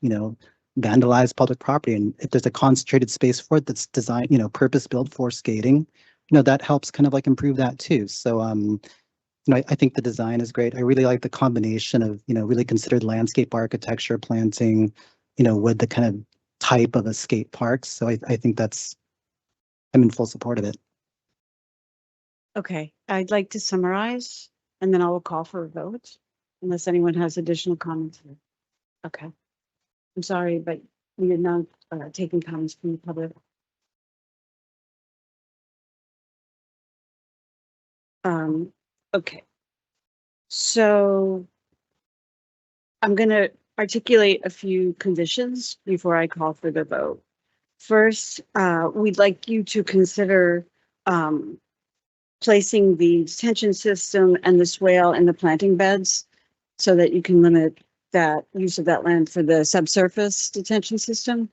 vandalize public property. And if there's a concentrated space for it that's designed, purpose built for skating, that helps kind of like improve that too. So, I think the design is great. I really like the combination of, really considered landscape architecture, planting, with the kind of type of a skate park. So I think I'm in full support of it. Okay, I'd like to summarize and then I will call for a vote unless anyone has additional comments. Okay. I'm sorry, but we are not taking comments from the public. Okay. So I'm going to articulate a few conditions before I call for the vote. First, we'd like you to consider placing the detention system and the swale in the planting beds so that you can limit that use of that land for the subsurface detention system.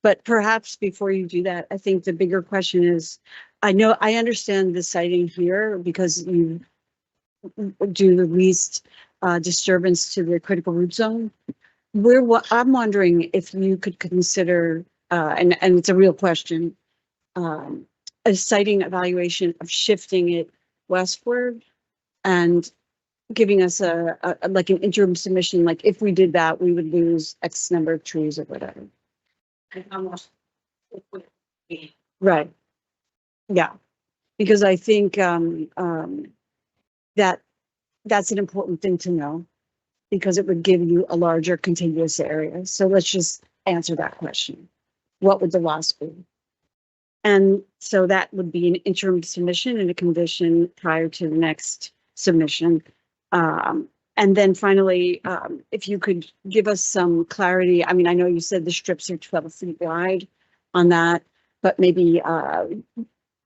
But perhaps before you do that, I think the bigger question is, I understand the siting here because you do the least disturbance to the critical root zone. I'm wondering if you could consider, and it's a real question, a siting evaluation of shifting it westward and giving us like an interim submission, like if we did that, we would lose X number of trees or whatever. Right. Yeah, because I think that's an important thing to know because it would give you a larger contiguous area. So let's just answer that question. What would the loss be? And so that would be an interim submission and a condition prior to the next submission. And then finally, if you could give us some clarity, I mean, I know you said the strips are 12 feet wide on that, but maybe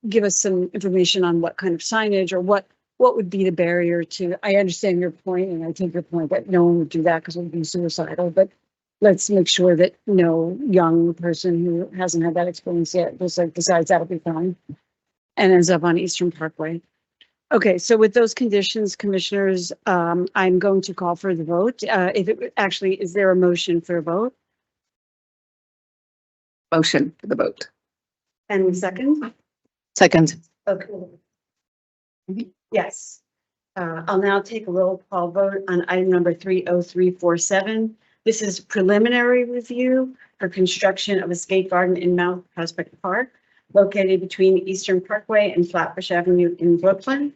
give us some information on what kind of signage or what would be the barrier to, I understand your point and I take your point that no one would do that because it would be suicidal, but let's make sure that no young person who hasn't had that experience yet just like decides that'll be fine and ends up on Eastern Parkway. Okay, so with those conditions, commissioners, I'm going to call for the vote. If it actually, is there a motion for a vote? Motion for the vote. And second? Second. Okay. Yes. I'll now take a roll call vote on item number 30347. This is preliminary review for construction of a skate garden in Mount Prospect Park, located between Eastern Parkway and Flatbush Avenue in Brooklyn.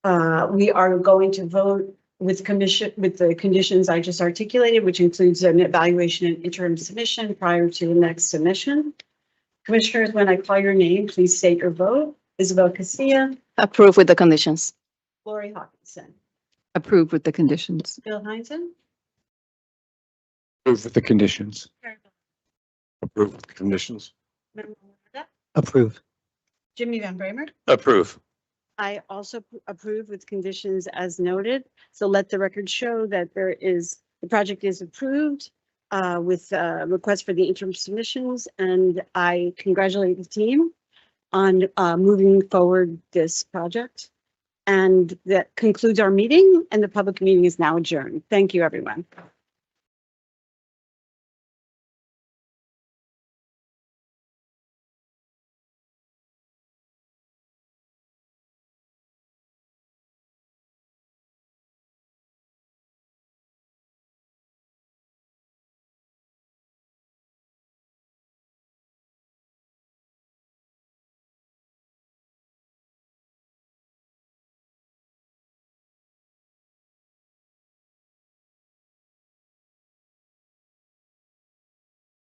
We are going to vote with the conditions I just articulated, which includes an evaluation and interim submission prior to the next submission. Commissioners, when I call your name, please state your vote. Isabel Casilla. Approve with the conditions. Lori Hawkinson. Approve with the conditions. Bill Heinzen. Approve with the conditions. Approve with the conditions. Approve. Jimmy Van Bramer. Approve. I also approve with conditions as noted. So let the record show that the project is approved with request for the interim submissions. And I congratulate the team on moving forward this project. And that concludes our meeting and the public meeting is now adjourned. Thank you, everyone.